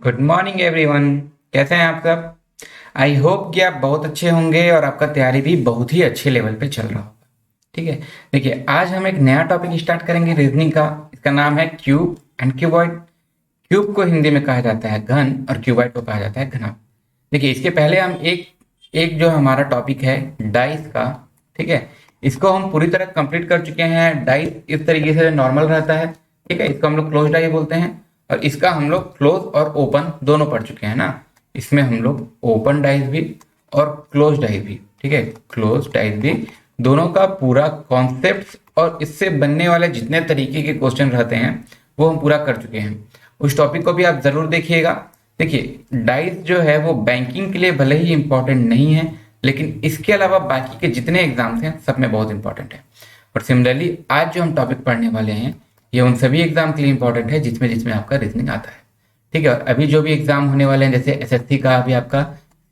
Good morning everyone. कैसे हैं आप सब? आई होप कि आप बहुत अच्छे होंगे और आपका तैयारी भी बहुत ही अच्छे लेवल पे चल रहा होगा। ठीक है। देखिए, आज हम एक नया टॉपिक स्टार्ट करेंगे रीजनिंग का। इसका नाम है क्यूब एंड क्यूबॉइड। क्यूब को हिंदी में कहा जाता है घन और क्यूबॉइड को कहा जाता है घना। देखिए, इसके पहले हम एक एक जो हमारा टॉपिक है डाइस का, ठीक है, इसको हम पूरी तरह कंप्लीट कर चुके हैं। डाइस इस तरीके से नॉर्मल रहता है, ठीक है, इसको हम लोग क्लोज डाई बोलते हैं। और इसका हम लोग क्लोज और ओपन दोनों पढ़ चुके हैं ना। इसमें हम लोग ओपन डाइस भी और क्लोज डाइस भी, ठीक है, क्लोज डाइस भी, दोनों का पूरा कॉन्सेप्ट और इससे बनने वाले जितने तरीके के क्वेश्चन रहते हैं वो हम पूरा कर चुके हैं। उस टॉपिक को भी आप जरूर देखिएगा। देखिए, डाइस जो है वो बैंकिंग के लिए भले ही इंपॉर्टेंट नहीं है, लेकिन इसके अलावा बाकी के जितने एग्जाम्स हैं सब में बहुत इंपॉर्टेंट है। और सिमिलरली आज जो हम टॉपिक पढ़ने वाले हैं ये उन सभी एग्जाम के लिए इंपॉर्टेंट है जिसमें जिसमें आपका रीजनिंग आता है। ठीक है। और अभी जो भी एग्जाम होने वाले हैं, जैसे एसएससी का अभी आपका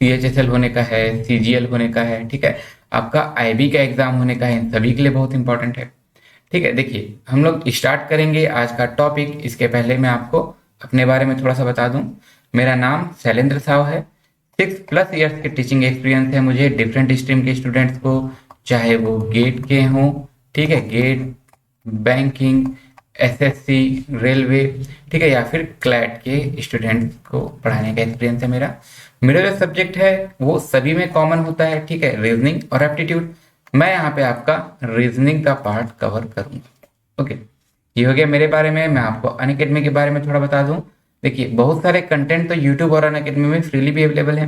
सीएचएसएल होने का है, सीजीएल होने का है, ठीक है, आपका आईबी का एग्जाम होने का है, इन सभी के लिए बहुत इंपॉर्टेंट है। ठीक है। देखिए, हम लोग स्टार्ट करेंगे आज का टॉपिक। इसके पहले मैं आपको अपने बारे में थोड़ा सा बता दूं। मेरा नाम शैलेंद्र साव है। 6+ ईयर्स के टीचिंग एक्सपीरियंस है मुझे डिफरेंट स्ट्रीम के स्टूडेंट्स को, चाहे वो गेट के हों, ठीक है, गेट, बैंकिंग, एसएससी, रेलवे, ठीक है, या फिर क्लैट के स्टूडेंट्स को पढ़ाने का एक्सपीरियंस है मेरा। मेरा जो सब्जेक्ट है वो सभी में कॉमन होता है, ठीक है, रीजनिंग और एप्टीट्यूड। मैं यहाँ पे आपका रीजनिंग का पार्ट कवर करूंगा। ओके, ये हो गया मेरे बारे में। मैं आपको अनअकैडमी के बारे में थोड़ा बता दूं। देखिए, बहुत सारे कंटेंट तो यूट्यूब और अनअकैडमी में फ्रीली भी अवेलेबल है,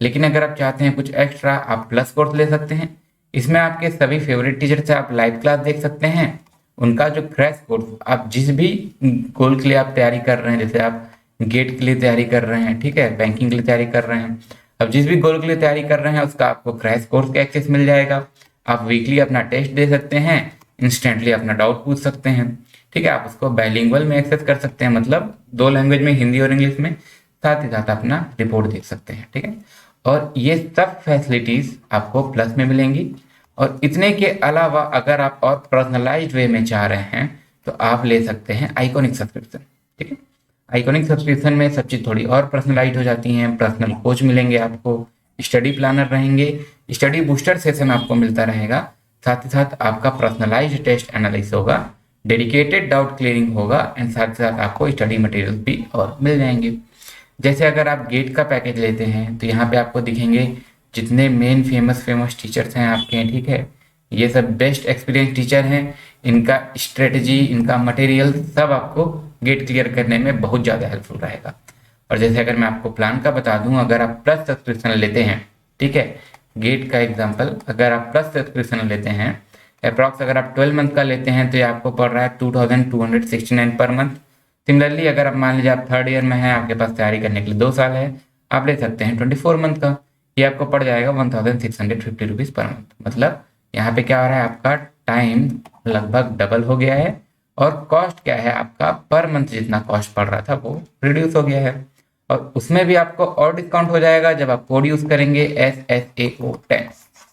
लेकिन अगर आप चाहते हैं कुछ एक्स्ट्रा, आप प्लस कोर्स ले सकते हैं। इसमें आपके सभी फेवरेट टीचर से आप लाइव क्लास देख सकते हैं। उनका जो क्रैश कोर्स, आप जिस भी गोल के लिए आप तैयारी कर रहे हैं, जैसे आप गेट के लिए तैयारी कर रहे हैं, ठीक है, बैंकिंग के लिए तैयारी कर रहे हैं, अब जिस भी गोल के लिए तैयारी कर रहे हैं उसका आपको क्रैश कोर्स का एक्सेस मिल जाएगा। आप वीकली अपना टेस्ट दे सकते हैं, इंस्टेंटली अपना डाउट पूछ सकते हैं, ठीक है, आप उसको बाइलिंगुअल में एक्सेस कर सकते हैं, मतलब दो लैंग्वेज में, हिंदी और इंग्लिश में, साथ ही साथ अपना रिपोर्ट देख सकते हैं, ठीक है। और ये सब फैसिलिटीज आपको प्लस में मिलेंगी। और इतने के अलावा अगर आप और पर्सनलाइज्ड वे में चाह रहे हैं तो आप ले सकते हैं आइकॉनिक सब्सक्रिप्शन, ठीक है। आइकॉनिक सब्सक्रिप्शन में सब चीज़ थोड़ी और पर्सनलाइज हो जाती हैं। पर्सनल कोच मिलेंगे आपको, स्टडी प्लानर रहेंगे, स्टडी बूस्टर सेशन आपको मिलता रहेगा, साथ ही साथ आपका पर्सनलाइज्ड टेस्ट एनालिसिस होगा, डेडिकेटेड डाउट क्लियरिंग होगा, एंड साथ ही साथ आपको स्टडी मटेरियल भी और मिल जाएंगे। जैसे अगर आप गेट का पैकेज लेते हैं तो यहाँ पे आपको दिखेंगे जितने मेन फेमस फेमस टीचर्स हैं आपके, ठीक है, ये सब बेस्ट एक्सपीरियंस टीचर हैं। इनका स्ट्रेटजी, इनका मटेरियल सब आपको गेट क्लियर करने में बहुत ज़्यादा हेल्पफुल रहेगा। और जैसे अगर मैं आपको प्लान का बता दूं, अगर आप प्लस सब्सक्रिप्शन लेते हैं, ठीक है, गेट का एग्जांपल, अगर आप प्लस सब्सक्रिप्शन लेते हैं, अप्रॉक्स अगर आप 12 मंथ का लेते हैं तो ये आपको पड़ रहा है 2269 पर मंथ। सिमिलरली अगर आप मान लीजिए आप थर्ड ईयर में हैं, आपके पास तैयारी करने के लिए 2 साल है, आप ले सकते हैं 24 मंथ का। ये आपको पड़ जाएगा 1650 पर मंथ। मतलब यहाँ पे क्या हो रहा है, आपका टाइम लगभग डबल हो गया है और कॉस्ट क्या है, आपका पर मंथ जितना कॉस्ट पड़ रहा था वो रिड्यूस हो गया है। और उसमें भी आपको और डिस्काउंट हो जाएगा जब आप कोड यूज करेंगे SSAO10,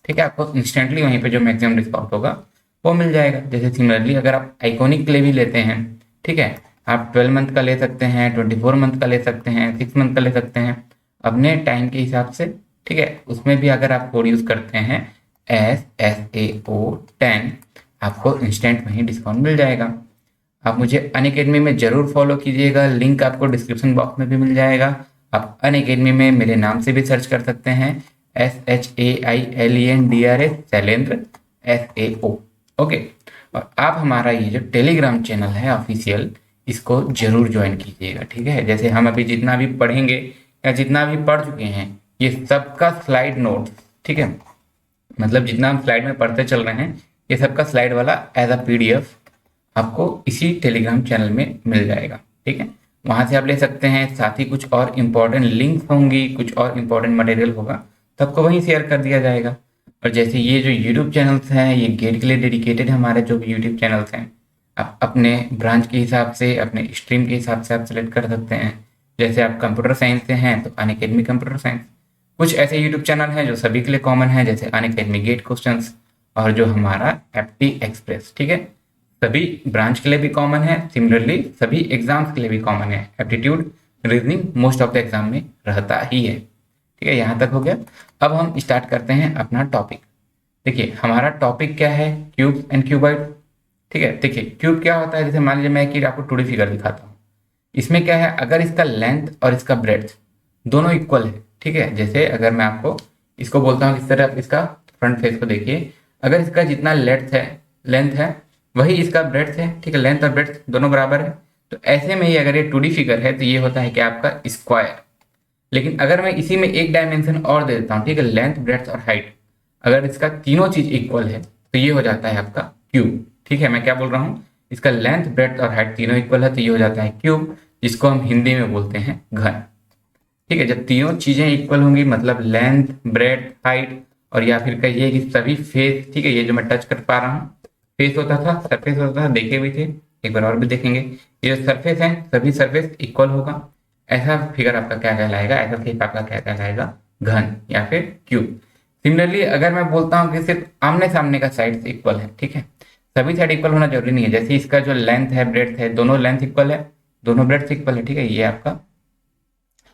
ठीक है, आपको इंस्टेंटली वहीं पे जो मैक्सिमम डिस्काउंट होगा वो मिल जाएगा। जैसे सिमिलरली अगर आप आइकॉनिक के लिए भी लेते हैं, ठीक है, आप 12 मंथ का ले सकते हैं, 24 मंथ का ले सकते हैं, 6 मंथ का ले सकते हैं, अपने टाइम के हिसाब से, ठीक है। उसमें भी अगर आप कोड यूज करते हैं SSAO10, आपको इंस्टेंट वहीं डिस्काउंट मिल जाएगा। आप मुझे अनअकैडमी में जरूर फॉलो कीजिएगा, लिंक आपको डिस्क्रिप्शन बॉक्स में भी मिल जाएगा। आप अनअकैडमी में मेरे नाम से भी सर्च कर सकते हैं, SHAILENDRS, शैलेंद्र SAO। ओके। और आप हमारा ये जो टेलीग्राम चैनल है ऑफिशियल, इसको जरूर ज्वाइन कीजिएगा, ठीक है। जैसे हम अभी जितना भी पढ़ेंगे या जितना भी पढ़ चुके हैं, ये सबका स्लाइड नोट्स, ठीक है, मतलब जितना हम स्लाइड में पढ़ते चल रहे हैं ये सबका स्लाइड वाला एज अ PDF आपको इसी टेलीग्राम चैनल में मिल जाएगा, ठीक है। वहां से आप ले सकते हैं। साथ ही कुछ और इम्पोर्टेंट लिंक्स होंगी, कुछ और इम्पोर्टेंट मटेरियल होगा, सबको वहीं शेयर कर दिया जाएगा। और जैसे ये जो यूट्यूब चैनल्स हैं ये गेट के लिए डेडिकेटेड, हमारे जो भी यूट्यूब चैनल्स हैं आप अपने ब्रांच के हिसाब से, अपने स्ट्रीम के हिसाब से आप सेलेक्ट कर सकते हैं। जैसे आप कंप्यूटर साइंस से हैं तो अनअकैडमी कंप्यूटर साइंस। कुछ ऐसे यूट्यूब चैनल हैं जो सभी के लिए कॉमन है, जैसे अनअकैडमी गेट क्वेश्चंस, और जो हमारा एप्टी एक्सप्रेस, ठीक है, सभी ब्रांच के लिए भी कॉमन है। सिमिलरली सभी एग्जाम्स के लिए भी कॉमन है, aptitude, reasoning most of the exam में रहता ही है। ठीक है, यहाँ तक हो गया। अब हम स्टार्ट करते हैं अपना टॉपिक। देखिए हमारा टॉपिक क्या है, क्यूब एंड क्यूबॉइड। ठीक है, देखिए क्यूब क्या होता है, जैसे मान लीजिए मैं कि आपको 2D फिगर दिखाता हूँ। इसमें क्या है, अगर इसका लेंथ और इसका ब्रेड्थ दोनों इक्वल है, ठीक है, जैसे अगर मैं आपको इसको बोलता हूँ इस तरह, इसका फ्रंट फेस को देखिए, अगर इसका जितना लेंथ है वही इसका ब्रेड्थ है, ठीक है, लेंथ और ब्रेड्थ दोनों बराबर है, तो ऐसे में ही अगर ये 2D फिगर है तो ये होता है कि आपका स्क्वायर। लेकिन अगर मैं इसी में एक डायमेंशन और दे देता हूँ, ठीक है, लेंथ ब्रेड्थ और हाइट, अगर इसका तीनों चीज इक्वल है तो ये हो जाता है आपका क्यूब। ठीक है, मैं क्या बोल रहा हूँ, इसका लेंथ ब्रेड्थ और हाइट तीनों इक्वल है तो ये हो जाता है क्यूब, जिसको हम हिंदी में बोलते हैं घन। ठीक है, जब तीनों चीजें इक्वल होंगी, मतलब लेंथ ब्रेड्थ हाइट, और या फिर कहिए कि सभी फेस, ठीक है, ये जो मैं टच कर पा रहा हूँ फेस होता था, सरफेस होता था, देखे भी थे, एक बार और भी देखेंगे, ये जो सरफेस है सभी सरफेस इक्वल होगा, ऐसा फिगर आपका क्या कहलाएगा, ऐसा शेप आपका क्या कहलाएगा, घन या फिर क्यूब। सिमिलरली अगर मैं बोलता हूँ कि सिर्फ आमने सामने का साइड इक्वल है, ठीक है, सभी साइड इक्वल होना जरूरी नहीं है, जैसे इसका जो लेंथ है ब्रेड्थ है दोनों लेंथ इक्वल है, दोनों ब्रेड्थ इक्वल है, ठीक है, ये आपका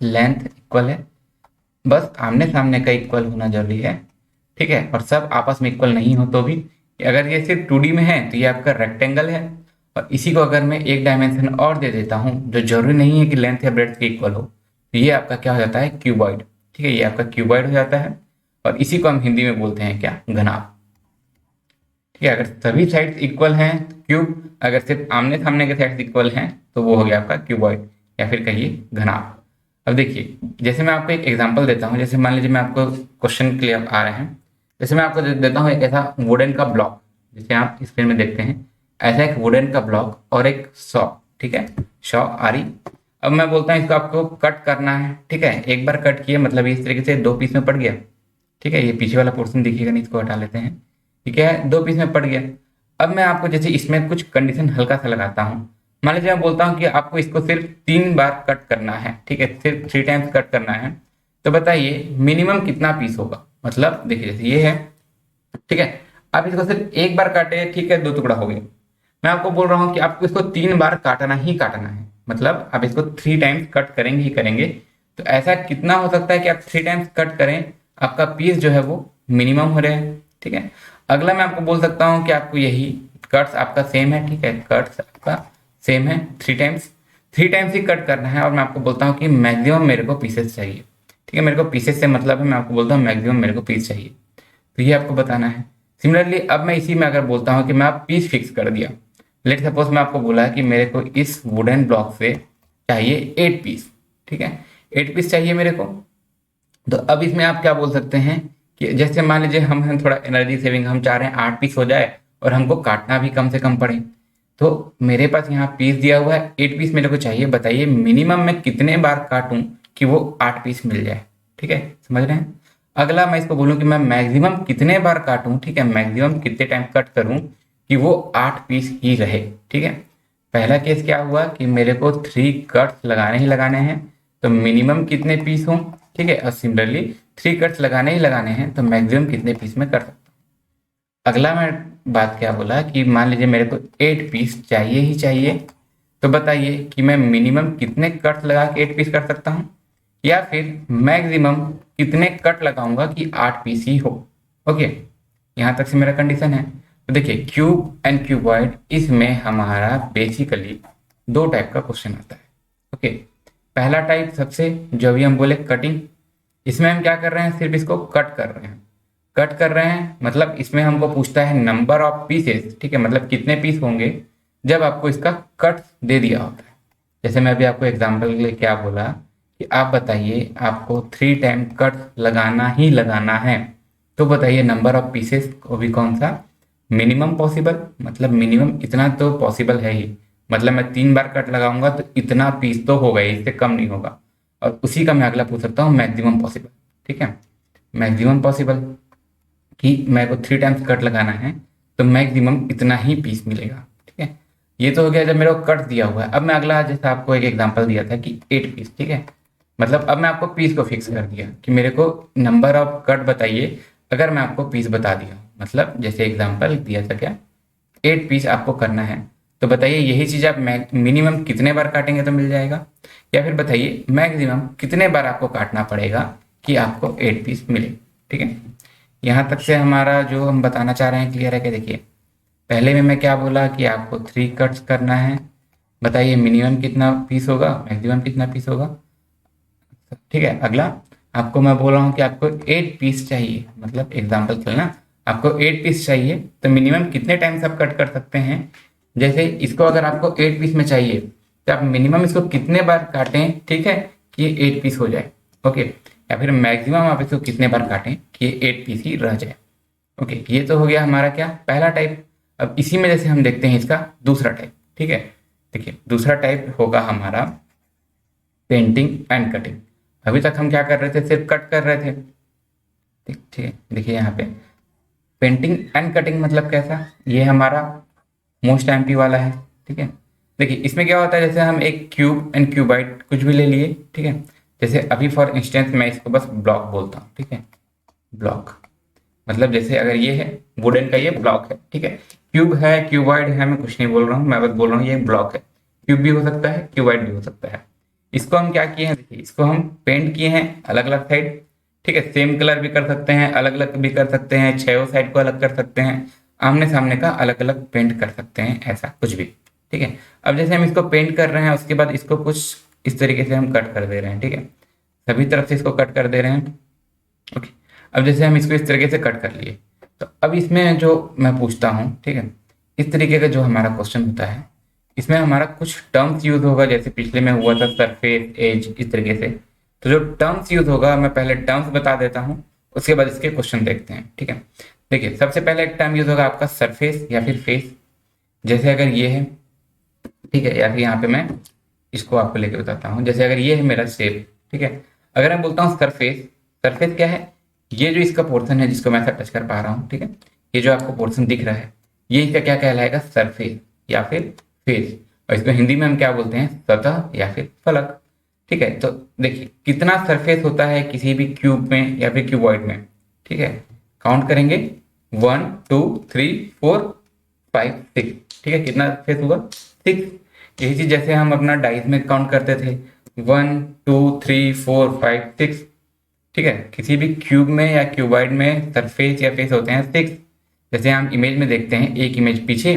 लेंथ इक्वल है, बस आमने सामने का इक्वल होना जरूरी है। ठीक है, और सब आपस में इक्वल नहीं हो तो भी, अगर ये सिर्फ 2D में है तो ये आपका रेक्टेंगल है, और इसी को अगर मैं एक डायमेंशन और दे देता हूँ, जो जरूरी नहीं है कि लेंथ या ब्रेड्थ के इक्वल हो, तो ये आपका क्या हो जाता है, क्यूबॉइड। ठीक है, ये आपका क्यूबॉइड हो जाता है, और इसी को हम हिंदी में बोलते हैं क्या, घनाभ। ठीक है, अगर सभी साइड्स इक्वल हैं क्यूब, अगर सिर्फ आमने सामने के साइड्स इक्वल हैं तो वो हो गया आपका क्यूबॉइड या फिर कहिए घनाभ। अब देखिए जैसे मैं आपको एक एग्जांपल देता हूँ, जैसे मान लीजिए मैं आपको क्वेश्चन के लिए आ रहे हैं, जैसे मैं आपको देता हूँ एक ऐसा वुडन का ब्लॉक, जैसे आप स्क्रीन में देखते हैं, ऐसा एक वुडन का ब्लॉक और एक सॉ, ठीक है, सॉ आरी। अब मैं बोलता हूँ इसको आपको कट करना है, ठीक है, एक बार कट किया मतलब इस तरीके से 2 पीस में पड़ गया। ठीक है, ये पीछे वाला पोर्शन दिखेगा नहीं, इसको हटा लेते हैं, ठीक है, 2 पीस में पड़ गया। अब मैं आपको जैसे इसमें कुछ कंडीशन हल्का सा लगाता हूँ, मान लीजिए मैं बोलता हूँ कि आपको इसको सिर्फ 3 बार कट करना है, ठीक है, सिर्फ 3 टाइम्स कट करना है, तो बताइए मिनिमम कितना पीस होगा। मतलब देखिए जैसे ये है, ठीक है, आप इसको सिर्फ एक बार काटे, ठीक है, 2 टुकड़ा हो गया। मैं आपको बोल रहा हूँ कि आपको इसको 3 बार काटना ही काटना है, मतलब आप इसको 3 टाइम्स कट करेंगे ही करेंगे, तो ऐसा कितना हो सकता है कि आप 3 टाइम्स कट करें, आपका पीस जो है वो मिनिमम हो रहा है। ठीक है, अगला मैं आपको बोल सकता हूँ कि आपको यही कट्स आपका सेम है, ठीक है, कट्स आपका सेम है, 3 टाइम्स ही कट करना है, और मैं आपको बोलता हूँ कि मैक्सिमम मेरे को पीसेस चाहिए। ठीक है, मेरे को पीसेस से मतलब है, मैं आपको बोलता हूँ मैक्सिमम मेरे को पीस चाहिए, तो ये आपको बताना है। सिमिलरली अब मैं इसी में अगर बोलता हूँ कि मैं आप पीस फिक्स कर दिया, लेट सपोज मैं आपको बोला कि मेरे को इस वुडन ब्लॉक से चाहिए 8 पीस, ठीक है, 8 पीस चाहिए मेरे को, तो अब इसमें आप क्या बोल सकते हैं कि जैसे मान लीजिए हम थोड़ा एनर्जी सेविंग, हम चाह रहे हैं 8 पीस हो जाए और हमको काटना भी कम से कम पड़े, तो मेरे पास यहाँ पीस दिया हुआ है 8 पीस मेरे को चाहिए, बताइए मिनिमम मैं कितने बार काटूं कि वो 8 पीस मिल जाए। ठीक है, समझ रहे हैं। अगला मैं इसको बोलूँ कि मैं मैक्सिमम कितने बार काटूं, ठीक है, मैक्सिमम कितने टाइम कट करूं कि वो 8 पीस ही रहे। ठीक है, पहला केस क्या हुआ कि मेरे को 3 कट्स लगाने ही लगाने हैं, तो मिनिमम कितने पीस हों, ठीक है, और सिमिलरली 3 कट्स लगाने ही लगाने हैं तो मैक्सिमम कितने पीस में कर सकता हूँ। अगला मैं बात क्या बोला कि मान लीजिए मेरे को 8 पीस चाहिए ही चाहिए, तो बताइए कि मैं मिनिमम कितने कट लगा के 8 पीस कर सकता हूँ, या फिर मैक्सिमम कितने कट लगाऊंगा कि 8 पीस ही हो। ओके, यहाँ तक से मेरा कंडीशन है। तो देखिए क्यूब एंड क्यूबॉइड, इसमें हमारा बेसिकली 2 टाइप का क्वेश्चन आता है। ओके, पहला टाइप सबसे जो अभी हम बोले कटिंग, इसमें हम क्या कर रहे हैं, सिर्फ इसको कट कर रहे हैं, कट कर रहे हैं, मतलब इसमें हमको पूछता है नंबर ऑफ पीसेस, ठीक है, मतलब कितने पीस होंगे जब आपको इसका कट दे दिया होता है। जैसे मैं अभी आपको एग्जांपल के लिए क्या बोला कि आप बताइए आपको 3 टाइम कट लगाना ही लगाना है, तो बताइए नंबर ऑफ पीसेस को भी कौन सा, मिनिमम पॉसिबल, मतलब मिनिमम इतना तो पॉसिबल है ही, मतलब मैं 3 बार कट लगाऊंगा तो इतना पीस तो होगा ही, इससे कम नहीं होगा। और उसी का मैं अगला पूछ सकता हूँ मैक्सिमम पॉसिबल। ठीक है, मैक्सिमम पॉसिबल कि मेरे को 3 टाइम्स कट लगाना है तो मैक्सिमम इतना ही पीस मिलेगा। ठीक है, ये तो हो गया जब मेरे को कट दिया हुआ है। अब मैं अगला जैसे आपको एक एग्जांपल दिया था कि 8 पीस, ठीक है, मतलब अब मैं आपको पीस को फिक्स कर दिया कि मेरे को नंबर ऑफ कट बताइए, अगर मैं आपको पीस बता दिया, मतलब जैसे एग्जांपल दिया था क्या, 8 पीस आपको करना है, तो बताइए यही चीज़ आप मिनिमम कितने बार काटेंगे तो मिल जाएगा, या फिर बताइए मैक्सिमम कितने बार आपको काटना पड़ेगा कि आपको 8 पीस मिले। ठीक है, यहाँ तक से हमारा जो हम बताना चाह रहे हैं क्लियर है कि देखिए पहले में मैं क्या बोला कि आपको 3 कट्स करना है, बताइए मिनिमम कितना पीस होगा, मैक्सिमम कितना पीस होगा। ठीक है, अगला आपको मैं बोल रहा हूँ कि आपको 8 पीस चाहिए, मतलब एग्जाम्पल चलना, आपको 8 पीस चाहिए तो मिनिमम कितने टाइम्स आप कट कर सकते हैं। जैसे इसको अगर आपको 8 पीस में चाहिए तो आप मिनिमम इसको कितने बार काटें, ठीक है, कि ये 8 पीस हो जाए। ओके, या फिर मैक्सिमम आप इसको कितने बार काटें कि ये 8 पीस ही रह जाए। ओके, ये तो हो गया हमारा क्या पहला टाइप। अब इसी में जैसे हम देखते हैं इसका दूसरा टाइप। ठीक है, देखिए दूसरा टाइप होगा हमारा पेंटिंग एंड कटिंग। अभी तक हम क्या कर रहे थे, सिर्फ कट कर रहे थे। ठीक है, देखिए यहाँ पे पेंटिंग एंड कटिंग मतलब कैसा, ये हमारा मोस्ट एमपी वाला है। ठीक है, देखिए इसमें क्या होता है, जैसे हम एक क्यूब एंड क्यूबाइड कुछ भी ले लिए। ठीक है, जैसे अभी फॉर इंस्टेंस मैं इसको बस ब्लॉक बोलता हूँ। ठीक है, ब्लॉक मतलब जैसे अगर ये है वुडन का, ये ब्लॉक है। ठीक है, क्यूब है क्यूबाइड है, मैं कुछ नहीं बोल रहा हूँ, मैं बस बोल रहा हूँ ये ब्लॉक है। क्यूब भी हो सकता है, क्यूबाइड भी हो सकता है। इसको हम क्या किए हैं, देखिए इसको हम पेंट किए हैं अलग अलग साइड। ठीक है, सेम कलर भी कर सकते हैं, अलग अलग भी कर सकते हैं, छह साइड को अलग कर सकते हैं, आमने सामने का अलग अलग पेंट कर सकते हैं, ऐसा कुछ भी। ठीक है, अब जैसे हम इसको पेंट कर रहे हैं उसके बाद इसको कुछ इस तरीके से हम कट कर दे रहे हैं। ठीक है, सभी तरफ से इसको कट कर दे रहे हैं। ओके, अब जैसे हम इसको इस तरीके से कट कर लिए, तो अब इसमें जो मैं पूछता हूँ, ठीक है, इस तरीके का जो हमारा क्वेश्चन होता है, इसमें हमारा कुछ टर्म्स यूज होगा, जैसे पिछले में हुआ था सरफेस एज, इस तरीके से। तो जो टर्म्स यूज होगा मैं पहले टर्म्स बता देता हूँ, उसके बाद इसके क्वेश्चन देखते हैं। ठीक है, देखिए सबसे पहले एक टर्म यूज होगा आपका सरफेस या फिर फेस। जैसे अगर ये है, ठीक है, या फिर यहाँ पे मैं इसको आपको लेके बताता हूँ, जैसे अगर ये है मेरा शेप। ठीक है, अगर मैं बोलता हूँ सरफेस, सरफेस क्या है, ये जो इसका पोर्शन है जिसको मैं ऐसा टच कर पा रहा हूँ। ठीक है, ये जो आपको पोर्शन दिख रहा है ये इसका क्या कहलाएगा, सरफेस या फिर फेस। और इसको हिंदी में हम क्या बोलते हैं, सतह या फिर फलक। ठीक है, तो देखिए कितना सरफेस होता है किसी भी क्यूब में या फिर क्यूबॉइड में। ठीक है, काउंट करेंगे 1 2 3 4 5 6। ठीक है, कितना सरफेस हुआ, 6। यही चीज जैसे हम अपना डाइस में काउंट करते थे 1 2 3 4 5 6। ठीक है, किसी भी क्यूब में या क्यूबाइड में सरफेस या फेस होते हैं 6। जैसे हम इमेज में देखते हैं, एक इमेज पीछे,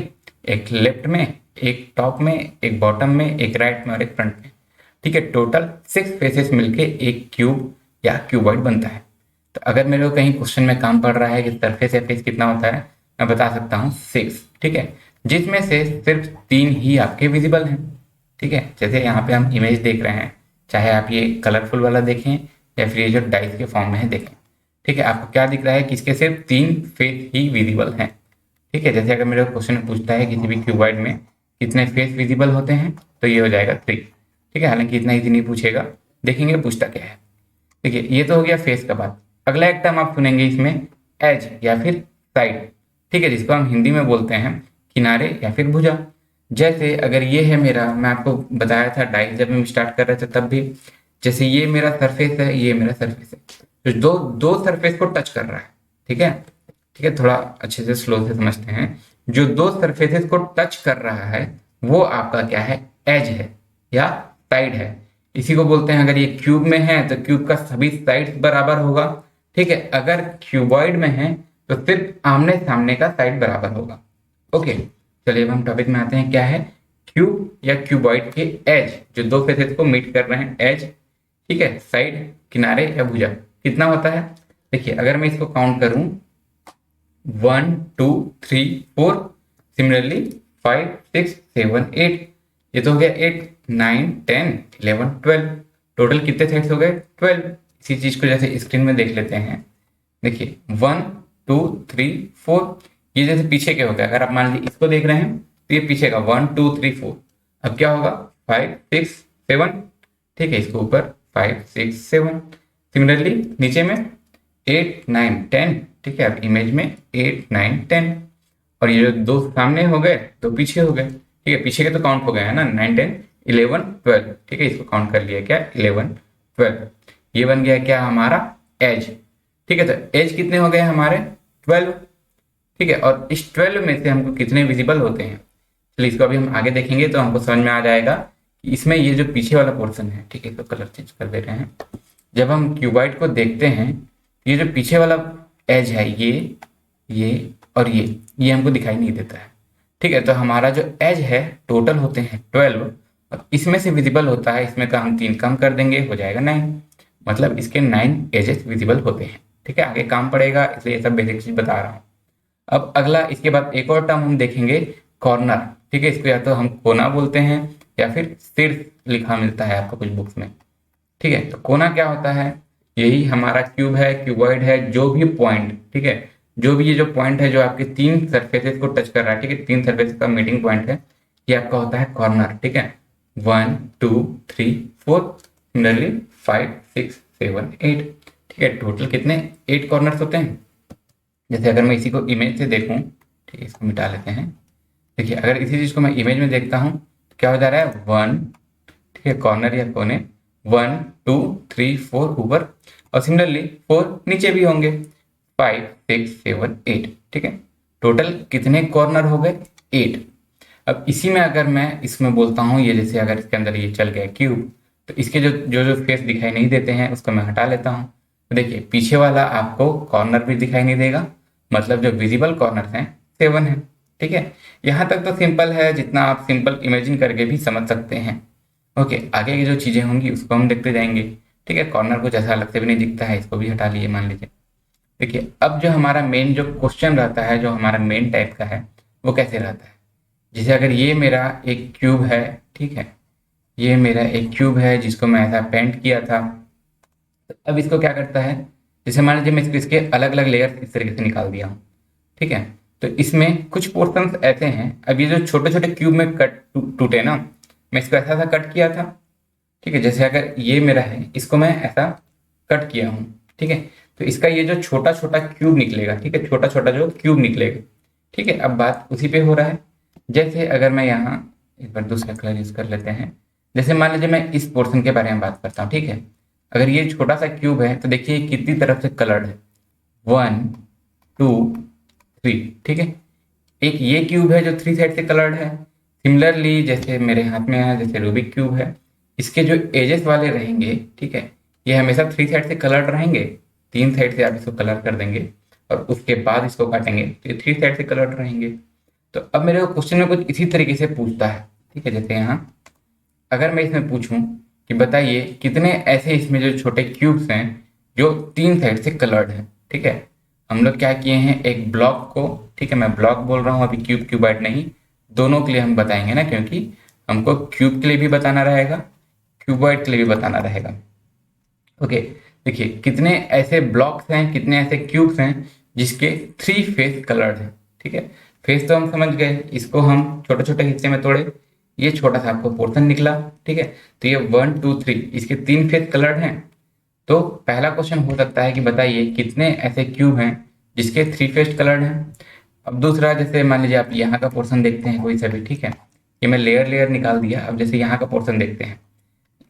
एक लेफ्ट में, एक टॉप में, एक बॉटम में, एक राइट में और एक फ्रंट में। ठीक है, टोटल 6 फेसेस मिलके एक क्यूब या क्यूबॉइड बनता है। तो अगर मेरे को कहीं क्वेश्चन में काम पड़ रहा है कि सरफेस या फेस कितना होता है, मैं बता सकता हूँ 6। ठीक है, जिसमें से सिर्फ 3 ही आपके विजिबल हैं। ठीक है, जैसे यहाँ पे हम इमेज देख रहे हैं, चाहे आप ये कलरफुल वाला देखें या फिर ये जो डाइस के फॉर्म में है देखें। ठीक है, आपको क्या दिख रहा है कि इसके सिर्फ 3 फेस ही विजिबल हैं। ठीक है, जैसे अगर मेरे को क्वेश्चन पूछता है किसी भी क्यूबॉइड में कितने फेस विजिबल होते हैं, तो ये हो जाएगा 3। ठीक है, हालांकि इतना इजी नहीं पूछेगा, देखेंगे पूछता क्या है। देखिए ये तो हो गया फेस का बात। अगला एक टर्म आप सुनेंगे इसमें, एज या फिर साइड। ठीक है, जिसको हम हिंदी में बोलते हैं किनारे या फिर भुजा। जैसे अगर ये है मेरा, मैं आपको बताया था डाइस जब हम स्टार्ट कर रहे थे तब भी, जैसे ये मेरा सरफेस है, ये मेरा सरफेस है, तो दो दो सरफेस को टच कर रहा है। ठीक है, ठीक है, थोड़ा अच्छे से स्लो से समझते हैं। जो दो सरफेसेस को टच कर रहा है वो आपका क्या है, एज है या साइड है। इसी को बोलते हैं, अगर ये क्यूब में है तो क्यूब का सभी साइड बराबर होगा। ठीक है, अगर क्यूबॉइड में है तो सिर्फ आमने सामने का साइड बराबर होगा। ओके, चलिए अब हम टॉपिक में आते हैं, क्या है क्यूब या क्यूबॉइड के एज, जो दो फेसेस को मीट कर रहे हैं, एज। ठीक है, साइड किनारे या भुजा कितना होता है। देखिए अगर मैं इसको काउंट करूं 1 2 3 4, सिमिलरली 5 6 7 8, ये तो हो गया 8 9 10 11 12। टोटल कितने साइड्स हो गए, 12। इसी चीज को जैसे स्क्रीन में देख लेते हैं, देखिए 1 2 3 4, ये जैसे पीछे के हो गए। अगर आप मान लीजिए इसको देख रहे हैं तो ये पीछे का 1 2 3 4। अब क्या होगा 5 6 7। ठीक है, इसको ऊपर 5 6 7, सिमिलरली नीचे में 8 9 10। ठीक है, अब इमेज में 8 9 10, और ये जो दो सामने हो गए दो पीछे हो गए। ठीक है, पीछे के तो काउंट हो गए हैं ना, 9 10 11 12। ठीक है, इसको काउंट कर लिया क्या, 11 12। ये बन गया क्या हमारा एज। ठीक है, तो एज कितने हो गए हमारे, 12। ठीक है, और इस 12 में से हमको कितने विजिबल होते हैं, चलिए इसको अभी हम आगे देखेंगे तो हमको समझ में आ जाएगा कि इसमें ये जो पीछे वाला पोर्शन है, ठीक है, तो कलर चेंज कर दे रहे हैं। जब हम क्यूबॉइड को देखते हैं, ये जो पीछे वाला एज है, ये और ये हमको दिखाई नहीं देता है, ठीक है। तो हमारा जो एज है टोटल होते हैं 12, और इसमें से विजिबल होता है, इसमें का हम 3 कम कर देंगे, हो जाएगा 9, मतलब इसके 9 एजेस विजिबल होते हैं, ठीक है। आगे काम पड़ेगा, इसलिए ये सब बेसिक चीज बता रहा हूँ। अब अगला, इसके बाद एक और टर्म हम देखेंगे, कॉर्नर, ठीक है। इसको या तो हम कोना बोलते हैं या फिर शीर्ष लिखा मिलता है आपको कुछ बुक्स में, ठीक है। तो कोना क्या होता है, यही हमारा क्यूब है, क्यूबॉइड है, जो भी पॉइंट, ठीक है, जो भी ये जो पॉइंट है जो आपके 3 सरफेसेस को टच कर रहा है, ठीक है, 3 सरफेस का मीटिंग पॉइंट है, ये आपका होता है कॉर्नर, ठीक है। 1 2 3 4, सिमिलरली 5 6 7 8, ठीक है। टोटल कितने 8 कॉर्नर्स होते हैं। जैसे अगर मैं इसी को इमेज से देखूं, ठीक है, इसको मिटा लेते हैं। देखिए अगर इसी चीज को मैं इमेज में देखता हूं तो क्या हो जा रहा है, 1, ठीक है, कॉर्नर या कोने, 1 2 3 4 ऊपर, और सिमिलरली 4 नीचे भी होंगे, 5 6 7 8, ठीक है। टोटल कितने कॉर्नर हो गए, 8। अब इसी में अगर मैं इसमें बोलता हूँ, ये जैसे अगर इसके अंदर ये चल गया क्यूब, तो इसके जो जो जो फेस दिखाई नहीं देते हैं उसको मैं हटा लेता हूँ। तो देखिए पीछे वाला आपको कॉर्नर भी दिखाई नहीं देगा, मतलब जो विजिबल कॉर्नर हैं 7 है, ठीक है। यहाँ तक तो सिंपल है, जितना आप सिंपल इमेजिन करके भी समझ सकते हैं। ओके, आगे की जो चीजें होंगी उसको हम देखते जाएंगे, ठीक है। कॉर्नर कुछ ऐसा अलग से भी नहीं दिखता है, इसको भी हटा लिए मान लीजिए। देखिए अब जो हमारा मेन जो क्वेश्चन रहता है, जो हमारा मेन टाइप का है, वो कैसे रहता है। जैसे अगर ये मेरा एक क्यूब है, ठीक है, ये मेरा एक क्यूब है जिसको मैं ऐसा पेंट किया था। तो अब इसको क्या करता है, जैसे मान लीजिए मैं इसके अलग अलग लेयर इस तरीके से निकाल दिया हूँ, ठीक है। तो इसमें कुछ पोर्शंस ऐसे हैं, अब ये जो छोटे छोटे क्यूब में कट टूटे ना, मैं इसको ऐसा कट किया था, ठीक है। जैसे अगर ये मेरा है, इसको मैं ऐसा कट किया हूँ, ठीक है, तो इसका ये जो छोटा छोटा क्यूब निकलेगा, ठीक है, छोटा छोटा जो क्यूब निकलेगा, ठीक है। अब बात उसी पे हो रहा है। जैसे अगर मैं यहाँ एक बार दूसरा कलर यूज कर लेते हैं, जैसे मान लीजिए मैं इस पोर्शन के बारे में बात करता हूँ, ठीक है। अगर ये छोटा सा क्यूब है तो देखिए कितनी तरफ से कलर्ड है, 1 2 3, ठीक है। एक ये क्यूब है जो 3 साइड से कलर्ड है। सिमिलरली जैसे मेरे हाथ में है, जैसे रूबिक क्यूब है, इसके जो एजेस वाले रहेंगे, ठीक है, ये हमेशा 3 साइड से कलर्ड रहेंगे। 3 साइड से आप इसको कलर कर देंगे और उसके बाद इसको काटेंगे तो ये 3 साइड से कलर्ड रहेंगे। तो अब मेरे को क्वेश्चन में कुछ इसी तरीके से पूछता है, ठीक है। जैसे यहाँ अगर मैं इसमें पूछूं कि बताइए कितने ऐसे इसमें जो छोटे क्यूब्स हैं जो 3 साइड से कलर्ड हैं, ठीक है। हम लोग क्या किए हैं, एक ब्लॉक को, ठीक है, मैं ब्लॉक बोल रहा हूँ अभी, क्यूब क्यूबाइड नहीं, दोनों के लिए हम बताएंगे ना, क्योंकि हमको क्यूब के लिए भी बताना रहेगा, क्यूबाइड के लिए भी बताना रहेगा। ओके, देखिए कितने ऐसे ब्लॉक्स हैं, कितने ऐसे क्यूब्स हैं जिसके 3 फेस कलर्ड हैं, ठीक है। फेस तो हम समझ गए, इसको हम छोटे छोटे हिस्से में तोड़े, ये छोटा सा आपको पोर्शन निकला, ठीक है। तो ये 1 2 3 इसके 3 फेस कलर्ड हैं। तो पहला क्वेश्चन हो सकता है कि बताइए कितने ऐसे क्यूब हैं जिसके 3 फेस कलर्ड हैं। अब दूसरा, जैसे मान लीजिए आप यहाँ का पोर्शन देखते हैं कोई सा भी, ठीक है, ये मैं लेयर लेयर निकाल दिया। अब जैसे यहाँ का पोर्शन देखते हैं,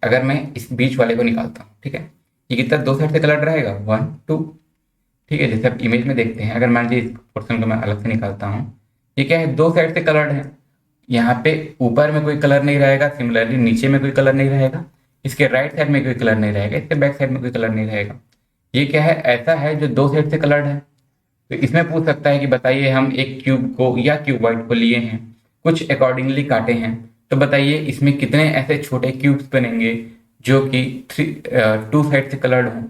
अगर मैं इस बीच वाले को निकालता हूँ, ठीक है, ये कितना 2 साइड से कलर्ड रहेगा, 1 2, ठीक है। जैसे आप इमेज में देखते हैं, अगर मान लीजिए इस पोर्शन को मैं अलग से निकालता हूँ, ये क्या है, 2 साइड से कलर्ड है। यहाँ पे ऊपर में कोई कलर नहीं रहेगा, सिमिलरली नीचे में कोई कलर नहीं रहेगा, इसके राइट साइड में कोई कलर नहीं रहेगा, इसके बैक साइड में कोई कलर नहीं रहेगा। ये क्या है, ऐसा है जो 2 साइड से कलर्ड है। तो इसमें पूछ सकता है कि बताइए हम एक क्यूब को या क्यूबॉइड को लिए हैं, कुछ अकॉर्डिंगली काटे हैं, तो बताइए इसमें कितने ऐसे छोटे क्यूब्स बनेंगे जो कि 2 साइड से कलर्ड हों,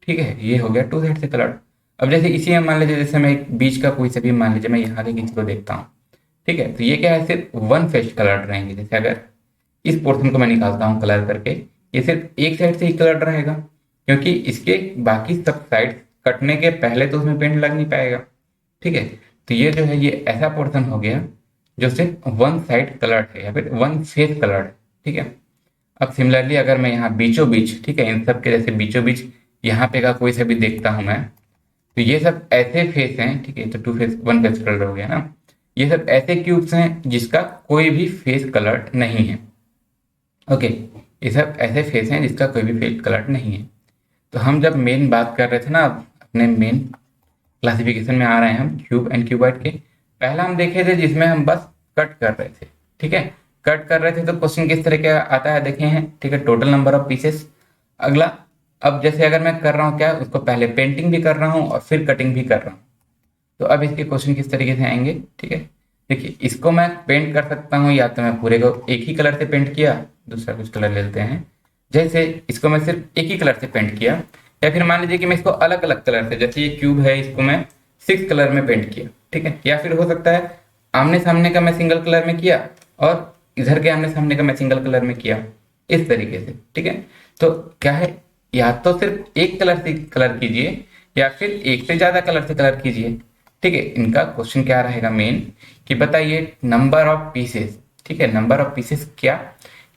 ठीक है। ये हो गया 2 साइड से कलर्ड। अब जैसे इसी में मान लीजिए, जैसे मैं एक बीच का कोई सा भी मान लीजिए मैं यहाँ के किसी को देखता हूँ, ठीक है, तो ये क्या है, सिर्फ 1 फेस कलर्ड रहेंगे। जैसे अगर इस पोर्शन को मैं निकालता हूँ कलर करके, ये सिर्फ एक साइड से ही कलर्ड रहेगा, क्योंकि इसके बाकी सब साइड कटने के पहले तो उसमें पेंट लग नहीं पाएगा, ठीक है। तो ये जो है, ये ऐसा पोर्शन हो गया जो सिर्फ 1 साइड कलर्ड है या फिर 1 फेस कलर्ड है, ठीक है। अब सिमिलरली अगर मैं यहाँ बीचों बीच, ठीक है, इन सब के जैसे बीचों बीच यहाँ पे का कोई सा भी देखता हूँ मैं, तो ये सब ऐसे फेस हैं, ठीक है, तो 2 फेस 1 फेस कलर हो गया ना। ये सब ऐसे क्यूब्स हैं जिसका कोई भी फेस कलर्ड नहीं है। ओके, ये सब ऐसे फेस हैं जिसका कोई भी फेस कलर्ड नहीं है। तो हम जब मेन बात कर रहे थे ना, अपने मेन क्लासिफिकेशन में आ रहे हैं हम क्यूब एंड क्यूबॉइड के, पहला हम देखे थे जिसमें हम बस कट कर रहे थे, ठीक है। कट कर रहे थे तो क्वेश्चन किस तरह का आता है देखे हैं, ठीक है, टोटल नंबर ऑफ पीसेस। अगला, अब जैसे अगर मैं कर रहा हूँ क्या, उसको पहले पेंटिंग भी कर रहा हूँ और फिर कटिंग भी कर रहा हूँ, तो अब इसके क्वेश्चन किस तरीके से आएंगे, ठीक है। देखिए इसको मैं पेंट कर सकता हूँ, या तो मैं पूरे को एक ही कलर से पेंट किया, दूसरा कुछ कलर ले लेते हैं, जैसे इसको मैं सिर्फ एक ही कलर से पेंट किया, या फिर मान लीजिए कि मैं इसको अलग अलग कलर से, जैसे ये क्यूब है इसको मैं 6 कलर में पेंट किया, ठीक है। या फिर हो सकता है आमने सामने का मैं सिंगल कलर में किया और इधर के आमने सामने का मैं सिंगल कलर में किया, इस तरीके से, ठीक है। तो क्या है, या तो सिर्फ एक कलर से कलर कीजिए या फिर एक से ज्यादा कलर से कलर कीजिए, ठीक है। इनका क्वेश्चन क्या रहेगा मेन, कि बताइए नंबर ऑफ पीसेस, ठीक है, नंबर ऑफ पीसेस क्या,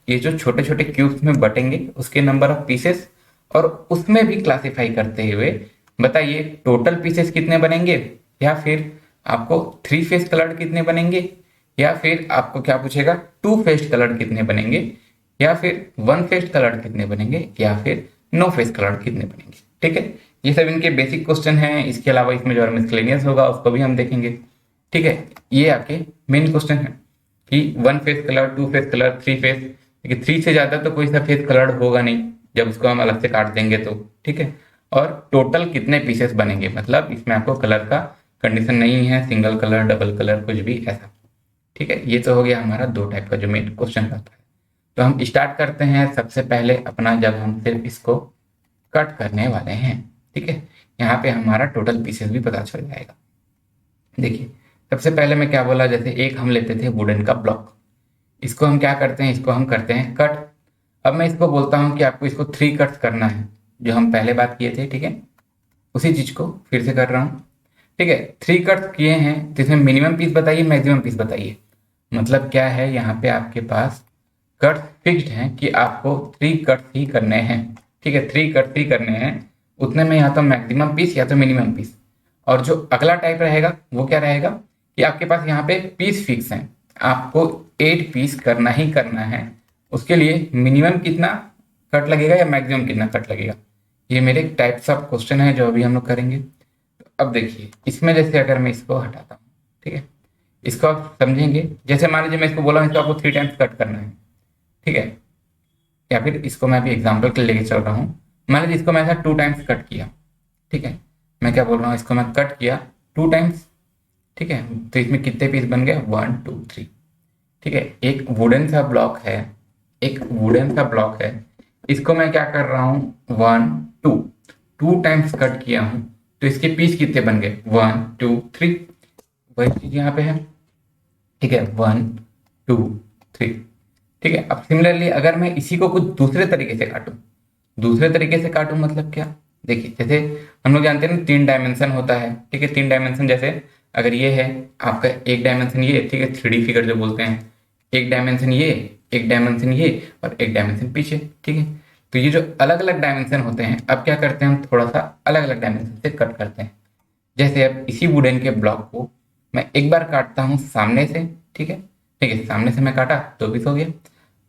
ये जो छोटे छोटे क्यूब्स में बटेंगे उसके नंबर ऑफ पीसेस, और उसमें भी क्लासिफाई करते हुए बताइए टोटल पीसेस कितने बनेंगे, या फिर आपको 3 फेस कलर कितने बनेंगे, या फिर आपको क्या पूछेगा 2 फेस कलर कितने बनेंगे, या फिर 1 फेस कलर कितने बनेंगे, या फिर नो फेस कलर कितने बनेंगे, ठीक है। ये सब इनके बेसिक क्वेश्चन हैं। इसके अलावा इसमें जो मिसलेनियस होगा उसको भी हम देखेंगे, ठीक है। ये आपके मेन क्वेश्चन है कि 1 face colour, 2 face colour, 3 face, देखिए 3 से ज्यादा तो कोई सा फेस कलर होगा नहीं जब उसको हम अलग से काट देंगे तो, ठीक है। और टोटल कितने पीसेस बनेंगे, मतलब इसमें आपको कलर का कंडीशन नहीं है, सिंगल कलर, डबल कलर, कुछ भी ऐसा, ठीक है। ये तो हो गया हमारा 2 टाइप का जो मेन क्वेश्चन रहता है। तो हम स्टार्ट करते हैं सबसे पहले अपना, जब हम सिर्फ इसको कट करने वाले हैं, ठीक है। यहाँ पे हमारा टोटल पीसेस भी पता चल जाएगा। देखिए सबसे पहले मैं क्या बोला, जैसे एक हम लेते थे वुडन का ब्लॉक, इसको हम क्या करते हैं, इसको हम करते हैं कट। अब मैं इसको बोलता हूँ कि आपको इसको 3 कट्स करना है, जो हम पहले बात किए थे, ठीक है। उसी चीज को फिर से कर रहा हूँ, ठीक है। 3 कट्स किए हैं तो इसमें मिनिमम पीस बताइए, मैक्सिमम पीस बताइए। मतलब क्या है, यहाँ पे आपके पास कट्स फिक्स्ड हैं कि आपको 3 कट्स ही करने हैं, ठीक है, 3 कट्स ही करने हैं। उतने में या तो मैक्सिमम पीस या तो मिनिमम पीस। और जो अगला टाइप रहेगा वो क्या रहेगा, कि आपके पास यहाँ पे पीस फिक्स हैं, आपको 8 पीस करना ही करना है। उसके लिए मिनिमम कितना कट लगेगा या मैक्सिमम कितना कट लगेगा, ये मेरे टाइप्स ऑफ क्वेश्चन है जो अभी हम लोग करेंगे। तो अब देखिए इसमें जैसे अगर मैं इसको हटाता हूँ, ठीक है, इसको आप समझेंगे। जैसे मान लीजिए मैं इसको बोला हूँ इसको आपको 3 टाइम्स कट करना है, ठीक है। या फिर इसको मैं अभी एग्जाम्पल के लिए लेके चल रहा हूँ, मान लीजिए इसको मैं ऐसा 2 टाइम्स कट किया, ठीक है। मैं क्या बोल रहा हूँ, इसको मैं कट किया 2 टाइम्स, ठीक है। तो इसमें कितने पीस बन गए, 1 2 3, ठीक है। एक वुडन सा ब्लॉक है, एक वुडन सा ब्लॉक है, इसको मैं क्या कर रहा हूँ 1 2 2 टाइम्स कट किया हूँ, तो इसके पीस कितने बन गए 1 2 3, वही चीज यहाँ पे है, ठीक है, 1 2 3, ठीक है। अब सिमिलरली अगर मैं इसी को कुछ दूसरे तरीके से काटूं, दूसरे तरीके से काटूं मतलब क्या, देखिए जैसे हम लोग जानते हैं ना 3 डायमेंशन होता है, ठीक है। 3 डायमेंशन जैसे अगर ये है आपका एक डायमेंशन ये, ठीक है, 3D फिगर जो बोलते हैं, एक डायमेंशन ये, एक डायमेंशन ये और एक डायमेंशन पीछे, ठीक है। तो ये जो अलग अलग डायमेंशन होते हैं, अब क्या करते हैं हम थोड़ा सा अलग अलग डायमेंशन से कट करते हैं। जैसे अब इसी वुडन के ब्लॉक को मैं एक बार काटता हूँ सामने से, ठीक है, ठीक है, सामने से मैं काटा 2 पीस हो गया।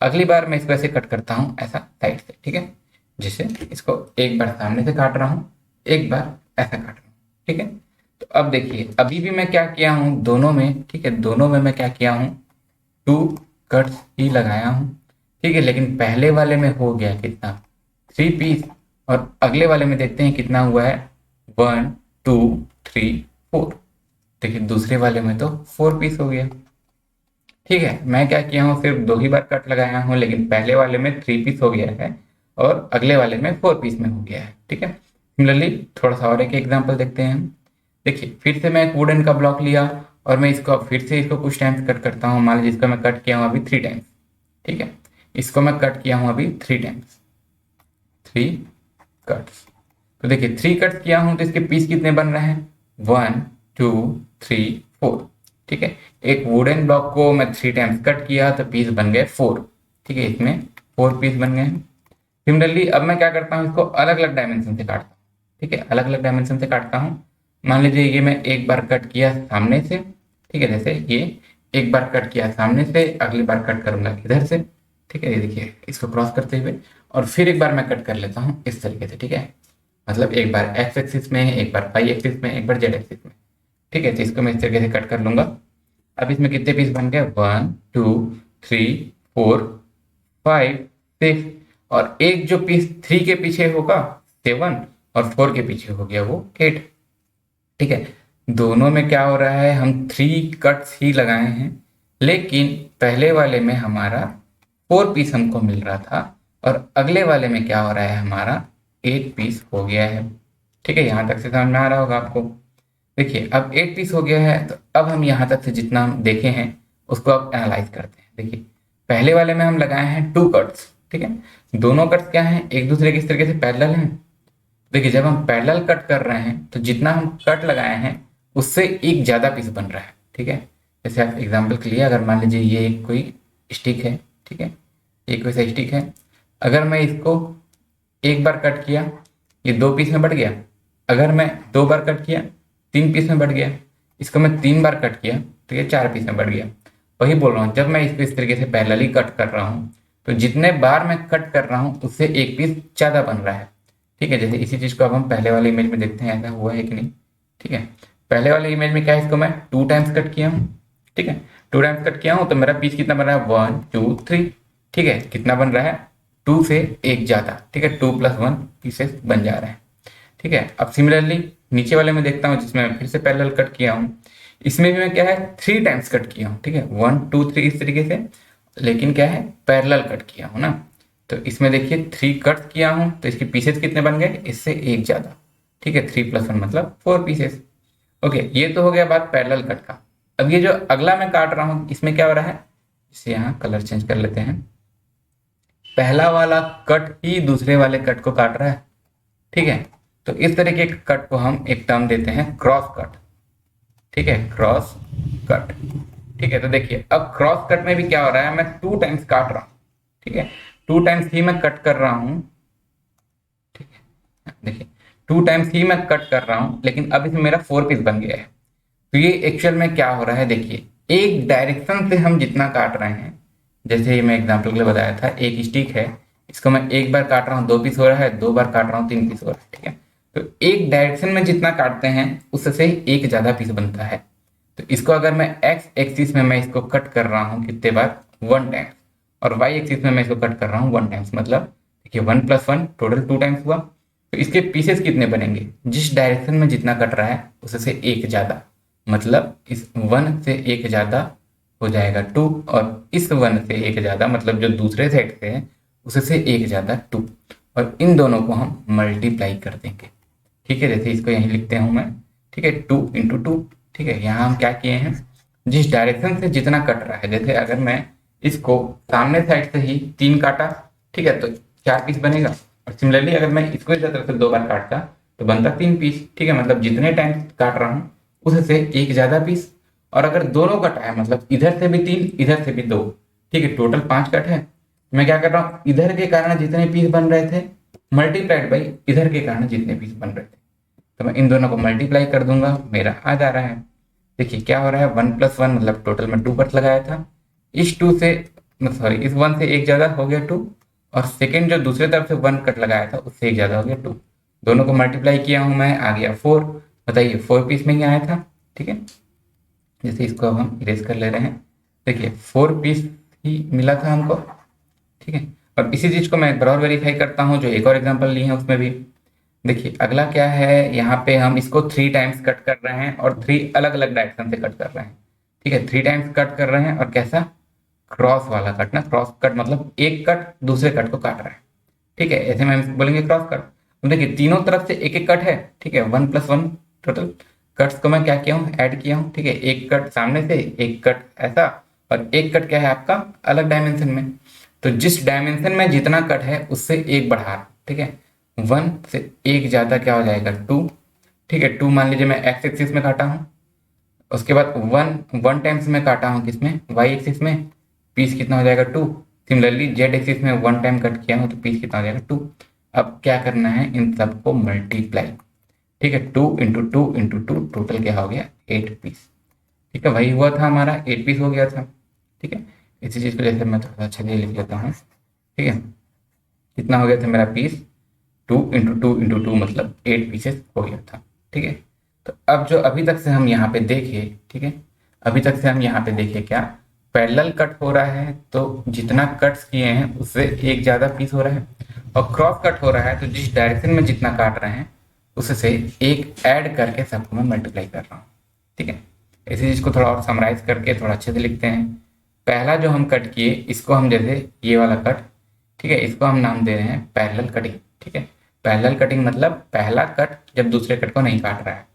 अगली बार मैं इसको ऐसे कट करता हूँ ऐसा साइड से, ठीक है। जैसे इसको एक बार सामने से काट रहा हूँ, एक बार ऐसा काट रहा हूँ, ठीक है। तो अब देखिए अभी भी मैं क्या किया हूँ दोनों में, ठीक है, दोनों में मैं क्या किया हूँ 2 कट्स ही लगाया हूँ, ठीक है। लेकिन पहले वाले में हो गया कितना 3 पीस, और अगले वाले में देखते हैं कितना हुआ है 1 2 3 4, देखिए दूसरे वाले में तो 4 पीस हो गया, ठीक है। मैं क्या किया हूँ सिर्फ 2 ही बार कट लगाया हूँ, लेकिन पहले वाले में 3 पीस हो गया है और अगले वाले में 4 पीस में हो गया है, ठीक है। सिमिलरली थोड़ा सा और एक एग्जांपल देखते हैं हम। देखिए फिर से मैं एक वुडन का ब्लॉक लिया और मैं इसको फिर से इसको कुछ टाइम्स कट करता हूँ। मान लीजिए इसको मैं कट किया हूँ अभी 3 टाइम्स, ठीक है। इसको मैं कट किया हूँ अभी 3 टाइम्स, 3 कट्स। तो देखिए 3 कट्स किया हूँ तो इसके पीस कितने बन रहे हैं 1 2 3 4, ठीक है। एक वुडन ब्लॉक को मैं 3 टाइम्स कट किया तो पीस बन गए 4, ठीक है, इसमें 4 पीस बन गए हैं। सिमिलरली अब मैं क्या करता हूँ इसको अलग अलग डायमेंशन से काटता हूँ, ठीक है, अलग अलग डायमेंशन से काटता हूँ। मान लीजिए ये मैं एक बार कट किया सामने से, ठीक है, जैसे ये एक बार कट किया सामने से, अगली बार कट करूंगा इधर से, ठीक है। ये देखिए इसको क्रॉस करते हुए, और फिर एक बार मैं कट कर लेता हूँ इस तरीके से, ठीक है। मतलब एक बार एक्स एक्सिस में, एक बार वाई एक्सिस में, एक बार जेड एक्सिस में, ठीक है। तो इसको मैं इस तरीके से कट कर लूंगा अब इसमें कितने पीस बन गए, 1 2 3 4 5 6, और एक जो पीस 3 के पीछे होगा 7, और 4 के पीछे हो गया वो 8। ठीक है, दोनों में क्या हो रहा है, हम 3 कट्स ही लगाए हैं, लेकिन पहले वाले में हमारा 4 पीस हमको मिल रहा था, और अगले वाले में क्या हो रहा है, हमारा 8 पीस हो गया है। ठीक है, यहाँ तक से समझ में आ रहा होगा आपको। देखिए अब 8 पीस हो गया है, तो अब हम यहाँ तक से जितना हम देखे हैं उसको अब एनालाइज करते हैं। देखिए पहले वाले में हम लगाए हैं 2 कट्स। ठीक है, दोनों कट्स क्या हैं, एक दूसरे के इस तरीके से पैरेलल हैं। देखिए जब हम पैरेलल कट कर रहे हैं तो जितना हम कट लगाए हैं उससे एक ज़्यादा पीस बन रहा है। ठीक है, जैसे आप एग्जाम्पल के लिए अगर मान लीजिए ये एक कोई स्टिक है, ठीक है, एक वैसा स्टिक है, अगर मैं इसको एक बार कट किया ये 2 पीस में बढ़ गया, अगर मैं 2 बार कट किया 3 पीस में बढ़ गया, इसको मैं 3 बार कट किया तो ये 4 पीस में बढ़ गया। वही बोल रहा हूँ, जब मैं इसको इस तरीके से पैरेलली कट कर रहा हूँ तो जितने बार मैं कट कर रहा हूँ उससे एक पीस ज़्यादा बन रहा है। ठीक है, जैसे इसी चीज़ को अब हम पहले वाले इमेज में देखते हैं ऐसा हुआ है कि नहीं। ठीक है, पहले वाले इमेज में क्या है, इसको मैं 2 टाइम्स कट किया हूँ। ठीक है, 2 टाइम्स कट किया हूँ तो मेरा पीस कितना बन रहा है, 1 2 3। ठीक है, कितना बन रहा है, 2 से एक ज़्यादा। ठीक है, 2 + 1 पीसेस बन जा रहे हैं। ठीक है, अब सिमिलरली नीचे वाले में देखता हूँ जिसमें मैं फिर से पैरेलल कट किया हूँ, इसमें भी मैं क्या है 3 टाइम्स कट किया हूँ। ठीक है, 1 2 3 इस तरीके से, लेकिन क्या है पैरेलल कट किया हूँ ना। तो इसमें देखिए 3 कट किया हूँ तो इसके पीसेस कितने बन गए, इससे एक ज़्यादा। ठीक है, 3 + 1 मतलब 4 पीसेस। ओके, ये तो हो गया बात पैरेलल कट का। अब ये जो अगला मैं काट रहा हूँ इसमें क्या हो रहा है, इसे यहाँ कलर चेंज कर लेते हैं। पहला वाला कट ही दूसरे वाले कट को काट रहा है। ठीक है, तो इस तरीके के कट को हम एक टर्म देते हैं क्रॉस कट। ठीक है, क्रॉस कट। ठीक है, तो देखिए अब क्रॉस कट में भी क्या हो रहा है, मैं 2 टाइम्स काट रहा हूँ। ठीक है, 2 टाइम्स ही मैं कट कर रहा हूँ। ठीक है, देखिए 2 टाइम्स ही मैं कट कर रहा हूँ, लेकिन अब इसमें मेरा 4 पीस बन गया है। तो ये एक्चुअल में क्या हो रहा है, देखिए एक डायरेक्शन से हम जितना काट रहे हैं, जैसे मैं एग्जांपल के लिए बताया था, एक स्टिक है, इसको मैं एक बार काट रहा हूँ 2 पीस हो रहा है, 2 बार काट रहा हूँ 3 पीस हो रहा है। ठीक है, तो एक डायरेक्शन में जितना काटते हैं उससे एक ज़्यादा पीस बनता है। तो इसको अगर मैं एक्स एक्सिस में मैं इसको कट कर रहा हूँ कितने बार, 1 टाइम्स, और वाई एक्सिस में मैं इसको कट कर रहा हूँ 1 टाइम्स, मतलब देखिए 1 + 1 टोटल 2 टाइम्स हुआ। तो इसके पीसेस कितने बनेंगे, जिस डायरेक्शन में जितना कट रहा है उससे एक ज़्यादा, मतलब इस 1 से एक ज़्यादा हो जाएगा 2, और इस 1 से एक ज़्यादा मतलब जो दूसरे साइड से है उससे एक ज़्यादा 2, और इन दोनों को हम मल्टीप्लाई कर देंगे। ठीक है, जैसे इसको यहीं लिखते हूँ मैं। ठीक है, 2 × 2। ठीक है, यहाँ हम क्या किए हैं, जिस डायरेक्शन से जितना कट रहा है, जैसे अगर मैं इसको सामने साइड से ही 3 काटा, ठीक है, तो 4 पीस बनेगा। और सिमिलरली अगर मैं इसको इस तरह से 2 बार काटता तो बनता 3 पीस। ठीक है, मतलब जितने टाइम काट रहा हूँ उससे एक ज़्यादा पीस। और अगर दोनों कट है मतलब इधर से भी 3 इधर से भी 2, ठीक है, टोटल 5 कट है। मैं क्या कर रहा हूँ, इधर के कारण जितने पीस बन रहे थे मल्टीप्लाइड बाई इधर के कारण जितने पीस बन रहे थे, तो मैं इन दोनों को मल्टीप्लाई कर दूंगा, मेरा आ जा रहा है। देखिए क्या हो रहा है, 1 + 1 मतलब टोटल में 2 कट लगाया था, इस 2 से सॉरी इस 1 से एक ज़्यादा हो गया 2, और सेकेंड जो दूसरे तरफ से 1 कट लगाया था उससे एक ज़्यादा हो गया 2। दोनों को मल्टीप्लाई किया हूँ मैं, आ गया 4। बताइए 4 पीस में ही आया था। ठीक है, जैसे इसको अब हम इरेज कर ले रहे हैं, देखिए 4 पीस ही मिला था हमको। ठीक है, और इसी चीज़ को मैं एक बार और वेरीफाई करता हूँ, जो एक और एग्जांपल लिए हैं उसमें भी। देखिए अगला क्या है, यहाँ पे हम इसको 3 टाइम्स कट कर रहे हैं और 3 अलग अलग डायरेक्शन से कट कर रहे हैं। ठीक है, 3 टाइम्स कट कर रहे हैं, और कैसा, क्रॉस वाला कट ना, क्रॉस कट मतलब एक कट दूसरे कट को काट रहा है। ठीक है, ऐसे में हम बोलेंगे क्रॉस कट। तो देखिए तीनों तरफ से एक एक कट है। ठीक है, 1 + 1 टोटल कट्स को मैं क्या किया हूँ, ऐड किया हूँ। ठीक है, एक कट सामने से, एक कट ऐसा, और एक कट क्या है आपका अलग डायमेंशन में। तो जिस डायमेंशन में जितना कट है उससे एक बढ़ा रहा हूं। ठीक है, 1 से एक ज़्यादा क्या हो जाएगा 2। ठीक है, 2 मान लीजिए मैं एक्स एक्सिस में काटा हूँ, उसके बाद 1 टाइम्स में काटा हूँ किसमें, वाई एक्सिस में, पीस कितना हो जाएगा 2। सिमिलरली जेड एक्सिस में 1 टाइम कट किया हूँ तो पीस कितना हो जाएगा 2। अब क्या करना है, इन सबको मल्टीप्लाई। ठीक है, 2 × 2 × 2 टोटल क्या हो गया 8 पीस। ठीक है, वही हुआ था हमारा 8 पीस हो गया था। ठीक है, इसी चीज़ को जैसे मैं थोड़ा अच्छा लिख लेता हूँ। ठीक है, कितना हो गया था मेरा पीस, 2 × 2 × 2 मतलब 8 पीसेस हो गया था। ठीक है, तो अब जो अभी तक से हम यहाँ पे देखे, ठीक है, अभी तक से हम यहाँ पे देखिए क्या पैरेलल कट हो रहा है, तो जितना कट्स किए हैं उससे एक ज़्यादा पीस हो रहा है, और क्रॉस कट हो रहा है तो जिस डायरेक्शन में जितना काट रहे हैं उससे एक ऐड करके सबको मैं मल्टीप्लाई कर रहा हूँ। ठीक है, इसी चीज़ को थोड़ा और समराइज करके थोड़ा अच्छे से लिखते हैं। पहला जो हम कट किए इसको हम जैसे ये वाला कट, ठीक है, इसको हम नाम दे रहे हैं पैरेलल कटिंग। ठीक है, पैरेलल कटिंग मतलब पहला कट जब दूसरे कट को नहीं काट रहा है।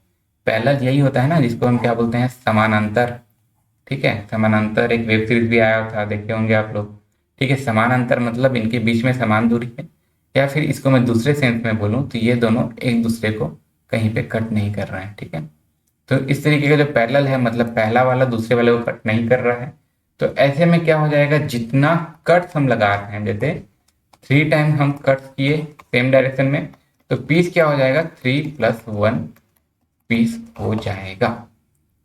पैरेलल यही होता है ना, जिसको हम क्या बोलते हैं, समानांतर। ठीक है, समानांतर एक वेब सीरीज भी आया था, देखे होंगे आप लोग। ठीक है, समानांतर मतलब इनके बीच में समान दूरी है, या फिर इसको मैं दूसरे सेंस में बोलूँ तो ये दोनों एक दूसरे को कहीं पे कट नहीं कर रहे हैं। ठीक है, तो इस तरीके का जो पैरेलल है मतलब पहला वाला दूसरे वाले को कट नहीं कर रहा है। तो ऐसे में क्या हो जाएगा, जितना कट हम लगा रहे हैं, जैसे 3 टाइम हम कट किए सेम डायरेक्शन में, तो पीस क्या हो जाएगा, 3+1 पीस हो जाएगा।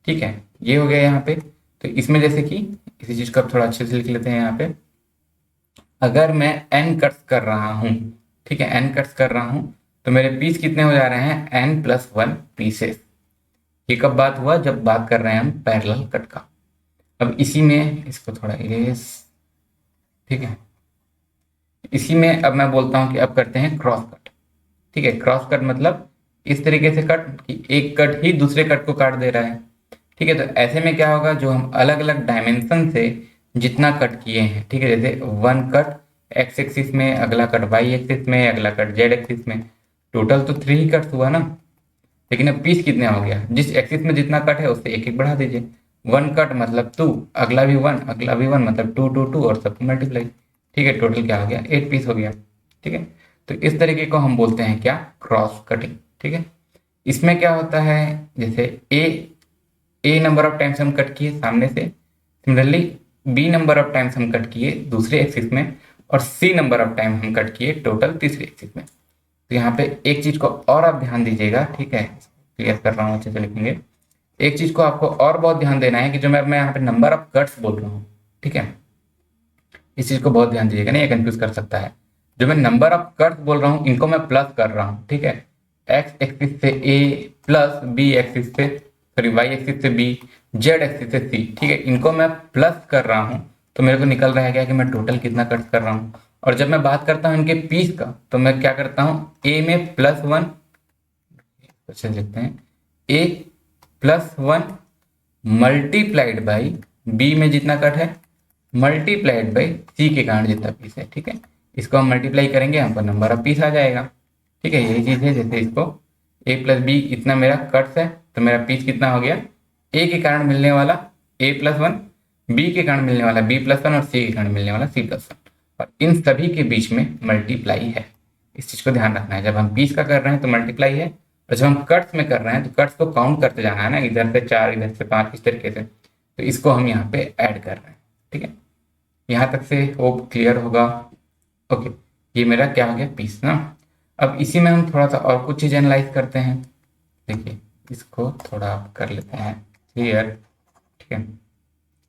ठीक है, ये हो गया यहाँ पे। तो इसमें जैसे कि इसी चीज को अब थोड़ा अच्छे से लिख लेते हैं यहाँ पे। अगर मैं n कट्स कर रहा हूँ, ठीक है, n कट्स कर रहा हूँ, तो मेरे पीस कितने हो जा रहे हैं, n+1 पीसेस। ये कब बात हुआ, जब बात कर रहे हैं हम पैरेलल कट का। अब इसी में इसको थोड़ा इरेज, ठीक है, इसी में अब मैं बोलता हूँ कि अब करते हैं क्रॉस कट। ठीक है, क्रॉस कट मतलब इस तरीके से कट कि एक कट ही दूसरे कट को काट दे रहा है। ठीक है, तो ऐसे में क्या होगा, जो हम अलग अलग डायमेंशन से जितना कट किए हैं, ठीक है, जैसे 1 कट एक्स एक्सिस में, अगला कट वाई एक्सिस में, अगला कट जेड एक्सिस में, टोटल तो 3 ही कट्स हुआ ना। लेकिन अब पीस कितने हो गया, जिस एक्सिस में जितना कट है उससे एक एक बढ़ा दीजिए। 1 कट मतलब 2, अगला भी 1, अगला भी 1 मतलब 2 2 2 और सबको मल्टीप्लाई। ठीक है, टोटल क्या हो गया, 8 पीस हो गया। ठीक है, तो इस तरीके को हम बोलते हैं क्या, क्रॉस कटिंग। ठीक है, इसमें क्या होता है, जैसे ए नंबर ऑफ टाइम्स हम कट किए सामने से, similarly B number of times हम कट किए दूसरे एक्सिस में, और सी नंबर ऑफ टाइम हम कट किए टोटल तीसरे एक्सिस में। तो यहाँ पे एक चीज को और आप ध्यान दीजिएगा, ठीक है, क्लियर कर रहा हूँ, अच्छे से लिखेंगे। एक चीज को आपको और बहुत ध्यान देना है कि जो मैं यहाँ पे नंबर ऑफ कट्स बोल रहा हूँ, ठीक है, इस चीज को बहुत ध्यान दीजिएगा, नहीं ये कंफ्यूज कर सकता है। जो मैं नंबर ऑफ कट्स बोल रहा हूँ इनको मैं प्लस कर रहा हूँ। ठीक है, एक्स एक्सिस से ए प्लस बी एक्सिस से, सॉरी वाई एक्सिस से बी, जेड एक्सिस से सी, ठीक है, इनको मैं प्लस कर रहा हूँ, तो मेरे को निकल रहा है क्या कि मैं टोटल कितना कट कर रहा हूँ। और जब मैं बात करता हूँ इनके पीस का, तो मैं क्या करता हूँ, ए में +1, अच्छे से लिखते हैं, a+1 मल्टीप्लाइड बाई बी में जितना कट है, मल्टीप्लाइड बाई सी के कारण जितना पीस है। ठीक है, इसको हम मल्टीप्लाई करेंगे, हमको नंबर ऑफ पीस आ जाएगा। ठीक है, यही चीज है, जैसे इसको a+b इतना मेरा कट्स है, तो मेरा पीस कितना हो गया, a के कारण मिलने वाला a+1, b के कारण मिलने वाला b+1 और c के कारण मिलने वाला c+1, और इन सभी के बीच में मल्टीप्लाई है। इस चीज को ध्यान रखना है, जब हम पीस का कर रहे हैं तो मल्टीप्लाई है, और जब हम कट्स में कर रहे हैं तो कट्स को काउंट करते जाना है ना, इधर से 4 इधर से 5 इस तरीके से। तो इसको हम यहाँ पे ऐड कर रहे हैं। ठीक है, यहाँ तक से होप क्लियर होगा। ओके, ये मेरा क्या हो गया, पीस ना। अब इसी में हम थोड़ा सा और कुछ चीज़ एनालाइज करते हैं। देखिए, इसको थोड़ा कर लेते हैं क्लियर। ठीक है,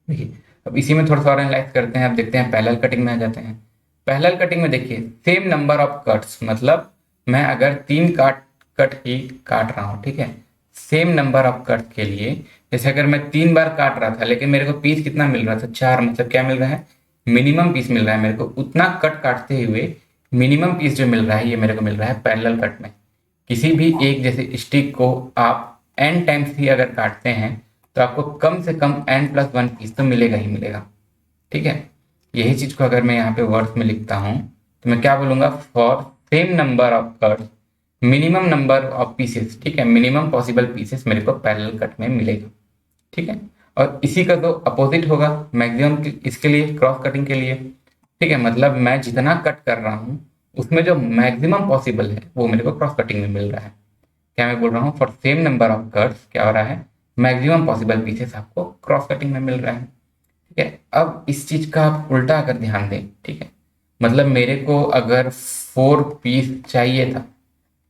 देखिए अब इसी में थोड़ा सा और एनालाइज करते हैं। अब देखते हैं पैरेलल कटिंग में आ जाते हैं। पैरेलल कटिंग में देखिए, सेम नंबर ऑफ कट्स, मतलब मैं अगर 3 कट ही काट रहा हूँ, ठीक है, सेम नंबर ऑफ कट के लिए, जैसे अगर मैं 3 बार काट रहा था लेकिन मेरे को पीस कितना मिल रहा था, 4, मतलब क्या मिल रहा है, मिनिमम पीस मिल रहा है मेरे को। उतना कट काटते हुए मिनिमम पीस जो मिल रहा है ये मेरे को मिल रहा है पैरेलल कट में। किसी भी एक जैसे स्टिक को आप n टाइम्स ही अगर काटते हैं तो आपको कम से कम n+1 पीस तो मिलेगा ही मिलेगा। ठीक है, यही चीज को अगर मैं यहाँ पे वर्ड्स में लिखता हूँ तो मैं क्या बोलूंगा, for same number of cuts minimum number of pieces. ठीक है, मिनिमम पॉसिबल पीसेस मेरे को पैरेलल कट में मिलेगा। ठीक है, और इसी का तो अपोजिट होगा मैक्सिमम इसके लिए, क्रॉस कटिंग के लिए। ठीक है, मतलब मैं जितना कट कर रहा हूँ उसमें जो मैक्सिमम पॉसिबल है वो मेरे को क्रॉस कटिंग में मिल रहा है। क्या मैं बोल रहा हूँ, for same number of cuts क्या हो रहा है, मैक्सिमम पॉसिबल पीसेस आपको क्रॉस कटिंग में मिल रहा है। ठीक है, अब इस चीज का आप उल्टा अगर ध्यान दें, ठीक है, मतलब मेरे को अगर 4 पीस चाहिए था,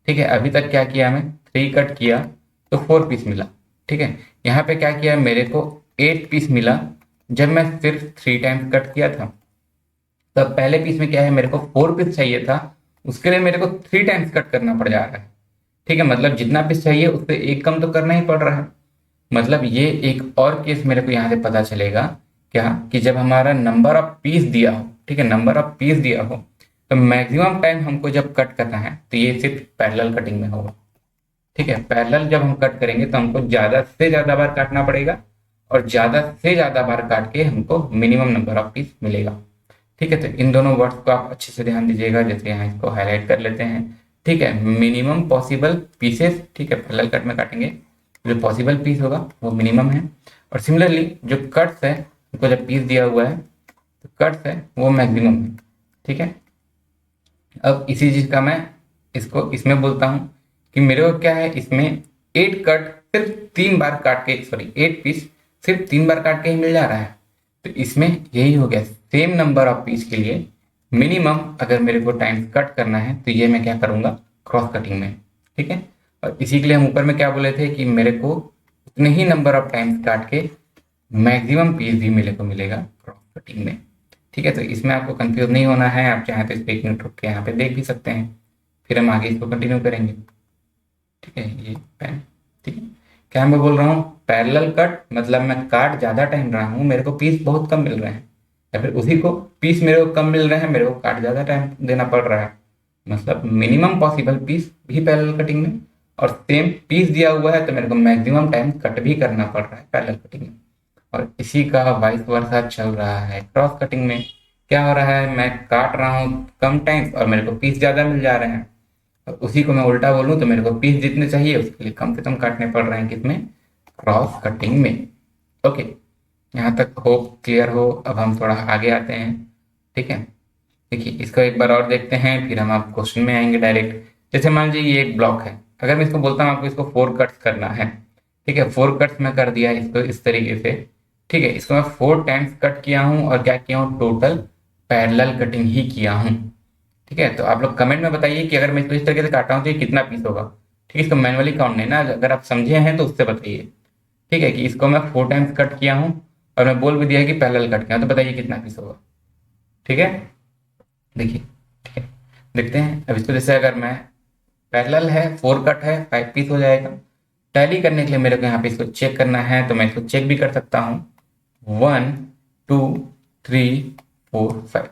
ठीक है, अभी तक क्या किया, मैं 3 कट किया तो 4 पीस मिला। ठीक है, यहाँ पे क्या किया, मेरे को 8 पीस मिला जब मैं सिर्फ 3 टाइम्स कट किया था। तब पहले पीस में क्या है, मेरे को 4 पीस चाहिए था, उसके लिए मेरे को 3 टाइम्स कट करना पड़ जा रहा है। ठीक है, मतलब जितना पीस चाहिए उससे एक कम तो करना ही पड़ रहा है। मतलब ये एक और केस मेरे को यहाँ से पता चलेगा क्या, कि जब हमारा नंबर ऑफ पीस दिया हो, ठीक है, नंबर ऑफ पीस दिया हो, तो मैक्सिमम टाइम हमको जब कट करना है तो ये सिर्फ पैरेलल कटिंग में होगा। ठीक है, पैरेलल जब हम कट करेंगे तो हमको ज्यादा से ज्यादा बार काटना पड़ेगा, और ज्यादा से ज्यादा बार काट के हमको मिनिमम नंबर ऑफ पीस मिलेगा। ठीक है, तो इन दोनों वर्ड्स को आप अच्छे से ध्यान दीजिएगा, जैसे यहाँ इसको हाईलाइट कर लेते हैं। ठीक है, मिनिमम पॉसिबल पीसेस, ठीक है, पैरेलल कट में काटेंगे, जो पॉसिबल पीस होगा वो मिनिमम है, और सिमिलरली जो कट्स है, उनको जब पीस दिया हुआ है तो कट्स है वो मैक्सिमम है। ठीक है, अब इसी चीज का मैं इसको इसमें बोलता हूँ कि मेरे को क्या है, इसमें 8 कट सिर्फ 3 बार काट के, सॉरी 8 पीस सिर्फ 3 बार काट के ही मिल जा रहा है। तो इसमें यही हो गया, सेम नंबर ऑफ पीस के लिए मिनिमम अगर मेरे को टाइम कट करना है तो ये मैं क्या करूंगा, क्रॉस कटिंग में। ठीक है, और इसी के लिए हम ऊपर में क्या बोले थे कि मेरे को उतने ही नंबर ऑफ टाइम्स काट के मैक्सिमम पीस भी मेरे को मिलेगा क्रॉस कटिंग में। ठीक है, तो इसमें आपको कंफ्यूज नहीं होना है, आप चाहें तो इस पे एक मिनट रुक के यहाँ पे देख भी सकते हैं, फिर हम आगे इसको कंटिन्यू करेंगे। ठीक है, ये पेन, ठीक है, क्या मैं बोल रहा हूँ, पैरेलल कट मतलब मैं काट ज्यादा टाइम रहा हूँ, मेरे को पीस बहुत कम मिल रहे हैं, या फिर उसी को पीस मेरे को कम मिल रहे हैं, मेरे को काट ज्यादा टाइम देना पड़ रहा है। मतलब मिनिमम पॉसिबल पीस भी पैरेलल कटिंग में, और सेम पीस दिया हुआ है तो मेरे को मैक्सिमम टाइम कट भी करना पड़ रहा है पैरेलल कटिंग में। और इसी का वाइस वर्सा चल रहा है क्रॉस कटिंग में। क्या हो रहा है, मैं काट रहा हूँ कम टाइम और मेरे को पीस ज्यादा मिल जा रहे हैं, और उसी को मैं उल्टा बोलूं तो मेरे को पीस जितने चाहिए उसके लिए कम से कम काटने पड़ रहे हैं, किसमें, क्रॉस कटिंग में। ओके, यहाँ तक होप क्लियर हो। अब हम थोड़ा आगे आते हैं। ठीक है, देखिए इसको एक बार और देखते हैं, फिर हम आप क्वेश्चन में आएंगे डायरेक्ट। जैसे मान लीजिए ये एक ब्लॉक है, अगर मैं इसको बोलता हूँ आपको इसको 4 कट्स करना है। ठीक है, 4 कट्स मैं कर दिया इसको इस तरीके से। ठीक है, इसको मैं 4 टाइम्स कट किया हूँ, और क्या किया हूँ, टोटल पैरेलल कटिंग ही किया हूँ। ठीक है, तो आप लोग कमेंट में बताइए कि अगर मैं इसको इस तरीके से काटा हूँ तो ये कितना पीस होगा। ठीक है, इसको मैनुअली काउंट नहीं ना, अगर आप समझे हैं तो उससे बताइए। ठीक है, कि इसको मैं 4 टाइम्स कट किया हूँ और मैं बोल भी दिया कि पैरेलल कट किया हूँ, तो बताइए कितना पीस होगा। ठीक है, देखिए, ठीक है, देखते हैं। अब इसको जैसे अगर मैं पैरेलल है, 4 कट है, 5 पीस हो जाएगा। टैली करने के लिए मेरे को यहाँ पे इसको चेक करना है, तो मैं इसको चेक भी कर सकता हूँ। 1 2 3 4 5,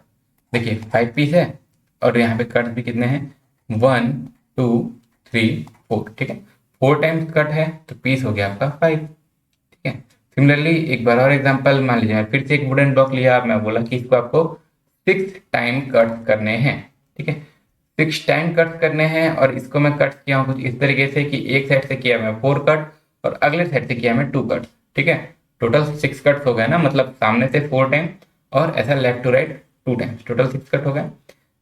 देखिए 5 पीस है, और यहाँ पे कट भी कितने हैं, 1 2 3 4। ठीक है, 4 टाइम्स कट है तो पीस हो गया आपका 5। ठीक है, सिमिलरली एक बार और एग्जांपल मान लीजिए, फिर से एक वुडन ब्लॉक लिया, मैं बोला कि इसको आपको 6 टाइम कट करने हैं। ठीक है, 6 टाइम कट करने हैं, और इसको मैं कट किया हूँ कुछ इस तरीके से कि एक साइड से किया मैं 4 कट और अगले साइड से किया मैं 2 कट। ठीक है, टोटल 6 कट्स हो गए ना, मतलब सामने से 4 टाइम और ऐसा left to right 2 times, total 6 cut हो गए।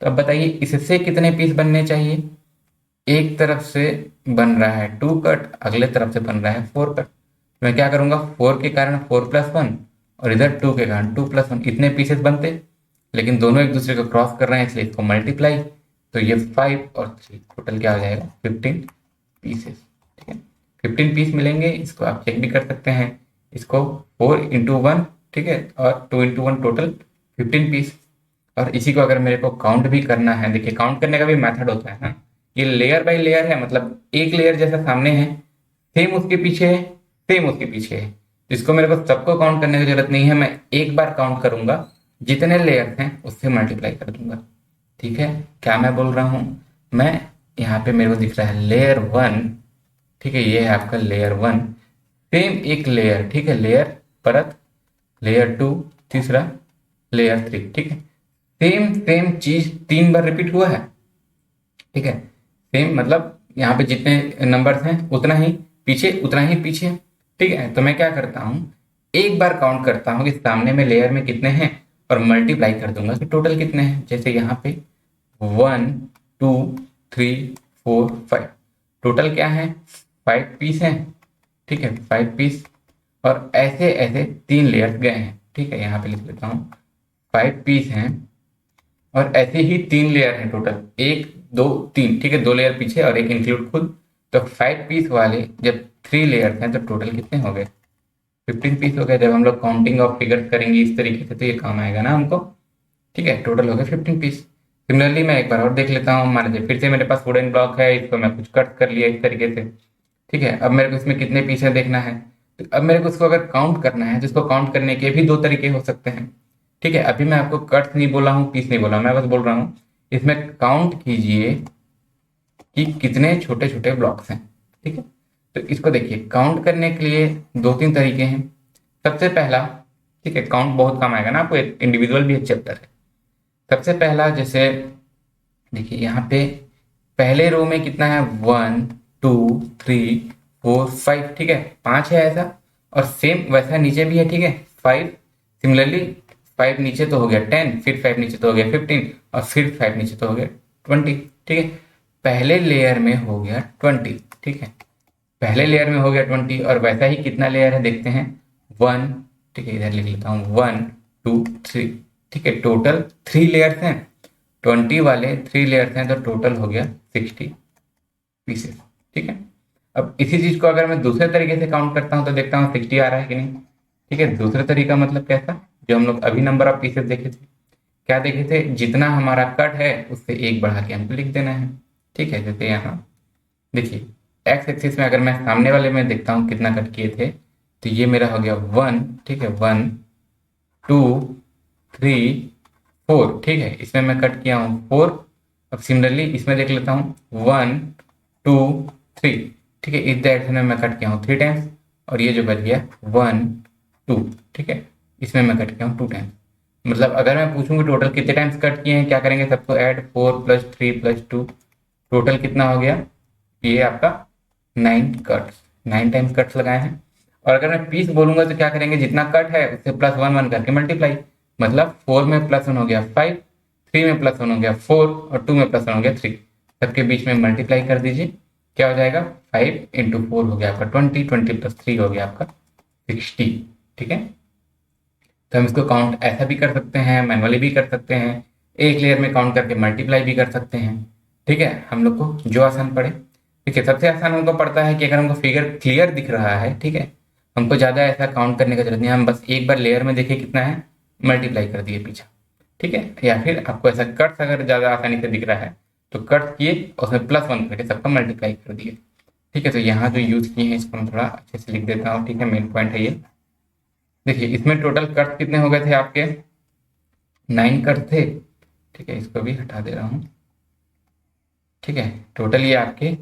तो अब बताइए इससे कितने पीस बनने चाहिए। एक तरफ से बन रहा है 2 कट, अगले तरफ से बन रहा है 4 कट। मैं क्या करूंगा, 4 के कारण 4+1, और इधर 2 के कारण 2+1, इतने पीसेस बनते, लेकिन दोनों एक दूसरे को क्रॉस कर रहे हैं इसलिए इसको मल्टीप्लाई, तो ये 5 और 3 टोटल क्या हो जाएगा, 15 पीसेस। ठीक है, 15 पीस मिलेंगे, इसको आप चेक भी कर सकते हैं। इसको 4×1, ठीक है, और 2×1 टोटल 15 पीस। और इसी को अगर मेरे को काउंट भी करना है, देखिए काउंट करने का भी मेथड होता है ना, ये लेयर बाय लेयर है, मतलब एक लेयर जैसा सामने है, सेम उसके पीछे है, सेम उसके पीछे है। इसको मेरे को सबको काउंट करने की जरूरत नहीं है, मैं एक बार काउंट करूंगा, जितने लेयर हैं उससे मल्टीप्लाई कर दूंगा। ठीक है, क्या मैं बोल रहा हूं, मैं यहाँ पे मेरे को दिख रहा है लेयर 1। ठीक है, ये है आपका लेयर 1, सेम एक लेयर, ठीक है, लेयर परत, लेयर 2, तीसरा लेयर 3। ठीक है, सेम सेम चीज 3 बार रिपीट हुआ है। ठीक है, सेम मतलब यहाँ पे जितने नंबर्स हैं उतना ही पीछे, उतना ही पीछे। ठीक है, तो मैं क्या करता हूँ, एक बार काउंट करता हूँ कि सामने में लेयर में कितने हैं, और मल्टीप्लाई कर दूंगा कि टोटल कितने हैं। जैसे यहाँ पे 1 2 3 4 5, टोटल क्या है, 5 पीस हैं। ठीक है, 5 पीस, और ऐसे ऐसे 3 लेयर्स गए हैं। ठीक है, यहाँ पे लिख लेता हूँ 5 पीस हैं, और ऐसे ही 3 लेयर हैं टोटल, 1 2 3। ठीक है, 2 लेयर पीछे और एक इंक्लूड खुद, तो 5 पीस वाले जब 3 लेयर हैं तो टोटल कितने हो गए, 15 पीस हो गए। जब हम लोग काउंटिंग ऑफ फिगर्स करेंगे इस तरीके से तो ये काम आएगा ना हमको। ठीक है, टोटल हो गए 15 पीस। सिमिलरली मैं एक बार और देख लेता हूँ, मान लीजिए फिर से मेरे पास वुडन ब्लॉक है, इसको मैं कुछ कट कर लिया इस तरीके से। ठीक है, अब मेरे को इसमें कितने पीस है देखना है, तो अब मेरे को उसको अगर काउंट करना है तो इसको काउंट करने के भी दो तरीके हो सकते हैं। ठीक है, अभी मैं आपको कट्स नहीं बोला हूँ, पीस नहीं बोला, मैं बस बोल रहा हूँ इसमें काउंट कीजिए कि कितने छोटे छोटे ब्लॉक्स हैं। ठीक है, तो इसको देखिए काउंट करने के लिए दो तीन तरीके हैं। सबसे पहला, ठीक है, काउंट बहुत काम आएगा ना आपको, एक इंडिविजुअल भी एक चैप्टर है। सबसे पहला जैसे देखिए यहाँ पे पहले रो में कितना है, 1 2 3 4 5, ठीक है, 5 है ऐसा। और सेम वैसा नीचे भी है, ठीक है, 5। सिमिलरली 5 नीचे तो हो गया 10, फिर 5 नीचे तो हो गया 15, और फिर 5 नीचे तो हो गया 20। ठीक है, पहले लेयर में हो गया 20। ठीक है, पहले लेयर में हो गया 20, और वैसा ही कितना लेयर है देखते हैं, 1। ठीक है, इधर लिख लेता हूँ 1 2 3। ठीक है, टोटल 3 लेयर्स हैं, 20 वाले 3 लेयर्स हैं, तो टोटल हो गया 60 पीसेस। ठीक है, अब इसी चीज को अगर मैं दूसरे तरीके से काउंट करता हूँ तो देखता हूँ 60 आ रहा है कि नहीं। ठीक है, दूसरा तरीका मतलब कैसा, जो हम लोग अभी नंबर ऑफ पीसेस देखे थे, क्या देखे थे, जितना हमारा कट है उससे एक बढ़ा के हमको लिख देना है। ठीक है, जैसे यहाँ देखिए एक्स एक्सिस में अगर मैं सामने वाले में देखता हूँ कितना कट किए थे, तो ये मेरा हो गया 1। ठीक है, 1 2 3 4। ठीक है, इसमें मैं कट किया हूँ 4। अब सिमिलरली इसमें देख लेता हूँ 1 2 3। ठीक है, इस डायरेक्शन में मैं कट किया हूँ 3 टाइम्स, और ये जो बच गया 1 2। ठीक है, इसमें मैं कट किया हूँ 2 टाइम्स। मतलब अगर मैं पूछूंगी टोटल कितने टाइम्स कट किए हैं, क्या करेंगे, सबको ऐड, 4 + 3 + 2, टोटल कितना हो गया, ये आपका 9 कट्स, 9 टाइम्स कट्स लगाए हैं। और अगर मैं पीस बोलूंगा तो क्या करेंगे, जितना कट है उससे +1 1 करके मल्टीप्लाई। मतलब 4 में +1 हो गया 5, 3 में +1 हो गया 4, और 2 में +1 हो गया 3। सबके बीच में मल्टीप्लाई कर दीजिए, क्या हो जाएगा, 5 × 4 हो गया आपका 20, 20 + 3 हो गया आपका 60। ठीक है, तो हम इसको काउंट ऐसा भी कर सकते हैं, मैनुअली भी कर सकते हैं, एक लेयर में काउंट करके मल्टीप्लाई भी कर सकते हैं। ठीक है, हम लोग को जो आसान पड़े। ठीक है, सबसे आसान हमको पड़ता है कि अगर हमको फिगर क्लियर दिख रहा है, ठीक है, हमको ज़्यादा ऐसा काउंट करने का जरूरत नहीं है, हम बस एक बार लेयर में देखें कितना है, मल्टीप्लाई कर दिए पीछे। ठीक है, या फिर आपको ऐसा कट्स अगर ज़्यादा आसानी से दिख रहा है तो कट किए और उसमें +1 करके सबका मल्टीप्लाई कर दिए। ठीक है, तो यहाँ जो यूज़ किए हैं इसको मैं थोड़ा अच्छे से लिख देता हूँ। ठीक है, मेन पॉइंट है ये। देखिए इसमें टोटल कट कितने हो गए थे आपके, 9 कट थे। ठीक है, इसको भी हटा दे रहा हूँ। ठीक है, टोटल ये आपके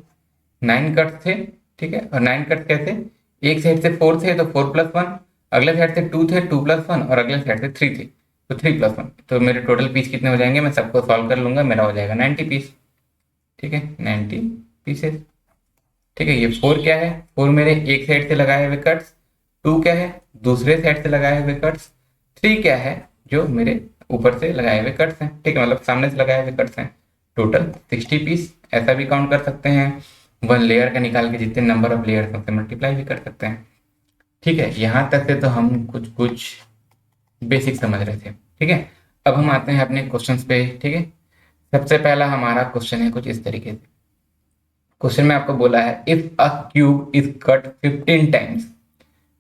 9 कट थे। ठीक है, और 9 कट कैसे, एक साइड से 4 थे तो 4 + 1, अगले साइड से 2 थे 2 + 1, और अगले साइड से 3 थे तो 3 + 1। तो मेरे टोटल पीस कितने हो जाएंगे, मैं सबको सॉल्व कर लूंगा, मेरा हो जाएगा 90 पीस। ठीक है, 90 पीसेस। ठीक है, ये 4 क्या है, 4 मेरे एक साइड से लगाए हुए कट्स, 2 क्या है, दूसरे साइड से लगाए हुए कट्स, 3 क्या है, जो मेरे ऊपर से लगाए हुए कट्स हैं। ठीक है, मतलब सामने से लगाए हुए कट्स हैं। Total 60 piece. ऐसा भी काउंट कर सकते हैं, 1 लेयर का निकाल के जितने नंबर ऑफ लेयर हैं उससे मल्टीप्लाई भी कर सकते हैं। ठीक है, यहाँ तक से तो हम कुछ कुछ बेसिक समझ रहे थे। ठीक है, अब हम आते हैं अपने क्वेश्चंस पे। ठीक है, सबसे पहला हमारा क्वेश्चन है कुछ इस तरीके से। क्वेश्चन में आपको बोला है if a cube is cut 15 times.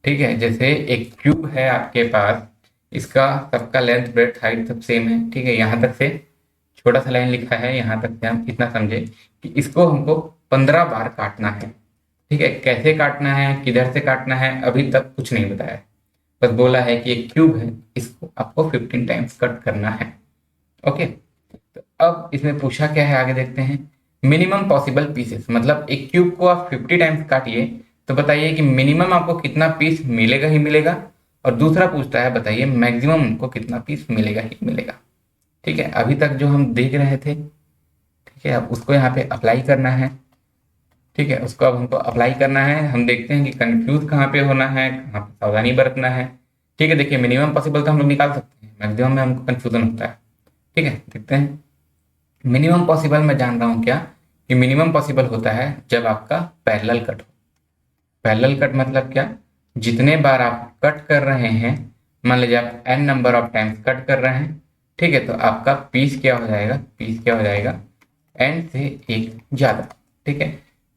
ठीक है, जैसे एक क्यूब है आपके पास, इसका सबका लेंथ ब्रेड्थ हाइट सब सेम है। ठीक है, यहाँ तक से छोटा सा लाइन लिखा है, यहाँ तक से हम इतना समझे कि इसको हमको 15 बार काटना है। ठीक है, कैसे काटना है, किधर से काटना है, अभी तक कुछ नहीं बताया है। बस बोला है कि एक क्यूब है, इसको आपको 15 टाइम्स कट करना है। ओके, तो अब इसमें पूछा क्या है, आगे देखते हैं। मिनिमम पॉसिबल पीसेस, मतलब एक क्यूब को आप 50 टाइम्स काटिए तो बताइए कि मिनिमम आपको कितना पीस मिलेगा ही मिलेगा। और दूसरा पूछता है बताइए मैक्सिमम को कितना पीस मिलेगा ही मिलेगा। ठीक है, अभी तक जो हम देख रहे थे, ठीक है, अब उसको यहाँ पे अप्लाई करना है। ठीक है, उसको अब हमको अप्लाई करना है। हम देखते हैं कि कंफ्यूज कहाँ पे होना है, कहाँ पे सावधानी बरतना है। ठीक है, देखिए मिनिमम पॉसिबल तो हम लोग निकाल सकते हैं, मैक्सिमम में हमको कंफ्यूजन होता है। ठीक है, देखते हैं। मिनिमम पॉसिबल मैं जान रहा हूँ क्या, कि मिनिमम पॉसिबल होता है जब आपका पैरेलल कट हो। पैरेलल कट मतलब क्या, जितने बार आप कट कर रहे हैं, मान लीजिए आप n number of times cut कर रहे हैं, ठीक है, तो आपका पीस क्या हो जाएगा, पीस क्या हो जाएगा, n से एक ज़्यादा। ठीक है,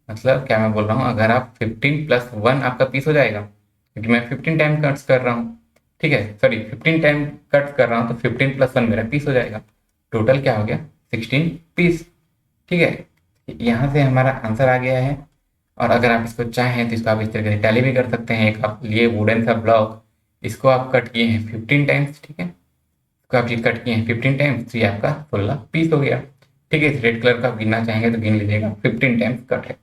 मतलब क्या मैं बोल रहा हूँ, अगर आप 15 + 1 आपका पीस हो जाएगा, क्योंकि मैं 15 टाइम कट्स कर रहा हूँ। ठीक है, सॉरी 15 टाइम कट कर रहा हूँ, तो 15 + 1 मेरा पीस हो जाएगा। टोटल क्या हो गया, 16 पीस। ठीक है, यहाँ से हमारा आंसर आ गया है। और अगर आप इसको चाहें तो इसको आप इस तरीके से टैली भी कर सकते हैं। एक आप लिए वुडन सा ब्लॉक, इसको आप कट किए हैं 15 टाइम्स, ठीक है, इसको आप ये कट किए हैं 15 टाइम्स, तो ये आपका 16 पीस हो गया, ठीक है। इस रेड कलर का आप गिनना चाहेंगे तो गिन लीजिएगा, 15 टाइम्स कट है।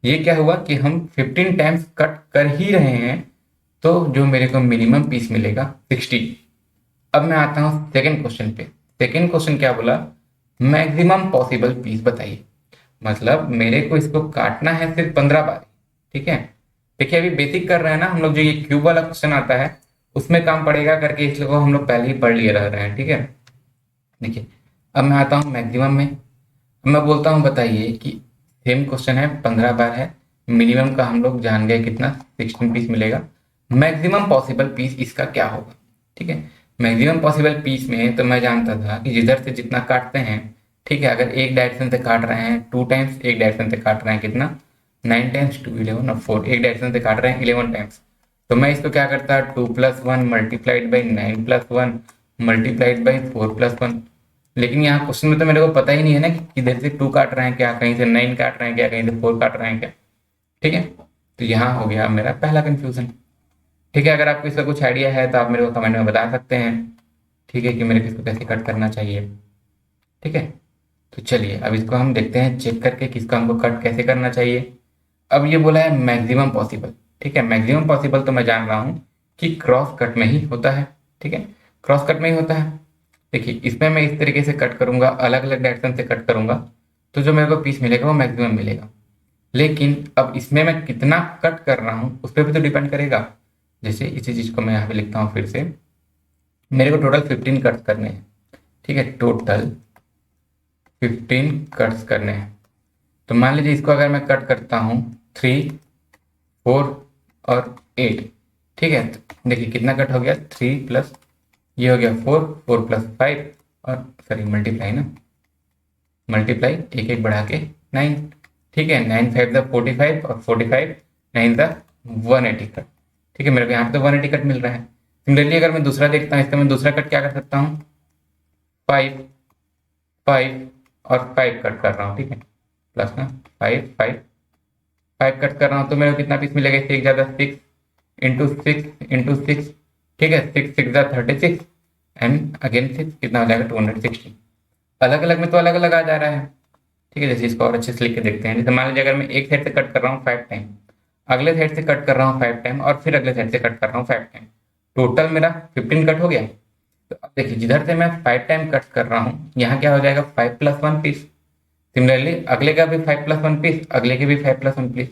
ये क्या हुआ कि हम 15 टाइम्स कट कर ही रहे हैं, तो जो मेरे को मिनिमम पीस मिलेगा 60। अब मैं आता हूँ सेकेंड क्वेश्चन पे। सेकेंड क्वेश्चन क्या बोला, मैक्सिमम पॉसिबल पीस बताइए। मतलब मेरे को इसको काटना है सिर्फ 15 बार, ठीक है। देखिए अभी बेसिक कर रहे हैं ना हम लोग, जो ये क्यूब वाला क्वेश्चन आता है उसमें काम पड़ेगा करके इसलिए वो हम लोग पहले ही पढ़ लिए रह रहे हैं, ठीक है। देखिए अब मैं आता हूँ मैक्सिमम में। अब मैं बोलता हूँ बताइए कि सेम क्वेश्चन है, 15 बार है, मिनिमम का हम लोग जान गए कितना, 16 पीस मिलेगा। मैक्सिमम पॉसिबल पीस इसका क्या होगा, ठीक है। मैक्सिमम पॉसिबल पीस में तो मैं जानता था कि जिधर से जितना काटते हैं, ठीक है, अगर एक डायरेक्शन से काट रहे हैं 2 टाइम्स, एक डायरेक्शन से काट रहे हैं कितना 9 टाइम्स 2 11 और 4, एक डायरेक्शन से काट रहे हैं 11 टाइम्स, तो मैं इसको क्या करता 2+1 मल्टीप्लाइड बाई 9+1 मल्टीप्लाइड बाई 4+1। लेकिन यहाँ क्वेश्चन में तो मेरे को पता ही नहीं है ना कि किधर से 2 काट रहे हैं क्या, कहीं से 9 काट रहे हैं क्या, कहीं से 4 काट रहे हैं क्या, ठीक है। तो यहाँ हो गया मेरा पहला कंफ्यूजन, ठीक है। अगर आपको इसका कुछ आइडिया है तो आप मेरे को कमेंट में बता सकते हैं, ठीक है, कि मेरे को इसको कैसे कट करना चाहिए, ठीक है। तो चलिए अब इसको हम देखते हैं चेक करके कि इसको हमको कट कैसे करना चाहिए। अब ये बोला है मैक्सिमम पॉसिबल, ठीक है। मैक्सिमम पॉसिबल तो मैं जान रहा हूँ कि क्रॉस कट में ही होता है, ठीक है, क्रॉस कट में ही होता है। देखिए इसमें मैं इस तरीके से कट करूंगा, अलग अलग डायरेक्शन से कट करूंगा, तो जो मेरे को पीस मिलेगा वो मैक्सिमम मिलेगा। लेकिन अब इसमें मैं कितना कट कर रहा हूँ उस पर भी तो डिपेंड करेगा। जैसे इसी चीज को मैं यहाँ पे लिखता हूँ फिर से, मेरे को टोटल 15 कट्स करने हैं, ठीक है, टोटल 15 कट्स करने हैं। तो मान लीजिए इसको अगर मैं कट करता हूँ 3 4 और 8, ठीक है, तो देखिए कितना कट हो गया, 3 प्लस ये हो गया 4, 4 प्लस 5 और सॉरी मल्टीप्लाई ना, मल्टीप्लाई एक एक बढ़ा के 9, ठीक है, 9 5 द 45 और 45 9 द 180 कट, ठीक है। मेरे को यहाँ पे तो 180 कट मिल रहा है। सिमिलरली अगर मैं दूसरा देखता हूँ, इसका मैं दूसरा कट क्या कर सकता हूँ, 5 5 और 5 कट कर रहा हूँ, ठीक है, प्लस ना 5 5 5 कट कर रहा हूँ, तो मेरे को कितना पीस मिलेगा, इससे एक ज़्यादा 6 इंटू 6, ठीक है, 6 6 ज़ा 36 एंड अगेन 6 कितना हो जाएगा 260। अलग अलग में तो अलग अलग आ जा रहा है, ठीक है। जैसे इसको और अच्छे से लिख के देखते हैं, जैसे मान लीजिए अगर मैं एक साइड से कट कर रहा हूँ 5 टाइम, अगले साइड से कट कर रहा हूँ 5 टाइम और फिर अगले साइड से कट कर रहा हूँ 5 टाइम, टोटल मेरा 15 कट हो गया। तो अब देखिए जिधर से मैं 5 टाइम कट कर रहा हूँ यहाँ क्या हो जाएगा 5+1 पीस। सिमिलरली अगले का भी 5+1 पीस, अगले के भी 5+1 पीस,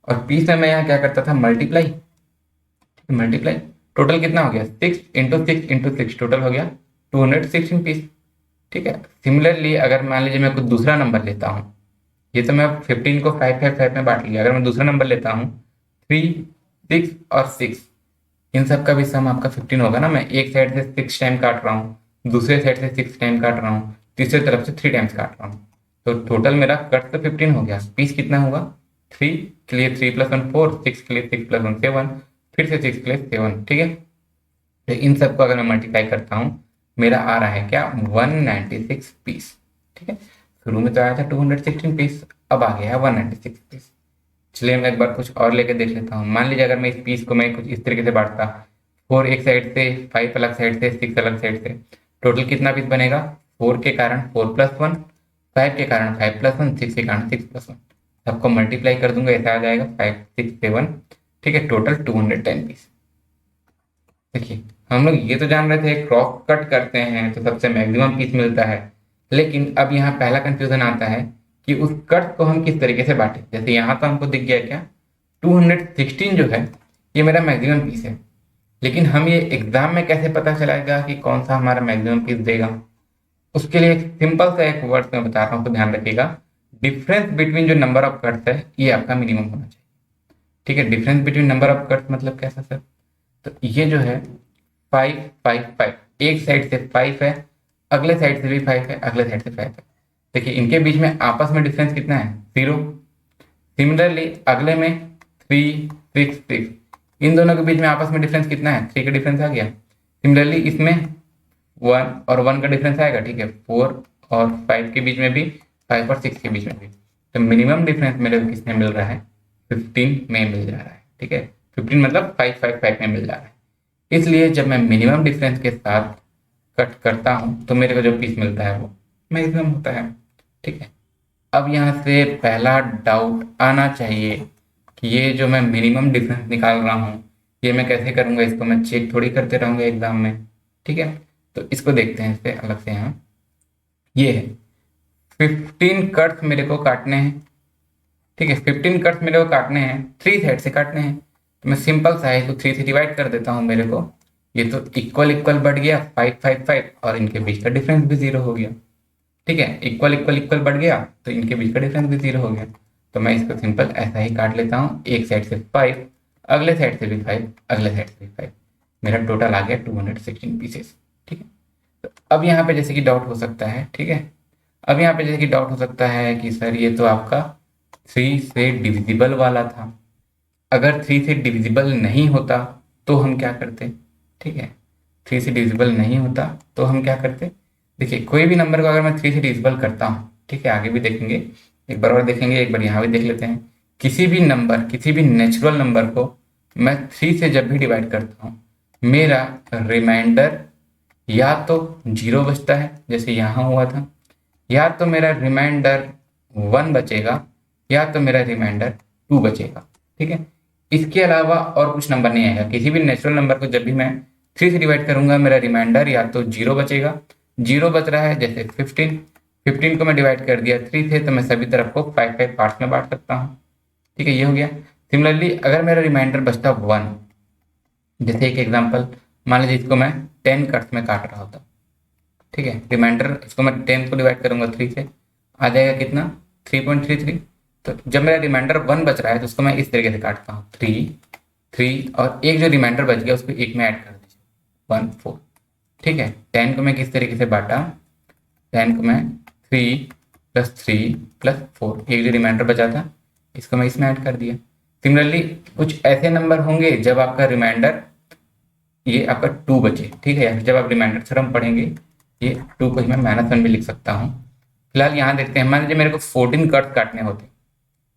और पीस में मैं यहाँ क्या करता था मल्टीप्लाई, मल्टीप्लाई, टोटल कितना हो गया 6 इंटू 6 टोटल हो गया 216 पीस, ठीक है। सिमिलरली अगर मान लीजिए मैं कुछ दूसरा नंबर लेता हूँ, ये तो मैं 15 को 5 5 5 में बांट लिया, अगर मैं दूसरा नंबर लेता हूँ 3 6 और 6, इन सब का भी सम आपका 15 होगा ना। मैं एक साइड से 6 टाइम काट रहा हूँ, दूसरे साइड से 6 टाइम काट रहा हूँ, तीसरे तरफ से 3 टाइम्स काट रहा हूँ, तो टोटल मेरा कट तो 15 हो गया, पीस कितना होगा 3 के लिए 3+1 4, 6 के लिए 6+1 7, फिर से 6 के लिए 7, ठीक है। तो इन सबको अगर मैं मल्टीप्लाई करता हूँ मेरा आ रहा है क्या 196 पीस, ठीक है। शुरू में तो आया था 216 पीस, अब आ गया है 196 पीस। चलिए मैं एक बार कुछ और लेके देख लेता हूँ। मान लीजिए अगर मैं इस पीस को मैं कुछ इस तरीके से बांटता, 4 एक साइड से, 5 अलग साइड से, 6 अलग साइड से, टोटल कितना पीस बनेगा, 4 के कारण 4+1, 5 के कारण 5+1, 6 के कारण 6+1, सबको मल्टीप्लाई कर दूंगा, ऐसा आ जाएगा 5 6 7, ठीक है, टोटल 210 पीस। देखिए हम लोग ये तो जान रहे थे क्रॉस कट करते हैं तो सबसे मैक्सिमम पीस मिलता है, लेकिन अब यहाँ पहला कंफ्यूजन आता है कि उस कट को हम किस तरीके से बांटे। जैसे यहाँ तो हमको दिख गया क्या 216 जो है ये मेरा मैक्सिमम पीस है, लेकिन हम ये एग्जाम में कैसे पता चलाएगा कि कौन सा हमारा मैक्सिमम पीस देगा। उसके लिए एक सिंपल सा एक वर्ड मैं बता रहा हूँ, तो ध्यान रखिएगा, डिफरेंस बिटवीन जो नंबर ऑफ कट्स है ये आपका मिनिमम होना चाहिए, ठीक है। Difference between number of cuts मतलब कैसा सर, तो ये जो है 5 5 5, एक साइड से 5 है, अगले साइड से भी 5 है, अगले साइड से 5 है, देखिए इनके बीच में आपस में डिफरेंस कितना है 0। सिमिलरली अगले में 3 6 6, इन दोनों के बीच में आपस में डिफरेंस कितना है 3 का डिफरेंस आ गया। सिमिलरली इसमें 1 और 1 का डिफरेंस आएगा, ठीक है, 4 और 5 के बीच में भी, 5 और 6 के बीच में भी। तो मिनिमम डिफरेंस मेरे को किसमें मिल रहा है 15 में मिल जा रहा है। ठीक है, 15 मतलब 555 में मिल जा रहा है। इसलिए जब मैं मिनिमम डिफरेंस के साथ कट करता हूँ तो मेरे को जो पीस मिलता है वो मैक्सिमम होता है। ठीक है, अब यहाँ से पहला डाउट आना चाहिए कि ये जो मैं मिनिमम डिफरेंस निकाल रहा हूँ ये मैं कैसे करूँगा, इसको मैं चेक थोड़ी करते रहूँगा एग्जाम में। ठीक है, तो इसको देखते हैं इस पे अलग से। यहाँ ये है 15 कट्स मेरे को काटने हैं। ठीक है, 15 कट्स मेरे को काटने हैं, 3 साइड से काटने हैं। तो मैं सिंपल सा है इसको 3 से डिवाइड कर देता हूँ। मेरे को ये तो इक्वल इक्वल बढ़ गया 555 और इनके बीच का डिफरेंस भी 0 हो गया। ठीक है, इक्वल इक्वल इक्वल बढ़ गया तो इनके बीच का डिफरेंस भी 0 हो गया। तो मैं इसको सिंपल ऐसा ही काट लेता हूँ, एक साइड से 5, अगले साइड से भी 5, अगले साइड से भी 5, मेरा टोटल आ गया 216 पीसेस। ठीक है, तो अब यहाँ पे जैसे कि डाउट हो सकता है, ठीक है, अब यहाँ पे जैसे कि डाउट हो सकता है कि सर ये तो आपका 3 से डिविजिबल वाला था, अगर 3 से डिविजिबल नहीं होता तो हम क्या करते। ठीक है, 3 से डिविजिबल नहीं होता तो हम क्या करते। देखिए, कोई भी नंबर को अगर मैं 3 से डिविजिबल करता हूँ, ठीक है, आगे भी देखेंगे, एक बार और देखेंगे, एक बार यहाँ भी देख लेते हैं। किसी भी नंबर, किसी भी नेचुरल नंबर को मैं 3 से जब भी डिवाइड करता हूँ मेरा रिमाइंडर या तो 0 बचता है जैसे यहाँ हुआ था, या तो मेरा रिमाइंडर 1 बचेगा, या तो मेरा रिमाइंडर 2 बचेगा। ठीक है, इसके अलावा और कुछ नंबर नहीं आएगा। किसी भी नेचुरल नंबर को जब भी मैं 3 से डिवाइड करूंगा मेरा रिमाइंडर या तो 0 बचेगा, 0 बच रहा है जैसे 15 को मैं डिवाइड कर दिया 3 से तो मैं सभी तरफ को 5 पार्ट्स में बांट सकता हूँ। ठीक है, ये हो गया। सिमिलरली अगर मेरा रिमाइंडर बचता 1, जैसे एक एग्जाम्पल मान लीजिए इसको मैं 10 कट्स में काट रहा होता। ठीक है, रिमाइंडर इसको मैं 10 को डिवाइड करूंगा 3 से, आ जाएगा कितना 3.33। तो जब मेरा रिमाइंडर 1 बच रहा है तो उसको मैं इस तरीके से काटता हूँ 3 और एक जो रिमाइंडर बच गया उसको एक में ऐड कर दीजिए 1 4। ठीक है, 10 को मैं किस तरीके से बांटा, 10 को मैं 3 + 3 + 4, एक जो रिमाइंडर बचा था इसको मैं इसमें ऐड कर दिया। सिमिलरली कुछ ऐसे नंबर होंगे जब आपका रिमाइंडर ये आपका 2 बचे। ठीक है, या फिर जब आप रिमाइंडर थ्योरम पढ़ेंगे ये 2 को ही मैं -1 भी लिख सकता हूँ। फिलहाल यहाँ देखते हैं, मान लीजिए मेरे को 14 कट काटने होते।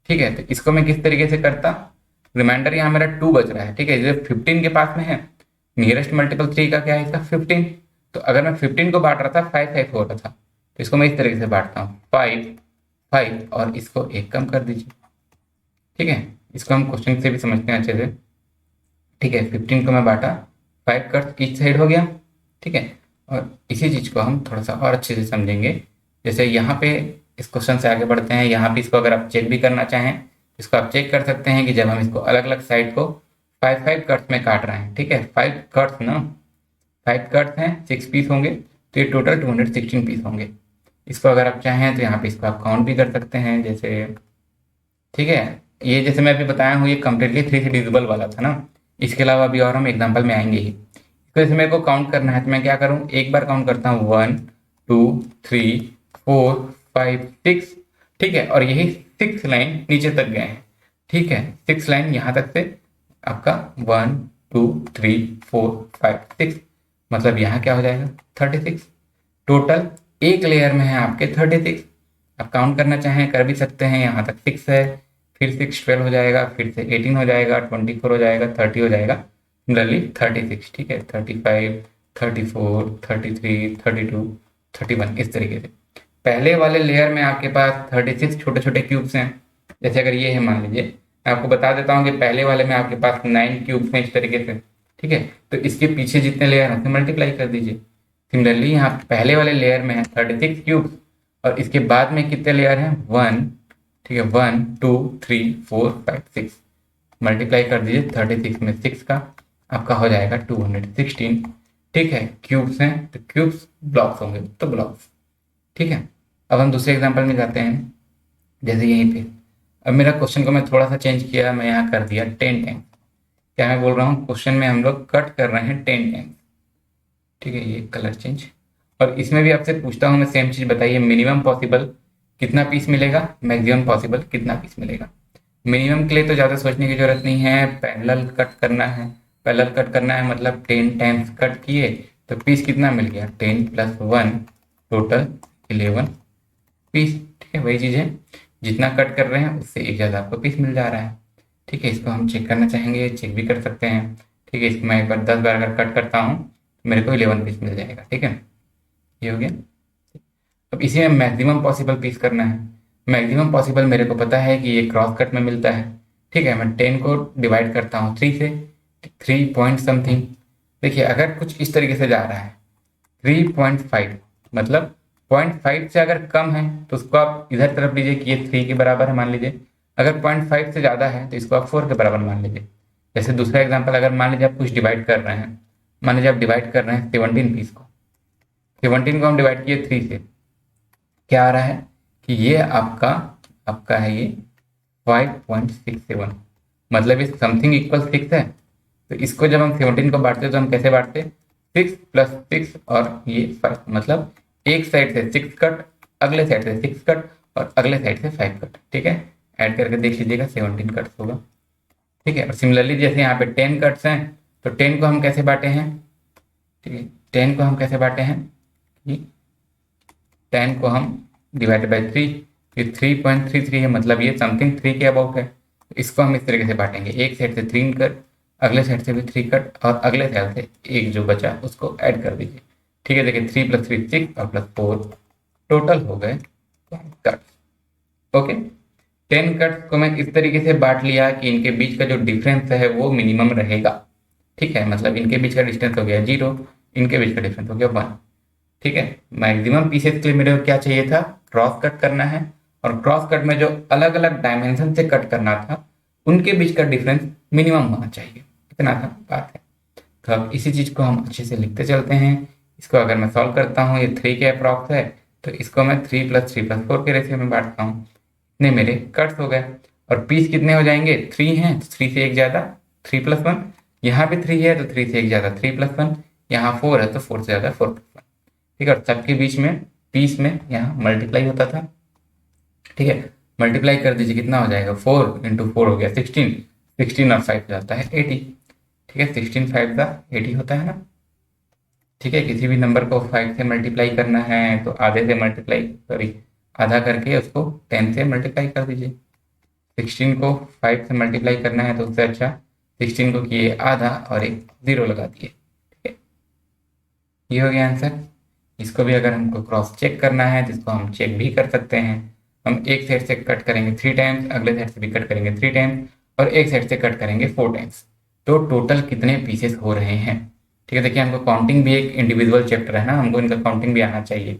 ठीक है, तो इसको मैं किस तरीके से करता, रिमाइंडर यहाँ मेरा 2 बच रहा है। ठीक है, जब 15 के पास में है, नियरेस्ट मल्टीपल 3 का क्या है इसका 15, तो अगर मैं 15 को बांट रहा था 5 5 हो रहा था तो इसको मैं इस तरीके से बांटता हूँ 5 5 और इसको 1 कम कर दीजिए। ठीक है, इसको हम क्वेश्चन से भी समझते हैं अच्छे से। ठीक है, 15 को मैं बांटा, 5 कट ईच साइड हो गया। ठीक है, और इसी चीज को हम थोड़ा सा और अच्छे से समझेंगे। जैसे यहाँ पे इस क्वेश्चन से आगे बढ़ते हैं, यहाँ पे इसको अगर आप चेक भी करना चाहें इसको आप चेक कर सकते हैं कि जब हम इसको अलग अलग साइड को 5 5 कट्स में काट रहे हैं। ठीक है, 5 कट्स ना, 5 कट्स हैं, 6 पीस होंगे तो ये टोटल 216 पीस होंगे। इसको अगर आप चाहें तो यहाँ पे इसको आप काउंट भी कर सकते हैं जैसे। ठीक है, ये जैसे मैं अभी बताया हूँ ये कम्प्लीटली 3 से डिविजिबल वाला था ना, इसके अलावा अभी और हम एग्जाम्पल में आएंगे ही। तो जैसे मेरे को काउंट करना है तो मैं क्या करूँ, एक बार काउंट करता हूँ 1 2 3 4 5 6। ठीक है, और यही 6 लाइन नीचे तक गए हैं। ठीक है, 6 लाइन यहाँ तक से आपका 1 2 3 4 5 6, मतलब यहाँ क्या हो जाएगा 36। टोटल एक लेयर में है आपके 36। आप काउंट करना चाहें कर भी सकते हैं, यहाँ तक 6 है, फिर 6 12 हो जाएगा, फिर से 18 हो जाएगा, 24 हो जाएगा, 30 हो जाएगा, सिमिलरली 36। ठीक है, 35 34 33 32 31, इस तरीके से। पहले वाले लेयर में आपके पास 36 छोटे छोटे क्यूब्स हैं। जैसे अगर ये है मान लीजिए, मैं आपको बता देता हूँ कि पहले वाले में आपके पास 9 क्यूब्स हैं इस तरीके से। ठीक है, तो इसके पीछे जितने लेयर हैं मल्टीप्लाई कर दीजिए। सिमिलरली यहाँ पहले वाले लेयर में है 36 क्यूब्स और इसके बाद में कितने लेयर हैं 1। ठीक है, 1 2 3 4 5 6, मल्टीप्लाई कर दीजिए 36 में 6 का, आपका हो जाएगा 216। ठीक है, क्यूब्स हैं तो क्यूब्स, ब्लॉक्स होंगे तो ब्लॉक्स। ठीक है, अब हम दूसरे एग्जांपल में जाते हैं। जैसे यहीं पे अब मेरा क्वेश्चन को मैं थोड़ा सा चेंज किया, मैं यहाँ कर दिया 10 टाइम्स। क्या मैं बोल रहा हूँ, क्वेश्चन में हम लोग कट कर रहे हैं 10 टाइम्स। ठीक है, ये कलर चेंज, और इसमें भी आपसे पूछता हूँ मैं सेम चीज, बताइए मिनिमम पॉसिबल कितना पीस मिलेगा, मैक्सिमम पॉसिबल कितना पीस मिलेगा। मिनिमम के लिए तो ज़्यादा सोचने की जरूरत नहीं है, पैरेलल कट करना है। पैरेलल कट करना है मतलब 10 टाइम्स कट किए तो पीस कितना मिल गया 10 + 1 टोटल 11 पीस। ठीक है, वही चीज़ है, जितना कट कर रहे हैं उससे एक ज़्यादा आपको पीस मिल जा रहा है। ठीक है, इसको हम चेक करना चाहेंगे, चेक भी कर सकते हैं। ठीक है, इसको मैं एक बार 10 बार अगर कट करता हूँ तो मेरे को 11 पीस मिल जाएगा। ठीक है, ये हो गया। अब इसी में मैक्सिमम पॉसिबल पीस करना है। मैक्सिमम पॉसिबल मेरे को पता है कि ये क्रॉस कट में मिलता है। ठीक है, मैं 10 को डिवाइड करता हूँ 3 से, 3 पॉइंट समथिंग। देखिए अगर कुछ इस तरीके से जा रहा है 3.5, मतलब 0.5 से अगर कम है तो उसको आप इधर तरफ लीजिए कि ये 3 के बराबर है मान लीजिए। अगर 0.5 से ज़्यादा है तो इसको आप 4 के बराबर मान लीजिए। जैसे दूसरा एग्जांपल, अगर मान लीजिए आप कुछ डिवाइड कर रहे हैं, मान लीजिए आप डिवाइड कर रहे हैं 17 पीस को, 17 को हम डिवाइड किए 3 से, क्या आ रहा है कि ये आपका आपका है ये 5.67, मतलब ये समथिंग इक्वल 6 है। तो इसको जब हम 17 को बांटते हैं तो हम कैसे बांटते हैं, 6 प्लस 6 और ये 5, मतलब एक साइड से 6 कट, अगले साइड से 6 कट और अगले साइड से 5 कट। ठीक है, ऐड करके देख लीजिएगा 17 कट्स होगा। ठीक है, और सिमिलरली जैसे यहाँ पे 10 कट्स हैं तो 10 को हम कैसे बांटे हैं, ठीक है 10 को हम कैसे बांटे हैं कि 10 को हम डिवाइडेड बाई 3, ये 3.33 है, मतलब ये समथिंग 3 के अबाउट है। तो इसको हम इस तरीके से बांटेंगे, एक साइड से 3 कट, अगले साइड से भी 3 कट और अगले साइड से एक जो बचा उसको ऐड कर दीजिए। ठीक है, देखिए 3 + 3 6 और +4 टोटल हो गए कट। ओके, 10 कट्स को मैं इस तरीके से बांट लिया कि इनके बीच का जो डिफरेंस है वो मिनिमम रहेगा। ठीक है, मतलब इनके बीच का डिस्टेंस हो गया 0, इनके बीच का डिफरेंस हो गया 1। ठीक है, मैक्सिमम पीसेस के लिए मेरे को क्या चाहिए था, क्रॉस कट करना है, और क्रॉस कट में जो अलग अलग डायमेंशन से कट करना था उनके बीच का डिफरेंस मिनिमम होना चाहिए, इतना था बात है। तो अब इसी चीज को हम अच्छे से लिखते चलते हैं। इसको अगर मैं सॉल्व करता हूँ, ये 3 के अप्रॉक्स है, तो इसको मैं 3 + 3 + 4 के रेशियो में बांटता हूँ, इतने मेरे कट्स हो गए। और पीस कितने हो जाएंगे, 3 हैं तो 3 से एक ज्यादा 3 + 1, यहाँ भी 3 है तो 3 से एक ज्यादा 3 + 1, यहाँ 4 है तो 4 से ज्यादा 4 + 1। ठीक है, और सबके बीच में पीस में यहाँ मल्टीप्लाई होता था। ठीक है, मल्टीप्लाई कर दीजिए, कितना हो जाएगा, 4 × 4 हो गया 16, 16 और 5 जाता है 80। ठीक है, 16 5 का 80 होता है ना। ठीक है, किसी भी नंबर को 5 से मल्टीप्लाई करना है तो आधे से मल्टीप्लाई, सॉरी आधा करके उसको 10 से मल्टीप्लाई कर दीजिए। 16 को 5 से मल्टीप्लाई करना है तो उससे अच्छा 16 को किए आधा और एक 0 लगा दिए। ठीक है, ये हो गया आंसर। इसको भी अगर हमको क्रॉस चेक करना है तो इसको हम चेक भी कर सकते हैं। हम एक साइड से कट करेंगे 3 टाइम्स, अगले साइड से भी कट करेंगे 3 टाइम्स और एक साइड से कट करेंगे 4 टाइम्स, तो टोटल कितने पीसेस हो रहे हैं। ठीक है, देखिए हमको काउंटिंग भी एक इंडिविजुअल चैप्टर है ना, हमको इनका काउंटिंग भी आना चाहिए।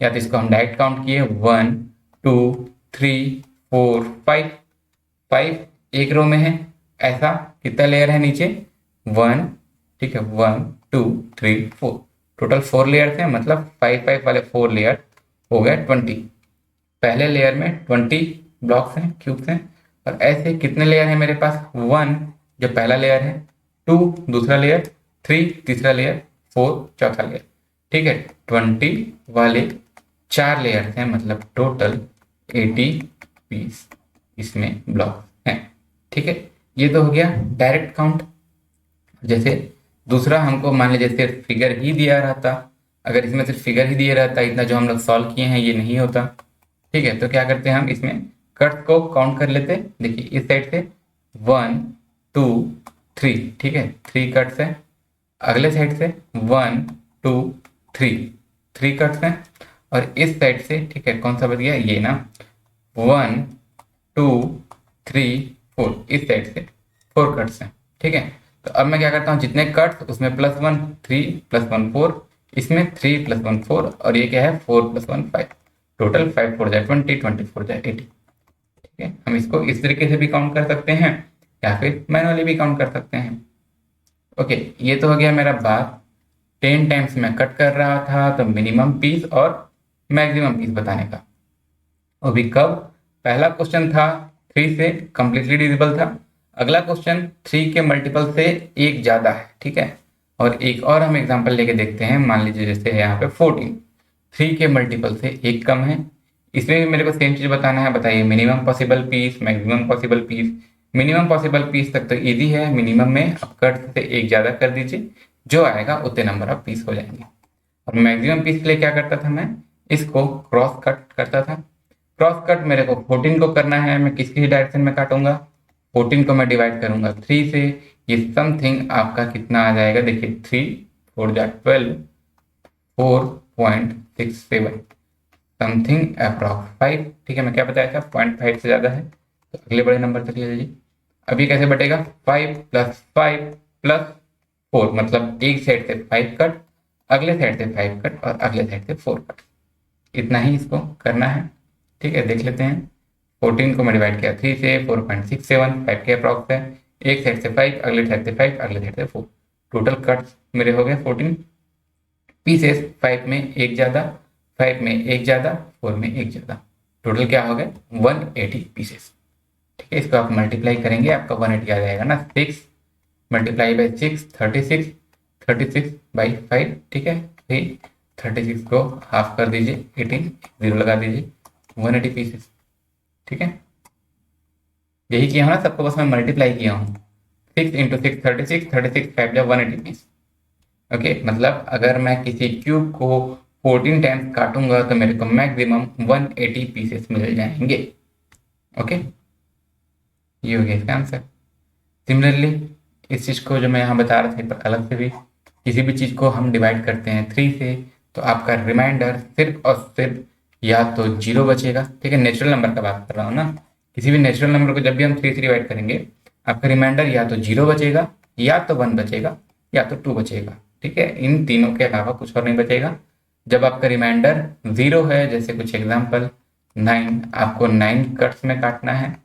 या तो इसको हम डायरेक्ट काउंट किए 1 2 3 4 5, 5 एक रो में है, ऐसा कितना लेयर है नीचे 1। ठीक है, 1 2 3 4, टोटल 4 लेयर्स हैं, मतलब 5 5 वाले 4 लेयर हो गए 20। पहले लेयर में 20 ब्लॉक्स हैं, क्यूब्स हैं, और ऐसे कितने लेयर हैं मेरे पास, 1 जो पहला लेयर है, 2 दूसरा लेयर, 3 तीसरा लेयर, 4 चौथा लेयर। ठीक है, 20 वाले 4 लेयर्स हैं, मतलब टोटल 80 पीस इसमें ब्लॉक हैं। ठीक है, ये तो हो गया डायरेक्ट काउंट। जैसे दूसरा हमको मान लीजिए सिर्फ फिगर ही दिया रहता, अगर इसमें सिर्फ फिगर ही दिया रहता, इतना जो हम लोग सॉल्व किए हैं ये नहीं होता। ठीक है, तो क्या करते हैं हम इसमें कट को काउंट कर लेते हैं। देखिए इस साइड से 1 2 3, ठीक है 3 कट्स है, अगले साइड से 1 2 3, 3 कट्स हैं, और इस साइड से ठीक है कौन सा बच गया, ये ना 1 2 3 4, इस साइड से 4 कट्स हैं। ठीक है, तो अब मैं क्या करता हूँ, जितने कट्स उसमें +1 3 +1 4, इसमें 3 +1 4, और ये क्या है 4 + 1 5, टोटल 5 4 जाए 20, 24 जाए 80। ठीक है, हम इसको इस तरीके से भी काउंट कर सकते हैं या फिर मैनुअली भी काउंट कर सकते हैं। ओके, ये तो हो गया मेरा बात 10 टाइम्स मैं कट कर रहा था तो मिनिमम पीस और मैक्सिमम पीस बताने का। अभी कब, पहला क्वेश्चन था 3 से कंप्लीटली डिविजिबल था, अगला क्वेश्चन 3 के मल्टीपल से एक ज्यादा है। ठीक है, और एक और हम एग्जांपल लेके देखते हैं, मान लीजिए जैसे यहाँ पे 14, 3 के मल्टीपल से एक कम है, इसमें भी मेरे को सेम चीज बताना है। बताइए minimum possible piece, maximum possible piece. Minimum possible piece तक तो इजी है, मिनिमम में आप कट से एक ज्यादा कर दीजिए, जो आएगा उतने नंबर ऑफ पीस हो जाएंगे। और मैक्सिमम पीस के लिए क्या करता था मैं, इसको क्रॉस कट करता था। क्रॉस कट मेरे को 14 को करना है, मैं किसकी डायरेक्शन में काटूंगा, 14 को मैं डिवाइड करूंगा 3 से, ये समथिंग आपका कितना आ जाएगा, देखिए 3 4 जा 12, 4.67 समथिंग अप्रॉक्स 5। ठीक है, मैं क्या बताया था 0.5 से ज़्यादा है तो अगले बड़े नंबर तक ले लीजिए। अभी कैसे बटेगा, 5 + 5 + 4, मतलब एक साइड से 5 कट, अगले साइड से 5 कट और अगले साइड से 4 कट, इतना ही इसको करना है। ठीक है, देख लेते हैं। 14 को मैं डिवाइड किया 3 से, 4.67 5 के अप्रॉक्स है, एक साइड से 5, अगले साइड से 5, अगले साइड से 4, टोटल कट्स मेरे हो गए 14 पीसेस, 5 में एक ज़्यादा, 5 में एक ज़्यादा, 4 में एक ज़्यादा, टोटल क्या हो गए 180 पीसेस। ठीक है, इसको आप मल्टीप्लाई करेंगे, आपका 180 आ जाएगा ना, 6 मल्टीप्लाई बाई 6 36, 36/5। ठीक है, 36 को हाफ कर दीजिए, 18 जीरो लगा दीजिए, 180 पीसेस। ठीक है, यही किया हूँ ना सबको, बस मैं मल्टीप्लाई किया हूँ, 6 × 6 36, 36 5 जा 180 पीस। ओके, मतलब अगर मैं किसी क्यूब को 14 टाइम्स काटूंगा तो मेरे को मैक्सिमम 180 पीसेस मिल जाएंगे। ओके, ये हो गया इसका आंसर। सिमिलरली इस चीज़ को जो मैं यहाँ बता रहा था पर अलग से भी, किसी भी चीज़ को हम डिवाइड करते हैं 3 से तो आपका रिमाइंडर सिर्फ और सिर्फ या तो 0 बचेगा। ठीक है, नेचुरल नंबर का बात कर रहा हूँ ना, किसी भी नेचुरल नंबर को जब भी हम 3 से डिवाइड करेंगे आपका रिमाइंडर या तो 0 बचेगा, या तो 1 बचेगा, या तो 2 बचेगा। ठीक है, इन तीनों के अलावा कुछ और नहीं बचेगा। जब आपका रिमाइंडर 0 है, जैसे कुछ एग्जाम्पल 9, आपको 9 कट्स में काटना है,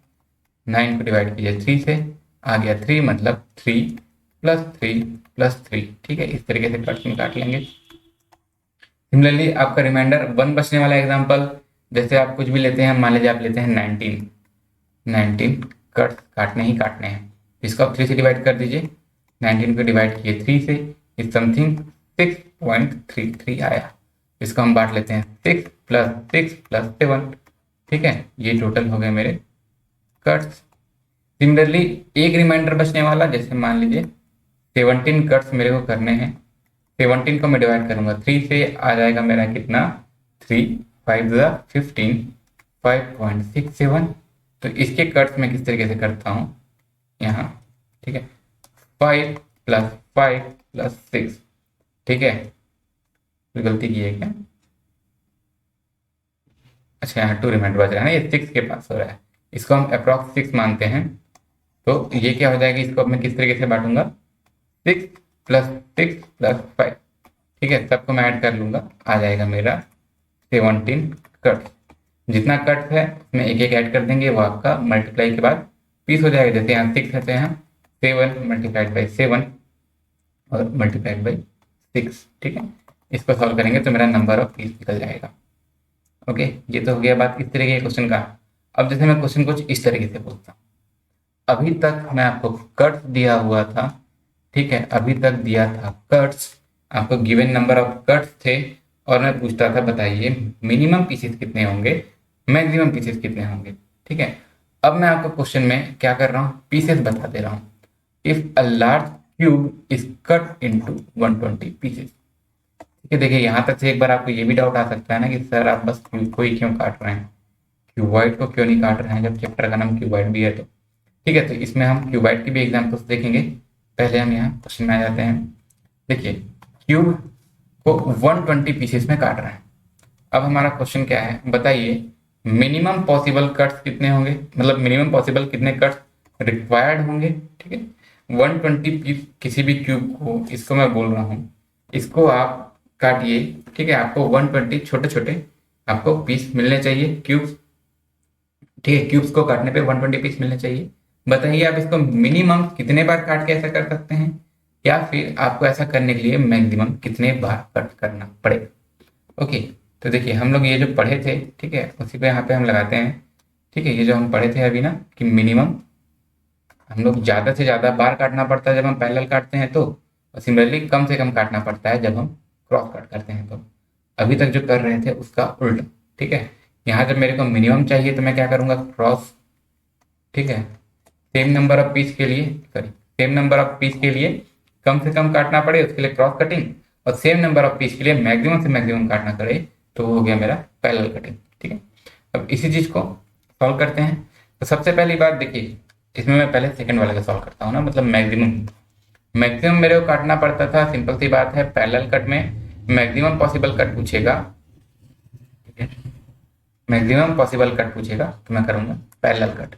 9 को डिवाइड कीजिए 3 से, आ गया 3, मतलब 3 + 3 + 3। ठीक है, इस तरीके से कट्स में काट लेंगे। सिमिलरली आपका रिमाइंडर 1 बचने वाला एग्जांपल, जैसे आप कुछ भी लेते हैं, मान लीजिए आप लेते हैं 19 कट्स काटने ही काटने हैं, इसको आप 3 से डिवाइड कर दीजिए, 19 को डिवाइड किए 3 से, इस समथिंग 6.33 आया, इसको हम बांट लेते हैं 6 + 6 + 7। ठीक है, ये टोटल हो गए मेरे कट्स। सिमिलरली एक रिमाइंडर बचने वाला, जैसे मान लीजिए 17 कट्स मेरे को करने हैं, 17 को मैं डिवाइड करूंगा 3 से, आ जाएगा मेरा कितना 3 5 15 5.67। तो इसके कट्स मैं किस तरीके से करता हूँ यहाँ। ठीक है, 5 + 5 + 6। ठीक है, कोई गलती की है क्या, अच्छा यहाँ 2 रिमाइंडर बच रहा है ना, ये 6 के पास हो रहा है, इसको हम अप्रॉक्स 6 मानते हैं। तो ये क्या हो जाएगा, इसको अब मैं किस तरीके से बांटूंगा, 6 + 6 + 5। ठीक है, सबको मैं ऐड कर लूंगा, आ जाएगा मेरा 17 कट। जितना कट है उसमें एक एक ऐड कर देंगे, वो आपका मल्टीप्लाई के बाद पीस हो जाएगा। जैसे यहाँ 6 है तो यहाँ 7 मल्टीप्लाइड बाई 7 और मल्टीप्लाइड बाई 6। ठीक है, इसको सॉल्व करेंगे तो मेरा नंबर ऑफ पीस निकल जाएगा। ओके, ये तो हो गया बात इस तरीके के क्वेश्चन का। अब जैसे मैं क्वेश्चन कुछ इस तरीके से बोलता हूँ, अभी तक मैं आपको कट्स दिया हुआ था। ठीक है, अभी तक दिया था कट्स, आपको गिवन नंबर ऑफ कट्स थे, और मैं पूछता था बताइए मिनिमम पीसेस कितने होंगे, मैक्सिमम पीसेस कितने होंगे। ठीक है, अब मैं आपको क्वेश्चन में क्या कर रहा हूँ, पीसेस बता दे रहा हूँ। If a large cube is cut into 120 pieces. ठीक है, देखिए यहाँ तक से एक बार आपको ये भी डाउट आ सकता है ना कि सर आप बस क्यूब को ही क्यों काट रहे हैं, क्यूबॉइड को क्यों नहीं काट रहे हैं, जब चैप्टर का नाम क्यूबॉइड भी है तो। ठीक है, तो इसमें हम क्यूबॉइड की भी एग्जाम्पल्स देखेंगे। पहले हम यहाँ क्वेश्चन में आ जाते हैं। देखिए, क्यूब को 120 पीसेस में काट रहे हैं। अब हमारा क्वेश्चन क्या है, बताइए मिनिमम पॉसिबल कट्स कितने होंगे, मतलब मिनिमम पॉसिबल कितने कट्स रिक्वायर्ड होंगे। ठीक है, 120 पीस किसी भी क्यूब को, इसको मैं बोल रहा हूँ, इसको आप काटिए। ठीक है, आपको 120 छोटे छोटे आपको पीस मिलने चाहिए क्यूब्स। ठीक है, क्यूब्स को काटने पे 120 पीस मिलने चाहिए। बताइए आप इसको मिनिमम कितने बार काट के ऐसा कर सकते हैं, या फिर आपको ऐसा करने के लिए मैक्सिमम कितने बार कट करना पड़ेगा। ओके, तो देखिए हम लोग ये जो पढ़े थे, ठीक है, उसी पे यहाँ पे हम लगाते हैं। ठीक है, ये जो हम पढ़े थे अभी ना कि मिनिमम हम लोग ज़्यादा से ज़्यादा बार काटना पड़ता है जब हम पैरेलल काटते हैं तो, और सिमिलरली कम से कम काटना पड़ता है जब हम क्रॉस कट करते हैं तो। अभी तक जो कर रहे थे उसका उल्टा। ठीक है, यहाँ जब मेरे को मिनिमम चाहिए तो मैं क्या करूँगा, क्रॉस। ठीक है, सेम नंबर ऑफ पीस के लिए, sorry, same number of peace के लिए कम से कम काटना पड़े उसके लिए क्रॉस कटिंग, और सेम नंबर ऑफ पीस के लिए मैक्सिमम से मैक्सिमम काटना पड़े तो हो गया मेरा पैरेलल कटिंग। ठीक है, अब इसी चीज़ को सॉल्व करते हैं। तो सबसे पहली बात देखिए, इसमें मैं पहले सेकंड वाले का सॉल्व करता हूँ ना, मतलब मैक्सिमम मैक्सिमम मेरे को काटना पड़ता था। सिंपल सी बात है, पैरेलल कट में मैक्सिमम पॉसिबल कट पूछेगा, ठीक है, मैक्सिमम पॉसिबल कट पूछेगा तो मैं करूंगा पैरेलल कट।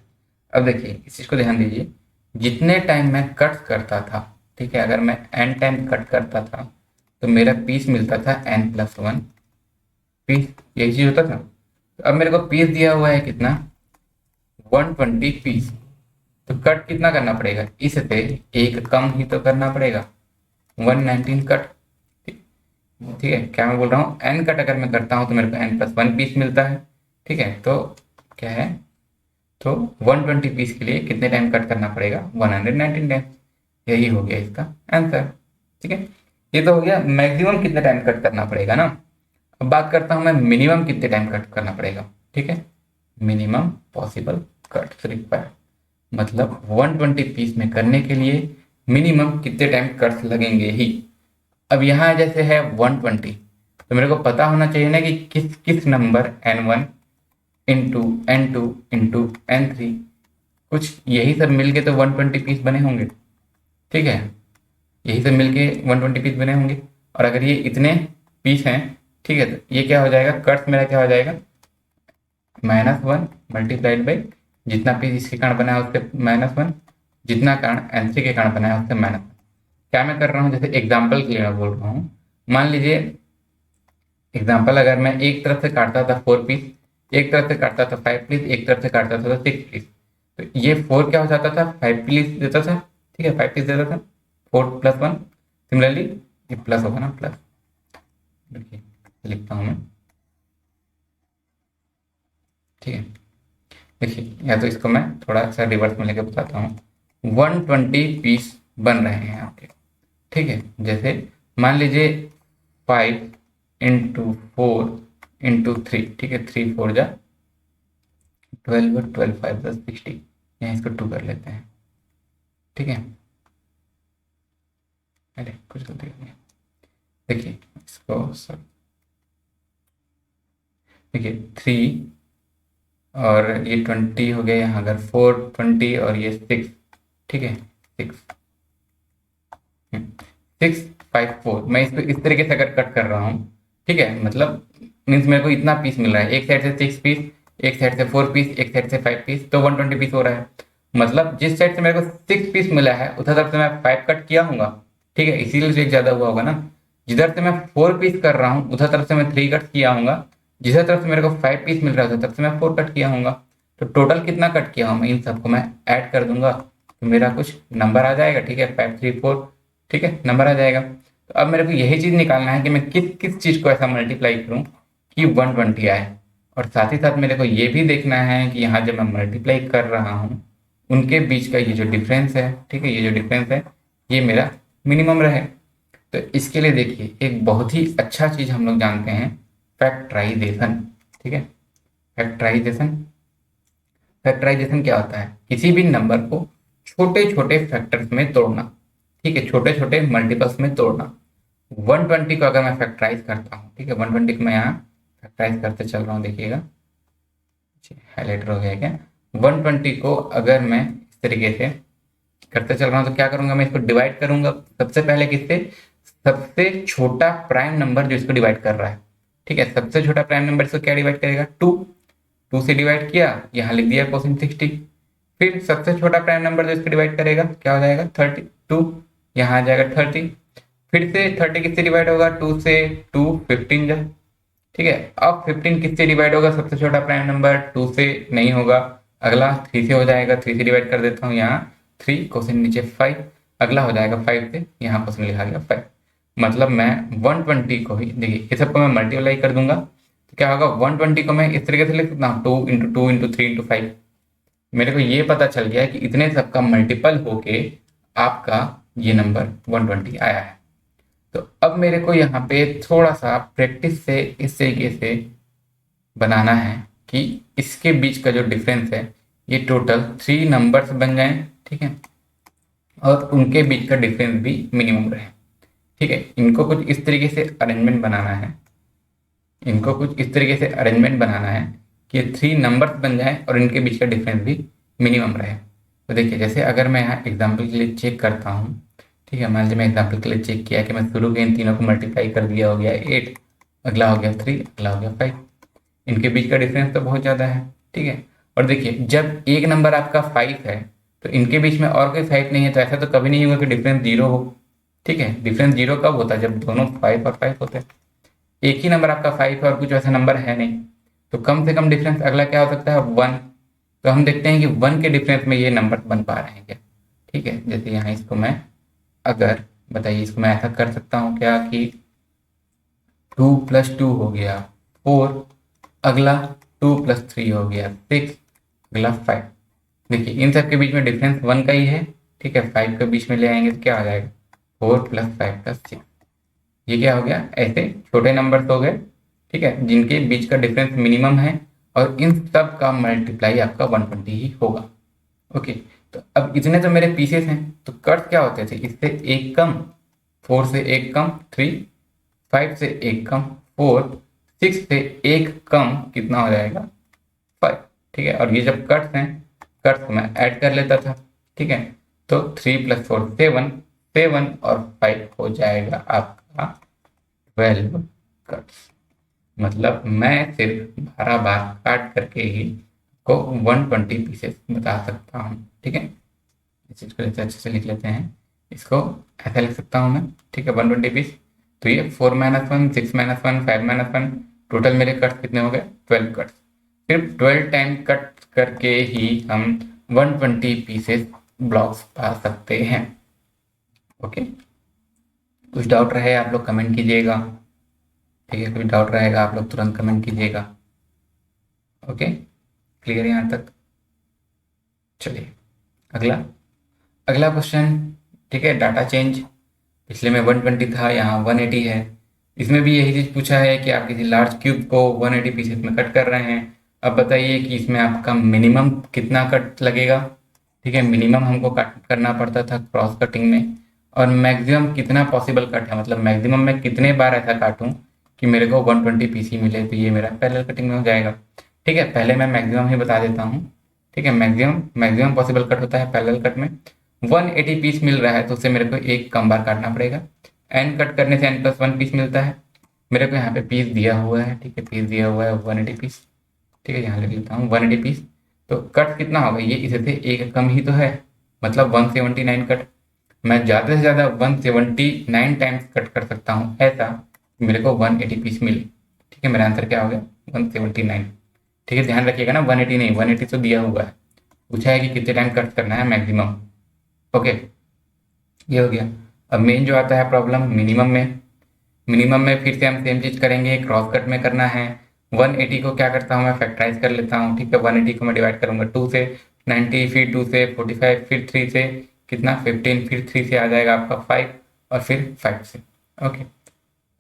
अब देखिए इस चीज को ध्यान दीजिए, जितने टाइम मैं कट करता था, ठीक है, अगर मैं n टाइम कट करता था तो मेरा पीस मिलता था n+1 पीस, यही चीज होता था। तो अब मेरे को पीस दिया हुआ है कितना, 120 पीस। तो कट कितना करना पड़ेगा, इससे एक कम ही तो करना पड़ेगा, 119 कट। ठीक है, क्या मैं बोल रहा हूँ, n कट अगर मैं करता हूँ तो मेरे को n+1 पीस मिलता है। ठीक है, तो क्या है, तो 120 पीस के लिए कितने टाइम कट करना पड़ेगा, 119 टाइम। यही हो गया इसका आंसर। ठीक है, ये तो हो गया मैक्सिमम कितने टाइम कट करना पड़ेगा ना। अब बात करता हूं मैं मिनिमम कितने टाइम कट करना पड़ेगा। ठीक है, मिनिमम पॉसिबल कट रिक्वायर्ड, मतलब 120 पीस में करने के लिए मिनिमम कितने टाइम कट्स लगेंगे ही। अब यहाँ जैसे है 120, तो मेरे को पता होना चाहिए ना कि किस किस number n1 into n2 into n3, कुछ यही सब मिलके तो 120 पीस बने होंगे। ठीक है, यही सब मिलके 120 पीस बने होंगे। और अगर ये इतने पीस हैं, ठीक है, तो ये क्या हो जाएगा, कट्स मेरा क्या हो जाएगा, -1 मल्टीप्लाइड बाई जितना पीस इसके कारण बना है उससे -1, जितना कारण n3 के कारण बना है उससे -1। क्या मैं कर रहा हूँ, जैसे एग्जाम्पल के लिए मैं बोल रहा हूँ, मान लीजिए एग्जाम्पल, अगर मैं एक तरफ से काटता था 4 पीस, एक तरफ से काटता था 5 पीस, एक तरफ से काटता था 6 पीस, तो ये 4 क्या हो जाता था, 5 पीस देता था। ठीक है, 5 पीस देता था, 4+1। सिमिलरली ये प्लस होगा ना, प्लस, देखिए लिखता हूँ मैं। ठीक है, देखिए या तो इसको मैं थोड़ा सा रिवर्स में लेकर बताता हूँ। 120 पीस बन रहे हैं यहाँ पे। ठीक है, जैसे मान लीजिए 5 × 4 × 3, ठीक है, 3×4 = 12, 12×5 = 60, यहाँ इसको 2 कर लेते हैं। ठीक है, अरे कुछ गलती कर दिया, देखिए इसको सब, देखिए 3 और ये 20 हो गया यहाँ, अगर 4 20 और ये 6, ठीक है, 6 6 5 4, मैं इसको इस तरीके से अगर कट कर रहा हूँ, ठीक है, मतलब मीन्स मेरे को इतना पीस मिल रहा है, एक साइड से 6 पीस, एक साइड से 4 पीस, एक साइड से 5 पीस, तो 120 पीस हो रहा है। मतलब जिस साइड से मेरे को 6 पीस मिला है उधर तरफ से मैं 5 कट किया हूँ, ठीक है, इसीलिए रेट ज्यादा हुआ होगा ना। जिधर से मैं 4 पीस कर रहा हूँ उधर तरफ से मैं 3 कट किया हूँ, जिधर तरफ से मेरे को 5 पीस मिल रहा है उधर तरफ से मैं 4 कट किया हूँ। तो टोटल कितना कट किया हूँ मैं, इन सबको मैं ऐड कर दूंगा तो मेरा कुछ नंबर आ जाएगा। ठीक है, 534, ठीक है, नंबर आ जाएगा। तो अब मेरे को यही चीज निकालना है कि मैं किस किस चीज को ऐसा मल्टीप्लाई करूं कि 120 आए। और साथ ही साथ मेरे को ये भी देखना है कि यहाँ जब मैं मल्टीप्लाई कर रहा हूँ उनके बीच का ये जो डिफरेंस है, ठीक है, ये जो डिफरेंस है ये मेरा मिनिमम रहे। तो इसके लिए देखिए एक बहुत ही अच्छा चीज हम लोग जानते हैं, फैक्टराइजेशन। ठीक है, फैक्टराइजेशन, फैक्टराइजेशन क्या होता है, किसी भी नंबर को छोटे छोटे फैक्टर्स में तोड़ना। ठीक है, छोटे छोटे मल्टीपल्स में तोड़ना। 120 को अगर मैं फैक्टराइज करता हूँ, ठीक है, 120 को मैं यहाँ फैक्टराइज करते चल रहा हूँ, देखिएगा हाईलाइटर हो गया क्या। 120 को अगर मैं इस तरीके से करते चल रहा हूँ तो क्या करूंगा, मैं इसको डिवाइड करूंगा सबसे पहले किससे, सबसे छोटा प्राइम नंबर जो इसको डिवाइड कर रहा है। ठीक है, सबसे छोटा प्राइम नंबर इसको क्या डिवाइड करेगा, 2, 2 से डिवाइड किया, यहाँ लिख दिया कोसेंट 60। फिर सबसे छोटा प्राइम नंबर जो इसको डिवाइड करेगा क्या हो जाएगा, 32, यहाँ आ जाएगा 30। फिर से 30 किससे डिवाइड होगा, 2 से, 2 15 जा। ठीक है, अब 15 किससे डिवाइड होगा, सबसे छोटा प्राइम नंबर 2 से नहीं होगा, अगला 3 से हो जाएगा, 3 से डिवाइड कर देता हूँ, यहाँ 3 क्वेश्चन नीचे 5, अगला हो जाएगा 5 से, यहाँ क्वेश्चन लिखा गया 5। मतलब मैं 120 को ही देखिए, ये सबको मैं मल्टीप्लाई कर दूंगा तो क्या होगा, 120 को मैं इस तरीके से लिख सकता हूँ, 2 × 2 × 3 × 5। मेरे को ये पता चल गया कि इतने सबका मल्टीपल होके आपका ये नंबर 120 आया है। तो अब मेरे को यहाँ पे थोड़ा सा प्रैक्टिस से इस तरीके से बनाना है कि इसके बीच का जो डिफरेंस है ये टोटल 3 नंबर्स बन जाएं। ठीक है, और उनके बीच का डिफरेंस भी मिनिमम रहे। ठीक है, इनको कुछ इस तरीके से अरेंजमेंट बनाना है, इनको कुछ इस तरीके से अरेंजमेंट बनाना है कि 3 नंबर्स बन जाए और इनके बीच का डिफरेंस भी मिनिमम रहे। तो देखिए जैसे अगर मैं यहाँ एग्जाम्पल के लिए चेक करता हूँ, ठीक है, मान लीजिए मैं एग्जाम्पल के लिए चेक किया कि मैं शुरू के इन तीनों को मल्टीप्लाई कर दिया, हो गया 8, अगला हो गया 3, अगला हो गया 5। इनके बीच का डिफरेंस तो बहुत ज़्यादा है, ठीक है। और देखिए जब एक नंबर आपका 5 है तो इनके बीच में और कोई 5 नहीं है, तो ऐसा तो कभी नहीं होगा कि डिफरेंस 0 हो, ठीक है। डिफरेंस 0 कब होता है? जब दोनों 5 और 5 होते हैं। एक ही नंबर आपका 5 है और कुछ ऐसा नंबर है नहीं, तो कम से कम डिफरेंस अगला क्या हो सकता है? 1। तो हम देखते हैं कि 1 के डिफरेंस में ये नंबर बन पा रहे हैं क्या, ठीक है। जैसे यहाँ इसको मैं, अगर बताइए इसको मैं ऐसा कर सकता हूँ क्या कि 2 + 2 हो गया 4, अगला 2 + 3 हो गया 6, अगला 5। देखिए इन सब के बीच में डिफरेंस 1 का ही है, ठीक है। 5 के बीच में ले आएंगे तो क्या हो जाएगा? 4 + 5 + 6। ये क्या हो गया? ऐसे छोटे नंबर हो गए, ठीक है, जिनके बीच का डिफरेंस मिनिमम है, और इन सब का मल्टीप्लाई आपका 120 ही होगा। ओके, तो अब इतने तो मेरे पीसेस हैं, तो कट क्या होते थे? इससे एक कम, 4 से एक कम 3, 5 से एक कम 4, 6 से एक कम कितना हो जाएगा? 5, ठीक है। और ये जब कट्स हैं, कट्स को मैं ऐड कर लेता था, ठीक है। तो 3 + 4 7, 7 और 5 हो जाएगा आपका 12 कट्स। मतलब मैं सिर्फ 12 बार काट करके ही को 120 पीसेस बता सकता हूँ, ठीक है। इस चीज़ को जैसे अच्छे से लिख लेते हैं, इसको ऐसा लिख सकता हूँ मैं, ठीक है, 120 पीस। तो ये 4 - 1, 6 - 1, 5 - 1, टोटल मेरे कट्स कितने हो गए? 12 कट्स। सिर्फ 12 टाइम कट करके ही हम 120 पीसेस ब्लॉक्स पा सकते हैं। ओके, कुछ डाउट रहे आप लोग कमेंट कीजिएगा, ठीक है। कोई डाउट रहेगा आप लोग तुरंत कमेंट कीजिएगा। ओके, क्लियर यहाँ तक? चलिए अगला, अगला क्वेश्चन, ठीक है। डाटा चेंज, पिछले में 120 था, यहाँ 180 है। इसमें भी यही चीज़ पूछा है कि आप किसी लार्ज क्यूब को 180 पीसेस में कट कर रहे हैं। अब बताइए कि इसमें आपका मिनिमम कितना कट लगेगा, ठीक है। मिनिमम हमको कट करना पड़ता था क्रॉस कटिंग में, और मैक्सिमम कितना पॉसिबल कट है, मतलब मैक्सिमम मैं कितने बार ऐसा काटूं कि मेरे को 120 पीस ही मिले। तो ये मेरा पैरेलल कटिंग में हो जाएगा, ठीक है। पहले मैं मैक्सिमम ही बता देता हूँ, ठीक है। मैक्सिमम मैक्सिमम पॉसिबल कट होता है पैरेलल कट में। 180 पीस मिल रहा है तो उससे मेरे को एक कम बार काटना पड़ेगा। एन कट करने से n+1 पीस मिलता है। मेरे को यहाँ पे पीस दिया हुआ है, ठीक है, पीस दिया हुआ है 180 पीस, ठीक है। यहाँ लिख लेता हूँ 180 पीस। तो कट कितना होगा? ये इसे से एक कम ही तो है, मतलब 179 कट। मैं ज़्यादा से ज़्यादा 179 टाइम्स कट कर सकता हूँ ऐसा मेरे को 180 पीस मिले, ठीक है। मेरा आंसर क्या हो गया? 179, ठीक है। ध्यान रखिएगा ना, 180 नहीं, 180 तो दिया हुआ है, पूछा है कि कितने टाइम कट करना है मैक्सिमम। ओके, ये हो गया। अब मेन जो आता है प्रॉब्लम मिनिमम में, मिनिमम में फिर से हम सेम चीज करेंगे, क्रॉस कट में करना है। 180 को क्या करता हूँ मैं? फैक्टराइज कर लेता हूँ, ठीक है। 180 को मैं डिवाइड करूंगा 2 से, 90, फिर 2 से 45, फिर 3 से कितना? 15, फिर 3 से आ जाएगा आपका 5, और फिर 5 से। ओके,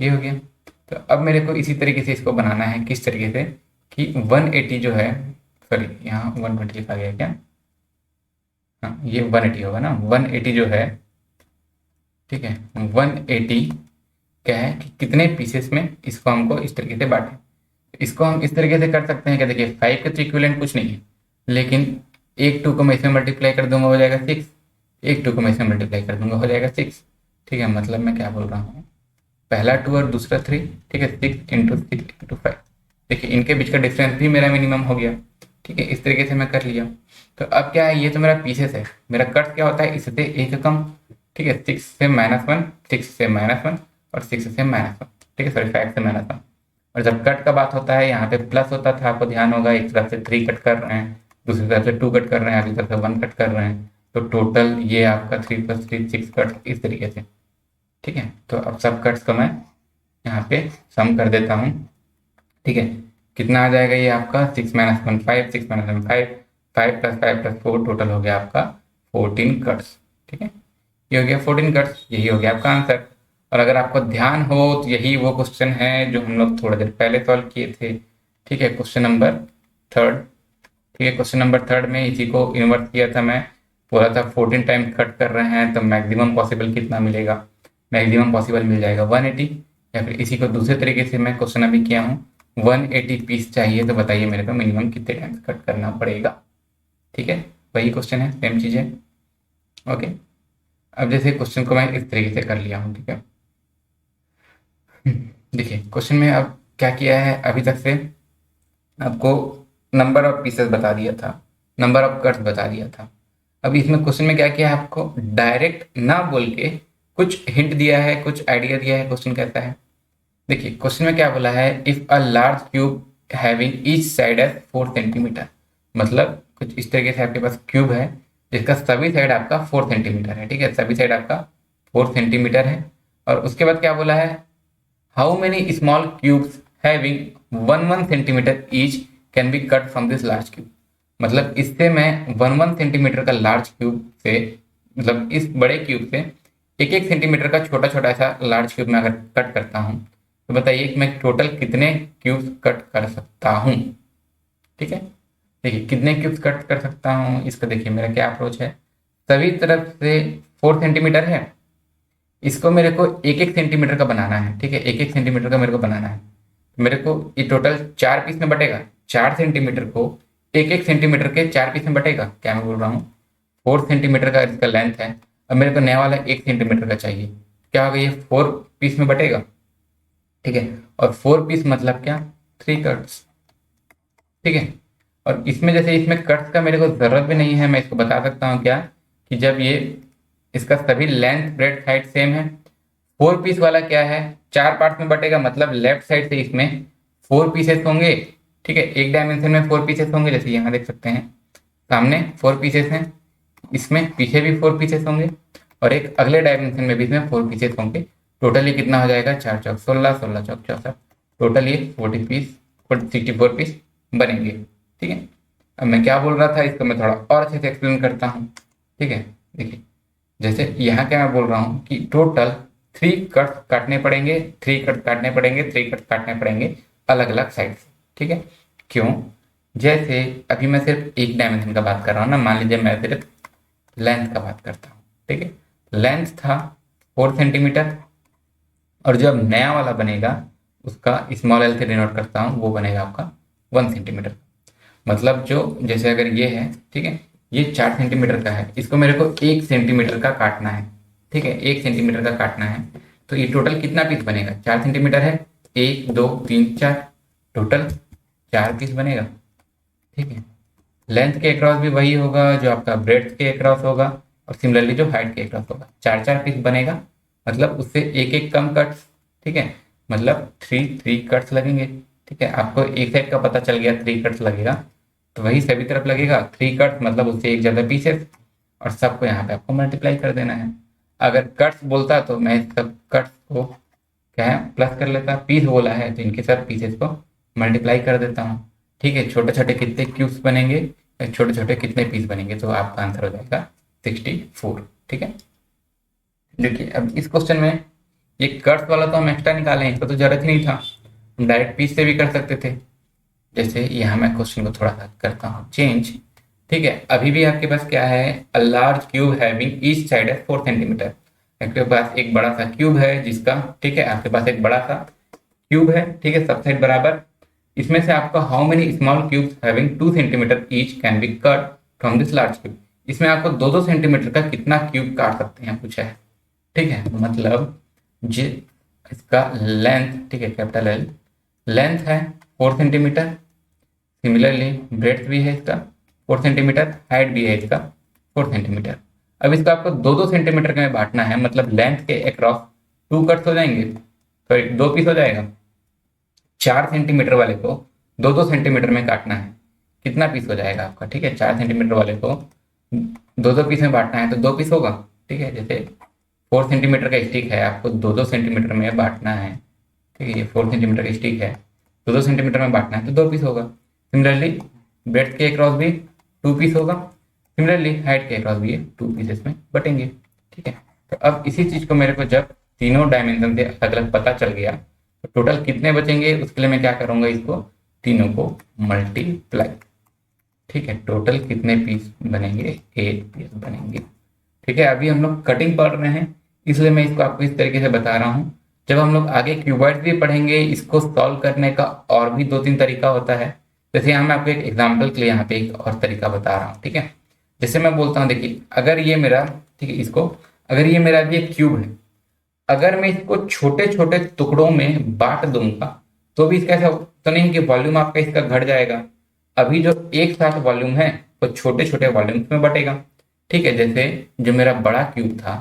ये हो गया। तो अब मेरे को इसी तरीके से इसको बनाना है, किस तरीके से कि 180 जो है, सॉरी यहाँ 120 लिखा गया क्या? हाँ, ये 180 होगा ना। 180 जो है, ठीक है, 180 क्या है कि कितने पीसेस में इसको हमको इस तरीके से बांटें। इसको हम इस तरीके से कर सकते हैं कि देखिए 5 के तो इक्विवेलेंट कुछ नहीं है, लेकिन एक 2 को मैं इसमें मल्टीप्लाई कर दूंगा हो जाएगा 6, एक 2 को मैं इसमें मल्टीप्लाई कर दूंगा हो जाएगा 6, ठीक है। मतलब मैं क्या बोल रहा हूँ, पहला 2 और दूसरा 3, ठीक है। 6 × 6 × 5, देखिए इनके बीच का डिफरेंस भी मेरा मिनिमम हो गया, ठीक है। इस तरीके से मैं कर लिया। तो अब क्या है, ये तो मेरा पीसेस है, मेरा कट क्या होता है? इससे एक कम, ठीक है। 6 से -1, 6 से -1, और 6 से -1, ठीक है, सॉरी 5 से -1। और जब कट का बात होता है, यहाँ पे प्लस होता था, आपको ध्यान होगा, एक तरफ से 3 कट कर रहे हैं, दूसरी तरफ से 2 कट कर रहे हैं, अगली तरफ से 1 कट कर रहे हैं, तो टोटल ये आपका 3 + 3 6 कट, इस तरीके से, ठीक है। तो अब सब कट्स को मैं यहाँ पे सम कर देता हूँ, ठीक है। कितना आ जाएगा ये आपका? 6 - 1 5, 6 - 1 5, 5 + 5 + 4, टोटल हो गया आपका 14 कट्स, ठीक है। ये हो गया 14 कट्स, यही हो गया आपका आंसर। और अगर आपको ध्यान हो तो यही वो क्वेश्चन है जो हम लोग थोड़ी देर पहले सॉल्व किए थे, ठीक है, क्वेश्चन नंबर 3, ठीक है। क्वेश्चन नंबर 3 में इसी को इन्वर्ट किया था मैं, बोला था 14 टाइम कट कर रहे हैं तो मैक्सिमम पॉसिबल कितना मिलेगा? मैक्सिमम पॉसिबल मिल जाएगा 180। या फिर इसी को दूसरे तरीके से मैं क्वेश्चन अभी किया हूँ, 180 पीस चाहिए तो बताइए मेरे को मिनिमम कितने टाइम्स कट करना पड़ेगा, ठीक है। वही क्वेश्चन है, सेम चीज़ है। ओके, अब जैसे क्वेश्चन को मैं इस तरीके से कर लिया हूँ, ठीक है। देखिए क्वेश्चन में अब क्या किया है, अभी तक से आपको नंबर ऑफ पीसेस बता दिया था, नंबर ऑफ कट्स बता दिया था। अब इसमें क्वेश्चन में क्या किया है, आपको डायरेक्ट ना बोल के कुछ हिंट दिया है, कुछ आइडिया दिया है। क्वेश्चन कैसा है, देखिए क्वेश्चन में क्या बोला है, if a large cube having each side edge 4 centimetre. मतलब कुछ इस तरीके से आपके पास क्यूब है जिसका सभी साइड आपका 4 सेंटीमीटर है, ठीक है, सभी साइड आपका 4 सेंटीमीटर है। और उसके बाद क्या बोला है, how many small cubes having 1 1 centimetre each can be cut from this large cube. मतलब इससे मैं 1 1 सेंटीमीटर का लार्ज क्यूब से, मतलब इस बड़े क्यूब से 1 1 सेंटीमीटर का छोटा छोटा ऐसा लार्ज क्यूब में अगर कट करता हूँ तो बताइए कि मैं टोटल कितने क्यूब्स कट कर सकता हूँ। ठीक है, देखिए कितने क्यूब्स कट कर सकता हूँ, इसका देखिए मेरा क्या अप्रोच है। सभी तरफ से 4 सेंटीमीटर है, इसको मेरे को 1 1 सेंटीमीटर का बनाना है, ठीक है, 1 1 सेंटीमीटर का मेरे को बनाना है। मेरे को ये टोटल 4 पीस में बटेगा, 4 सेंटीमीटर को 1 1 सेंटीमीटर के 4 पीस में बटेगा। क्या मैं बोल रहा हूँ, 4 सेंटीमीटर का इसका लेंथ है, अब मेरे को नया वाला 1 सेंटीमीटर का चाहिए। क्या होगा, ये 4 पीस में बटेगा, ठीक है। और 4 पीस मतलब क्या, 3 कट्स, ठीक है। और इसमें जैसे इसमें कट्स का मेरे को जरूरत भी नहीं है, मैं इसको बता सकता हूँ क्या, कि जब ये इसका सभी लेंथ ब्रेड हाइट सेम है, 4 पीस वाला क्या है, 4 पार्ट में बटेगा, मतलब लेफ्ट साइड से इसमें 4 पीसेस होंगे, ठीक है। एक डायमेंशन में 4 पीसेस होंगे, जैसे यहाँ देख सकते हैं सामने 4 पीसेस हैं, इसमें पीछे भी 4 पीसेस होंगे, और एक अगले डायमेंशन में भी इसमें 4 पीसेस होंगे। टोटल ये कितना हो जाएगा, 4 चौक 16, 16 चौक 64, टोटल ये 64 पीस बनेंगे, ठीक है। अब मैं क्या बोल रहा था, इसको मैं थोड़ा और अच्छे से एक्सप्लेन करता हूँ, ठीक है। देखिए जैसे यहाँ क्या मैं बोल रहा हूँ कि टोटल 3 कट्स काटने पड़ेंगे, 3 कट काटने पड़ेंगे, 3 कट काटने पड़ेंगे अलग अलग साइड से, ठीक है। क्यों, जैसे अभी मैं सिर्फ एक डायमेंशन का बात कर रहा हूँ ना, मान लीजिए मैं सिर्फ लेंथ का बात करता हूँ, ठीक है। लेंथ था 4 सेंटीमीटर, और जब नया वाला बनेगा उसका स्मॉल एल से डिनोट करता हूँ, वो बनेगा आपका 1 सेंटीमीटर। मतलब जो जैसे अगर ये है, ठीक है, ये 4 सेंटीमीटर का है, इसको मेरे को 1 सेंटीमीटर का काटना है, ठीक है, 1 सेंटीमीटर का काटना है। तो ये टोटल कितना पीस बनेगा, 4 सेंटीमीटर है, 1 2 3 4, टोटल 4 पीस बनेगा, ठीक है। लेंथ के अक्रॉस भी वही होगा जो आपका ब्रेड्थ के अक्रॉस होगा, और सिमिलरली जो हाइट के अक्रॉस होगा, 4 4 पीस बनेगा, मतलब उससे एक एक कम कट्स, ठीक है, मतलब 3 कट्स लगेंगे, ठीक है। आपको एक साइड का पता चल गया 3 कट्स लगेगा, तो वही सभी तरफ लगेगा 3 कट्स, मतलब उससे एक ज़्यादा पीसेस, और सबको यहाँ पे आपको मल्टीप्लाई कर देना है। अगर कट्स बोलता तो मैं सब कट्स को क्या है प्लस कर लेता, पीस बोला है तो इनके सब पीसेस को मल्टीप्लाई कर देता हूँ, ठीक है। छोटे छोटे कितने क्यूब्स बनेंगे, छोटे छोटे कितने पीस बनेंगे, तो आपका आंसर हो जाएगा 64, ठीक है। देखिए अब इस क्वेश्चन में ये कट्स वाला तो हम एक्स्ट्रा निकालें, इसको तो जरूरत ही नहीं था, हम डायरेक्ट पीस से भी कर सकते थे। जैसे यहाँ मैं क्वेश्चन को थोड़ा सा करता हूँ चेंज, ठीक है। अभी भी आपके पास क्या है, अ large cube having each side है 4 सेंटीमीटर। आपके पास एक बड़ा सा क्यूब है जिसका, ठीक है, आपके पास एक बड़ा सा क्यूब है, ठीक है, सब साइड बराबर। इसमें से आपका how many small cubes having 2 centimetre each can be cut from this large cube. इसमें आपको 2 2 सेंटीमीटर का कितना क्यूब काट सकते हैं पूछा है, ठीक है। मतलब जी इसका लेंथ, ठीक है, कैपिटल एल लेंथ है 4 सेंटीमीटर, सिमिलरली ब्रेड्थ भी है इसका 4 सेंटीमीटर, हाइट भी है इसका 4 सेंटीमीटर। अब इसका आपको 2 2 सेंटीमीटर में बांटना है, मतलब लेंथ के अक्रॉस 2 कट्स हो जाएंगे, तो 2 पीस हो जाएगा। 4 सेंटीमीटर वाले को 2 2 सेंटीमीटर में काटना है, कितना पीस हो जाएगा आपका, ठीक है। 4 सेंटीमीटर वाले को 2 2 पीस में बांटना है तो 2 पीस होगा, ठीक है। जैसे 4 सेंटीमीटर का स्टिक है, आपको 2 2 सेंटीमीटर में बांटना है, ठीक है। ये 4 सेंटीमीटर का स्टिक है, 2 2 सेंटीमीटर में बांटना है तो 2 पीस होगा। सिमिलरली ब्रेड्थ के अक्रॉस भी 2 पीस होगा, सिमिलरली हाइट के अक्रॉस भी 2 पीसेस में बटेंगे, ठीक है। तो अब इसी चीज को मेरे को जब तीनों डायमेंशन से अलग अलग पता चल गया तो टोटल कितने बचेंगे, उसके लिए मैं क्या करूंगा, इसको तीनों को मल्टीप्लाई, ठीक है। टोटल कितने पीस बनेंगे, 8 पीस बनेंगे, ठीक है। अभी हम लोग कटिंग पढ़ रहे हैं, इसलिए मैं इसको आपको इस तरीके से बता रहा हूँ। जब हम लोग आगे क्यूबॉइड्स भी पढ़ेंगे, इसको सॉल्व करने का और भी 2 3 तरीका होता है। जैसे यहाँ मैं आपको एक एग्जाम्पल के लिए यहाँ पे एक और तरीका बता रहा हूँ, ठीक है। जैसे मैं बोलता हूँ, देखिए अगर ये मेरा, ठीक है इसको, अगर ये मेरा भी एक क्यूब है, अगर मैं इसको छोटे छोटे टुकड़ों में बांट दूंगा तो भी इसका ऐसा तो नहीं कि वॉल्यूम आपका इसका घट जाएगा। अभी जो एक साथ वॉल्यूम है वो छोटे छोटे वॉल्यूम्स में बटेगा। ठीक है, जैसे जो मेरा बड़ा क्यूब था,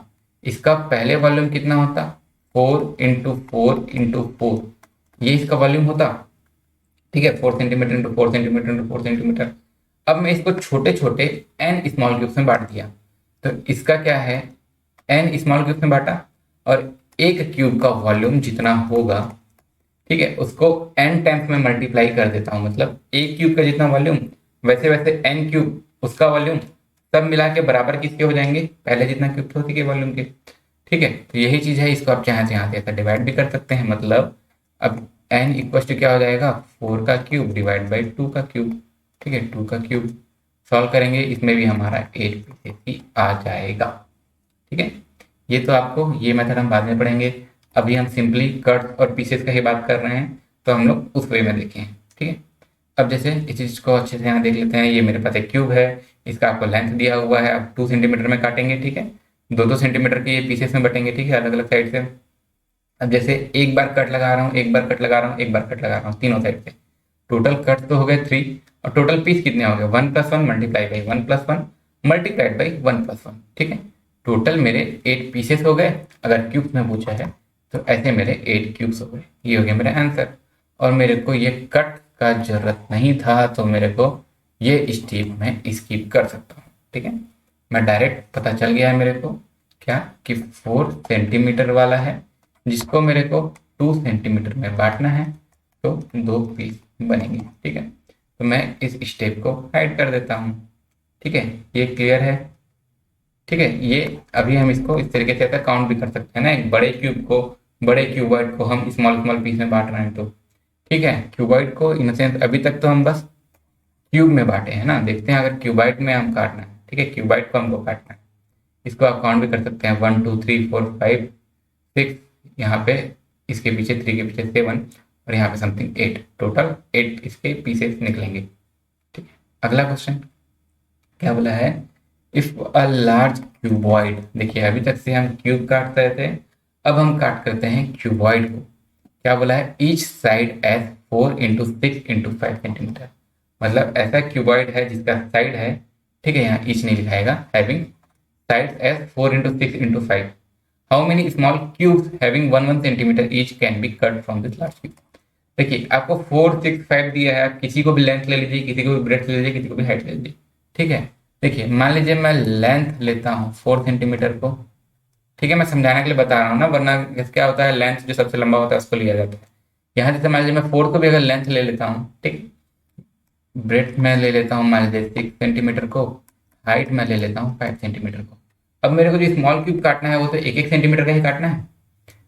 इसका पहले वॉल्यूम कितना होता, 4 × 4 × 4, ये इसका वॉल्यूम होता। ठीक है, 4 सेंटीमीटर × 4 सेंटीमीटर × 4 सेंटीमीटर। अब मैं इसको छोटे छोटे एन स्मॉल क्यूब्स में बांट दिया, तो इसका क्या है, एन स्मॉल क्यूब्स में बांटा, और एक क्यूब का वॉल्यूम जितना होगा, ठीक है, उसको एन टाइम्स में मल्टीप्लाई कर देता हूं, मतलब एक क्यूब का जितना वॉल्यूम वैसे वैसे एन क्यूब उसका वॉल्यूम, सब मिला के बराबर किसके हो जाएंगे, पहले जितना क्यूब थे उसी के वॉल्यूम के। ठीक है, तो यही चीज है, इसको आप चाहे तो यहाँ से ऐसा डिवाइड भी कर सकते हैं, मतलब अब एन इक्वल टू क्या हो जाएगा, 4 का क्यूब डिवाइड बाई 2 का क्यूब। ठीक है, 2 का क्यूब सॉल्व करेंगे, इसमें भी हमारा 8 पीसेस ही आ जाएगा। ठीक है, ये तो आपको ये मेथड हम बाद में पढ़ेंगे, अभी हम सिंपली कट्स और पीसेस का ही बात कर रहे हैं, तो हम लोग उस वे में देखें। ठीक है, अब जैसे इस चीज को अच्छे से यहाँ देख लेते हैं, ये मेरे पास एक क्यूब है, इसका आपको लेंथ दिया हुआ है, अब 2 सेंटीमीटर में काटेंगे। ठीक है, 2 2 सेंटीमीटर के ये पीसेस में बटेंगे। ठीक है, अलग अलग साइड से। अब जैसे एक बार कट लगा रहा हूँ, एक बार कट लगा रहा हूँ, एक बार कट लगा रहा हूँ, तीनों साइड से, टोटल कट तो हो गए 3, और टोटल पीस कितने हो गए, 1 + 1 मल्टीप्लाई बाई 1 + 1 मल्टीप्लाइड बाई 1 + 1। ठीक है, टोटल मेरे 8 पीसेस हो गए, अगर क्यूब्स में पूछा है तो ऐसे मेरे 8 क्यूब्स हो गए, ये हो गया मेरा आंसर। और मेरे को ये कट का जरूरत नहीं था, तो मेरे को ये स्टेप में स्किप कर सकता हूँ। ठीक है, मैं डायरेक्ट पता चल गया है मेरे को क्या कि 4 सेंटीमीटर वाला है, जिसको मेरे को 2 सेंटीमीटर में बांटना है, तो 2 पीस बनेंगे। ठीक है, तो मैं इस स्टेप को हाइड कर देता हूँ। ठीक है, ये क्लियर है। ठीक है, ये अभी हम इसको इस तरीके से ऐसा काउंट भी कर सकते हैं ना, एक बड़े क्यूब को, बड़े क्यूबॉइड को हम स्मॉल स्मॉल पीस में बांट रहे हैं तो। ठीक है, क्यूबॉइड को इन सेंस अभी तक तो हम बस क्यूब में बांटे हैं ना, देखते हैं अगर क्यूबॉइड में हम काटना है। ठीक है, क्यूबॉइड को हमको काटना है, इसको आप काउंट भी कर सकते हैं, 1 2 3 4 5 6, यहाँ पे इसके पीछे 3 के पीछे 7, और यहाँ पे समथिंग 8, टोटल 8 इसके पीसेस निकलेंगे। ठीक है, अगला क्वेश्चन क्या बोला है, इफ अ लार्ज क्यूबॉइड, देखिए अभी तक से हम क्यूब काट रहे थे, अब हम काट करते हैं क्यूबॉइड को। क्या बोला है, ईच साइड एज 4 × 6 × 5 सेंटीमीटर, मतलब ऐसा क्यूबॉइड है जिसका साइड है, ठीक है, यहाँ ईच नहीं लिखाएगा, having side edge 4 × 6 × 5, how many small cubes having 1 1 centimetre each can be cut from this large cube. देखिए आपको 4 6 5 दिया है, आप किसी को भी लेंथ ले लीजिए, किसी को भी ब्रेथ ले लीजिए, किसी को भी हाइट ले लीजिए। ठीक है, देखिए मान लीजिए मैं लेंथ लेता हूँ 4 सेंटीमीटर को। ठीक है, मैं समझाने के लिए बता रहा हूँ ना, वरना क्या होता है, लेंथ जो सबसे लंबा होता है उसको लिया जाता है। यहाँ जैसे मान लीजिए मैं 4 को भी अगर लेंथ ले लेता हूँ, ठीक, ब्रेथ में ले लेता हूँ मान लीजिए 6 सेंटीमीटर को, हाइट में ले लेता हूँ 5 सेंटीमीटर को। अब मेरे को जो स्मॉल क्यूब काटना है वो तो 1 1 सेंटीमीटर का ही काटना है।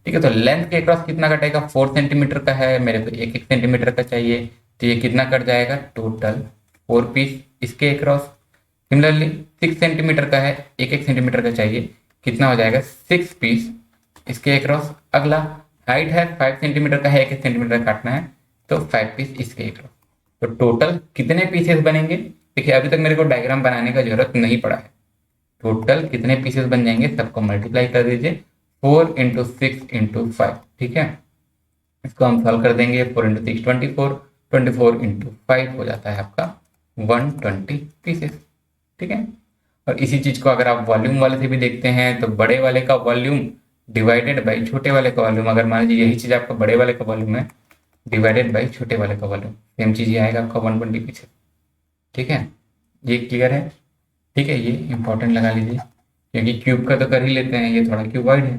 ठीक है, तो लेंथ के क्रॉस कितना कटेगा, 4 सेंटीमीटर का है, मेरे को 1 1 सेंटीमीटर का चाहिए, तो ये कितना कट जाएगा, टोटल 4 पीस इसके क्रॉस। सिमिलरली 6 सेंटीमीटर का है, 1 1 सेंटीमीटर का चाहिए, कितना हो जाएगा, 6 पीस इसके क्रॉस। अगला हाइट है 5 सेंटीमीटर का है, 1 1 सेंटीमीटर काटना है, तो 5 पीस इसके क्रॉस। तो टोटल कितने पीसेस बनेंगे, देखिए अभी तक मेरे को डायग्राम बनाने का जरूरत नहीं पड़ा है, टोटल कितने पीसेस बन जाएंगे सबको मल्टीप्लाई कर दीजिए, 4 × 6 × 5। ठीक है, इसको हम सॉल्व कर देंगे, 4 × 6 24, 24 × 5 हो जाता है आपका 120 पीसेस। ठीक है, और इसी चीज को अगर आप वॉल्यूम वाले से भी देखते हैं, तो बड़े वाले का वॉल्यूम डिवाइडेड बाई छोटे वाले का वॉल्यूम, अगर मान लीजिए यही चीज आपका बड़े वाले का वॉल्यूम है डिवाइडेड बाई छोटे वाले का वॉल्यूम, सेम चीज ही आएगा आपका 120 पीसेस। ठीक है, ये क्लियर है। ठीक है, ये इंपॉर्टेंट लगा लीजिए, क्योंकि क्यूब का तो कर ही लेते हैं, ये थोड़ा क्यूबॉइड है।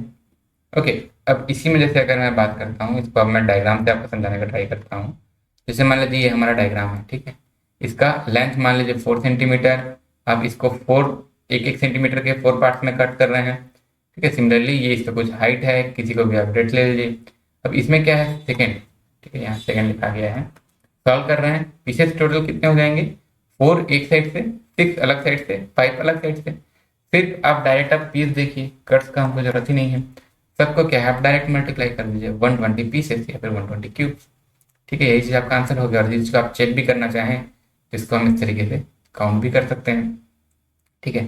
ओके, अब इसी में जैसे अगर मैं बात करता हूँ, इसको अब मैं डायग्राम से आपको समझाने का ट्राई करता हूँ। जैसे मान लीजिए ये हमारा डायग्राम है, ठीक है, इसका लेंथ मान लीजिए 4 सेंटीमीटर, आप इसको 1 1 सेंटीमीटर के 4 पार्ट्स में कट कर रहे हैं। ठीक है, सिमिलरली ये इसका कुछ हाइट है, किसी को भी आप डेट ले लीजिए। अब इसमें क्या है, सेकेंड, ठीक है, यहाँ सेकेंड लिखा गया है। सॉल्व कर रहे हैं, पीसेस टोटल कितने हो जाएंगे, 4 एक साइड से, 6 अलग साइड से, 5 अलग साइड से। फिर आप डायरेक्ट आप पीस देखिए, कट्स का हमको जरूरत ही नहीं है, सबको क्या है आप डायरेक्ट मल्टीप्लाई कर दीजिए, 120 पीसेस या फिर 120 क्यूब्स। ठीक है, यही चीज आपका आंसर हो गया। और जिसको आप चेक भी करना चाहें, इसको हम इस तरीके से काउंट भी कर सकते हैं। ठीक है।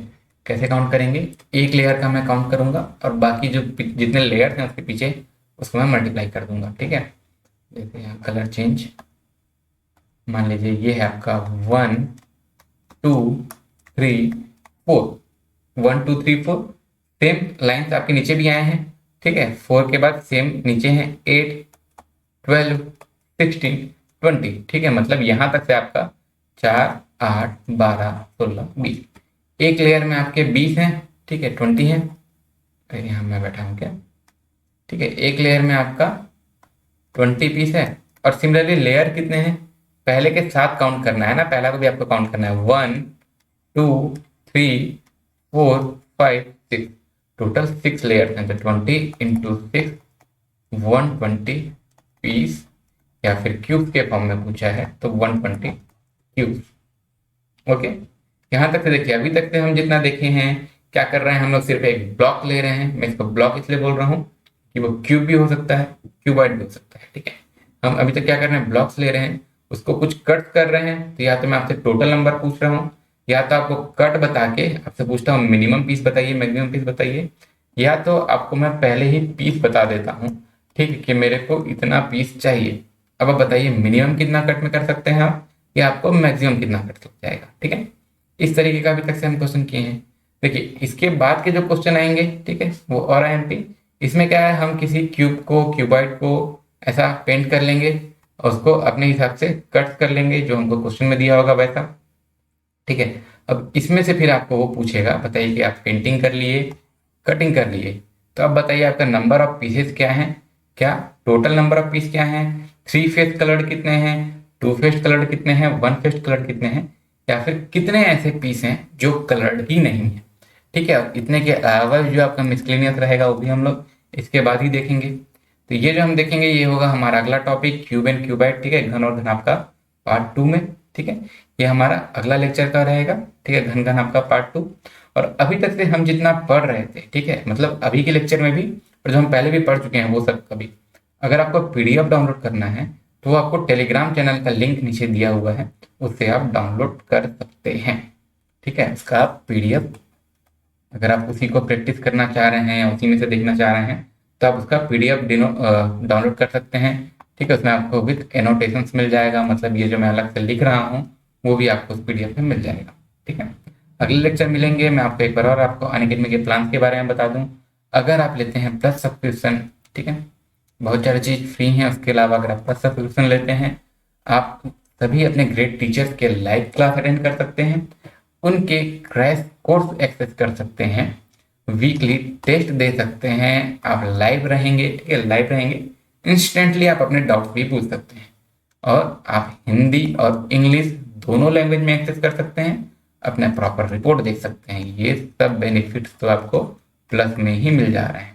कैसे काउंट करेंगे, एक लेयर का मैं काउंट करूंगा और बाकी जो जितने लेयर हैं उसके पीछे उसको मैं मल्टीप्लाई कर दूंगा। ठीक है, जैसे यहाँ कलर चेंज, मान लीजिए ये है आपका 1 2 3 4, 1 2 3 4। सेम लाइन्स आपके नीचे भी आए हैं। ठीक है, 4 के बाद सेम नीचे हैं 8 12 16 20। ठीक है, मतलब यहां तक से आपका 4 8 12 16 20। एक लेयर में आपके 20 हैं। ठीक है, 20 है। अरे यहाँ मैं बैठा हूँ क्या। ठीक है, एक लेयर में आपका 20 पीस है। और सिमिलरली लेयर कितने हैं, पहले के साथ काउंट करना है ना, पहला को भी आपको काउंट करना है। 1 2 3 4 5 6, टोटल 6 लेयर हैं। तो 20 इंटू 6, 120 पीस, या फिर क्यूब के फॉर्म में पूछा है तो 120 क्यूब। ओके, यहां तक से देखिए, अभी तक से हम जितना देखे हैं, क्या कर रहे हैं हम लोग, सिर्फ एक ब्लॉक ले रहे हैं। मैं इसको ब्लॉक इसलिए बोल रहा हूँ कि वो क्यूब भी हो सकता है, क्यूबॉइड भी हो सकता है। ठीक है, हम अभी तक क्या कर रहे हैं, ब्लॉक्स ले रहे हैं, उसको कुछ कट कर रहे हैं। तो या तो मैं आपसे टोटल नंबर पूछ रहा हूँ, या तो आपको कट बता के आपसे पूछता हूँ मिनिमम पीस बताइए, मैक्सिमम पीस बताइए, या तो आपको मैं पहले ही पीस बता देता हूँ। ठीक है, कि मेरे को इतना पीस चाहिए। अब आप बताइए मिनिमम कितना कट में कर सकते हैं आप, या आपको मैक्सिमम कितना कट लग जाएगा। ठीक है, इस तरीके का अभी तक से हम क्वेश्चन किए हैं। देखिए, इसके बाद के जो क्वेश्चन आएंगे, ठीक है, वो और आईएमपी। इसमें क्या है, हम किसी क्यूब को, क्यूबॉइड को ऐसा पेंट कर लेंगे और उसको अपने हिसाब से कट कर लेंगे, जो हमको क्वेश्चन में दिया होगा वैसा। ठीक है, अब इसमें से फिर आपको वो पूछेगा, बताइए कि आप पेंटिंग कर लिए, कटिंग कर लिए, तो अब बताइए आपका नंबर ऑफ पीसेस क्या है, क्या टोटल नंबर ऑफ पीस क्या है, 3 फेस कलर्ड कितने हैं, 2 फेस कलर्ड कितने हैं, 1 फेस कलर्ड कितने हैं, या फिर कितने ऐसे पीस हैं जो कलर्ड ही नहीं है। ठीक है, अब इतने के अलावा जो आपका मिसलेनियस रहेगा वो भी हम लोग इसके बाद ही देखेंगे। तो ये जो हम देखेंगे ये होगा हमारा अगला टॉपिक, क्यूब एंड क्यूबाइड। ठीक है, घन और घनाभ का पार्ट 2 में। ठीक है, ये हमारा अगला लेक्चर का रहेगा। ठीक है, घन घनाभ का पार्ट 2। और अभी तक से हम जितना पढ़ रहे थे, ठीक है, मतलब अभी के लेक्चर में भी और जो हम पहले भी पढ़ चुके हैं वो सब कभी, अगर आपको पीडीएफ डाउनलोड करना है तो आपको टेलीग्राम चैनल का लिंक नीचे दिया हुआ है, उससे आप डाउनलोड कर सकते हैं। ठीक है, उसका आप पीडीएफ, अगर आप उसी को प्रैक्टिस करना चाह रहे हैं या उसी में से देखना चाह रहे हैं तो आप उसका पीडीएफ डाउनलोड कर सकते हैं। ठीक है, उसमें आपको विद एनोटेशंस मिल जाएगा, मतलब ये जो मैं अलग से लिख रहा हूँ वो भी आपको उस पीडीएफ में मिल जाएगा। ठीक है, अगले लेक्चर मिलेंगे। मैं आपको एक बार और आपको अनअकैडमी के प्लान के बारे में बता दूं। अगर आप लेते हैं प्लस सब्सक्रिप्शन, ठीक है, बहुत सारी चीज़ फ्री हैं। उसके अलावा अगर आप प्लस सब्सक्रिप्शन लेते हैं, आप सभी अपने ग्रेट टीचर्स के लाइव क्लास अटेंड कर सकते हैं, उनके क्रैश कोर्स एक्सेस कर सकते हैं, वीकली टेस्ट दे सकते हैं, आप लाइव रहेंगे। ठीक है, लाइव रहेंगे, इंस्टेंटली आप अपने डाउट्स भी पूछ सकते हैं, और आप हिंदी और इंग्लिश दोनों लैंग्वेज में एक्सेस कर सकते हैं, अपना प्रॉपर रिपोर्ट देख सकते हैं। ये सब बेनिफिट्स तो आपको प्लस में ही मिल जा रहे हैं।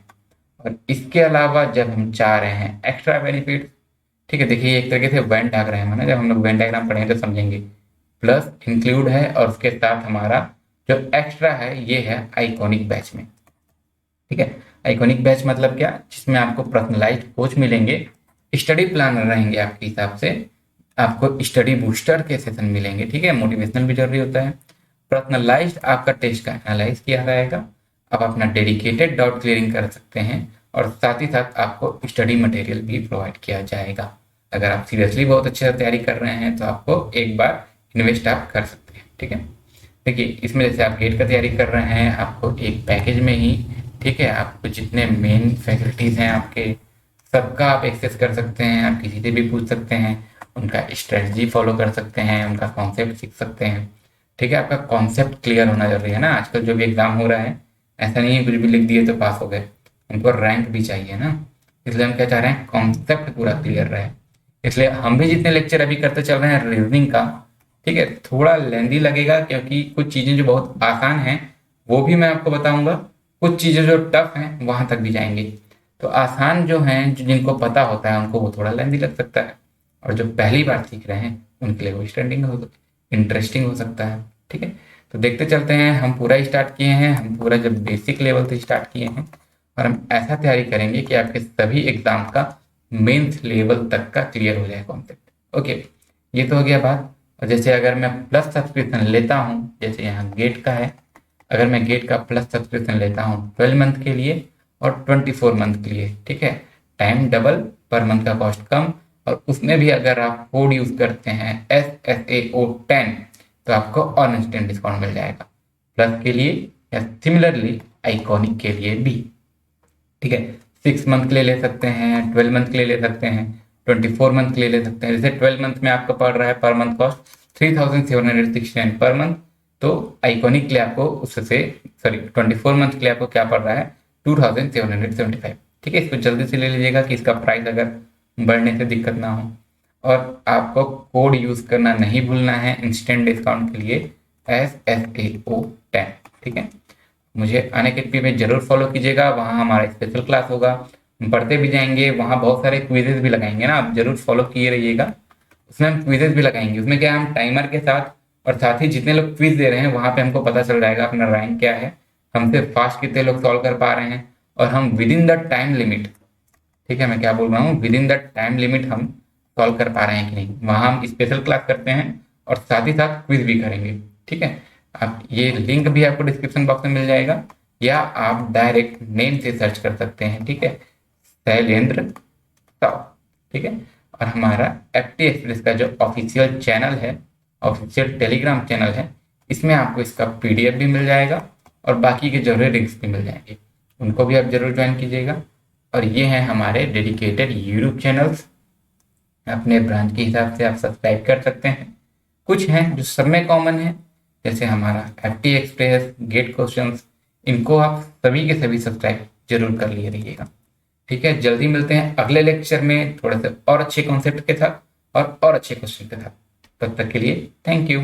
और इसके अलावा जब हम चाह रहे हैं एक्स्ट्रा बेनिफिट, ठीक है, देखिए एक तरीके से वेन डायग्राम है ना, जब हम लोग वेन डायग्राम पढ़ेंगे तो समझेंगे। प्लस इंक्लूड है और उसके साथ हमारा जो एक्स्ट्रा है ये है आइकॉनिक बैच में। ठीक है, आइकॉनिक बैच मतलब क्या, जिसमें आपको पर्सनलाइज्ड कोच मिलेंगे, स्टडी प्लानर रहेंगे आपके हिसाब से, आपको स्टडी बूस्टर के सेशन मिलेंगे। ठीक है, मोटिवेशनल भी जरूरी होता है, पर्सनलाइज्ड आपका टेस्ट का एनालाइज किया जाएगा, आप अपना डेडिकेटेड डाउट क्लियरिंग कर सकते हैं, और साथ ही साथ आपको स्टडी मटेरियल भी प्रोवाइड किया जाएगा। अगर आप सीरियसली बहुत अच्छे से तैयारी कर रहे हैं तो आपको एक बार इन्वेस्ट आप कर सकते हैं। ठीक है, देखिए इसमें जैसे आप गेट का तैयारी कर रहे हैं, आपको एक पैकेज में ही, ठीक है, आपको जितने मेन फैकल्टीज हैं आपके सबका आप एक्सेस कर सकते हैं, आप किसी से भी पूछ सकते हैं, उनका स्ट्रेटजी फॉलो कर सकते हैं, उनका कॉन्सेप्ट सीख सकते हैं। ठीक है, आपका कॉन्सेप्ट क्लियर होना जरूरी है ना, आजकल जो भी एग्जाम हो रहा है ऐसा नहीं है कुछ भी लिख दिए तो पास हो गए, उनको रैंक भी चाहिए ना, इसलिए हम क्या चाह रहे हैं, कॉन्सेप्ट पूरा क्लियर रहे। इसलिए हम भी जितने लेक्चर अभी करते चल रहे हैं रीजनिंग का, ठीक है, थोड़ा लेंदी लगेगा क्योंकि कुछ चीज़ें जो बहुत आसान हैं वो भी मैं आपको बताऊंगा, कुछ चीज़ें जो टफ हैं वहां तक भी जाएंगे। तो आसान जो हैं, जो जिनको पता होता है उनको वो थोड़ा लेंदी लग सकता है, और जो पहली बार सीख रहे हैं उनके लिए वो इंटरेस्टिंग हो सकता है। ठीक है, तो देखते चलते हैं। हम पूरा स्टार्ट किए हैं, हम पूरा जब बेसिक लेवल से स्टार्ट किए हैं, और हम ऐसा तैयारी करेंगे कि आपके सभी एग्जाम का मेंस लेवल तक का क्लियर हो जाए कॉन्सेप्ट। ओके, ये तो हो गया बात। और जैसे अगर मैं प्लस सब्सक्रिप्शन लेता हूँ, जैसे यहाँ गेट का है, अगर मैं गेट का प्लस सब्सक्रिप्शन लेता हूँ 12 मंथ के लिए और 24 मंथ के लिए, ठीक है, टाइम डबल, पर मंथ का कॉस्ट कम, और उसमें भी अगर आप कोड यूज करते हैं SSAO10 तो आपको ऑन इंस्टेंट डिस्काउंट मिल जाएगा, प्लस के लिए या सिमिलरली आइकॉनिक के लिए भी, ठीक है। 6 मंथ के लिए ले सकते हैं, 12 मंथ के लिए ले सकते हैं, 24 मंथ के लिए ले सकते हैं। जैसे 12 मंथ में आपका पड़ रहा है per month cost 3769 per month, तो आइकॉनिक के लिए आपको उससे, सॉरी 24 मंथ के लिए आपको क्या पड़ रहा है 2775, ठीक है। इसको जल्दी से ले लीजिएगा कि इसका प्राइस अगर बढ़ने से दिक्कत ना हो। और आपको कोड यूज करना नहीं भूलना है इंस्टेंट डिस्काउंट के लिए SSAO10, ठीक है। मुझे अनअकैडमी में जरूर फॉलो कीजिएगा, वहाँ हमारा स्पेशल क्लास होगा, हम पढ़ते भी जाएंगे, वहाँ बहुत सारे क्विजेज भी लगाएंगे ना, आप जरूर फॉलो किए रहिएगा। उसमें हम क्विजेज भी लगाएंगे, उसमें क्या हम टाइमर के साथ, और साथ ही जितने लोग क्विज दे रहे हैं वहाँ पे हमको पता चल जाएगा अपना रैंक क्या है, हमसे फास्ट कितने लोग सॉल्व कर पा रहे हैं, और हम with in the time limit, ठीक है, मैं क्या बोल रहा हूँ, with in the time limit हम सॉल्व कर पा रहे हैं कि नहीं। वहाँ हम स्पेशल क्लास करते हैं और साथ ही साथ क्विज भी करेंगे, ठीक है। आप ये लिंक भी आपको डिस्क्रिप्शन बॉक्स में मिल जाएगा, या आप डायरेक्ट नेम से सर्च कर सकते हैं, ठीक है, शैलेंद्र साव, ठीक है। और हमारा FT एक्सप्रेस का जो ऑफिशियल चैनल है, ऑफिशियल टेलीग्राम चैनल है, इसमें आपको इसका PDF भी मिल जाएगा और बाकी के जरूरी लिंक्स भी मिल जाएंगे, उनको भी आप जरूर ज्वाइन कीजिएगा। और ये हैं हमारे डेडिकेटेड यूट्यूब चैनल्स, अपने ब्रांच के हिसाब से आप सब्सक्राइब कर सकते हैं। कुछ हैं जो सब में कॉमन है, जैसे हमारा FT एक्सप्रेस, गेट क्वेश्चंस, इनको आप सभी के सभी सब्सक्राइब जरूर कर लिए रहिएगा, ठीक है। जल्दी मिलते हैं अगले लेक्चर में थोड़े से और अच्छे कॉन्सेप्ट के साथ और अच्छे क्वेश्चन के साथ। तब तक के लिए थैंक यू।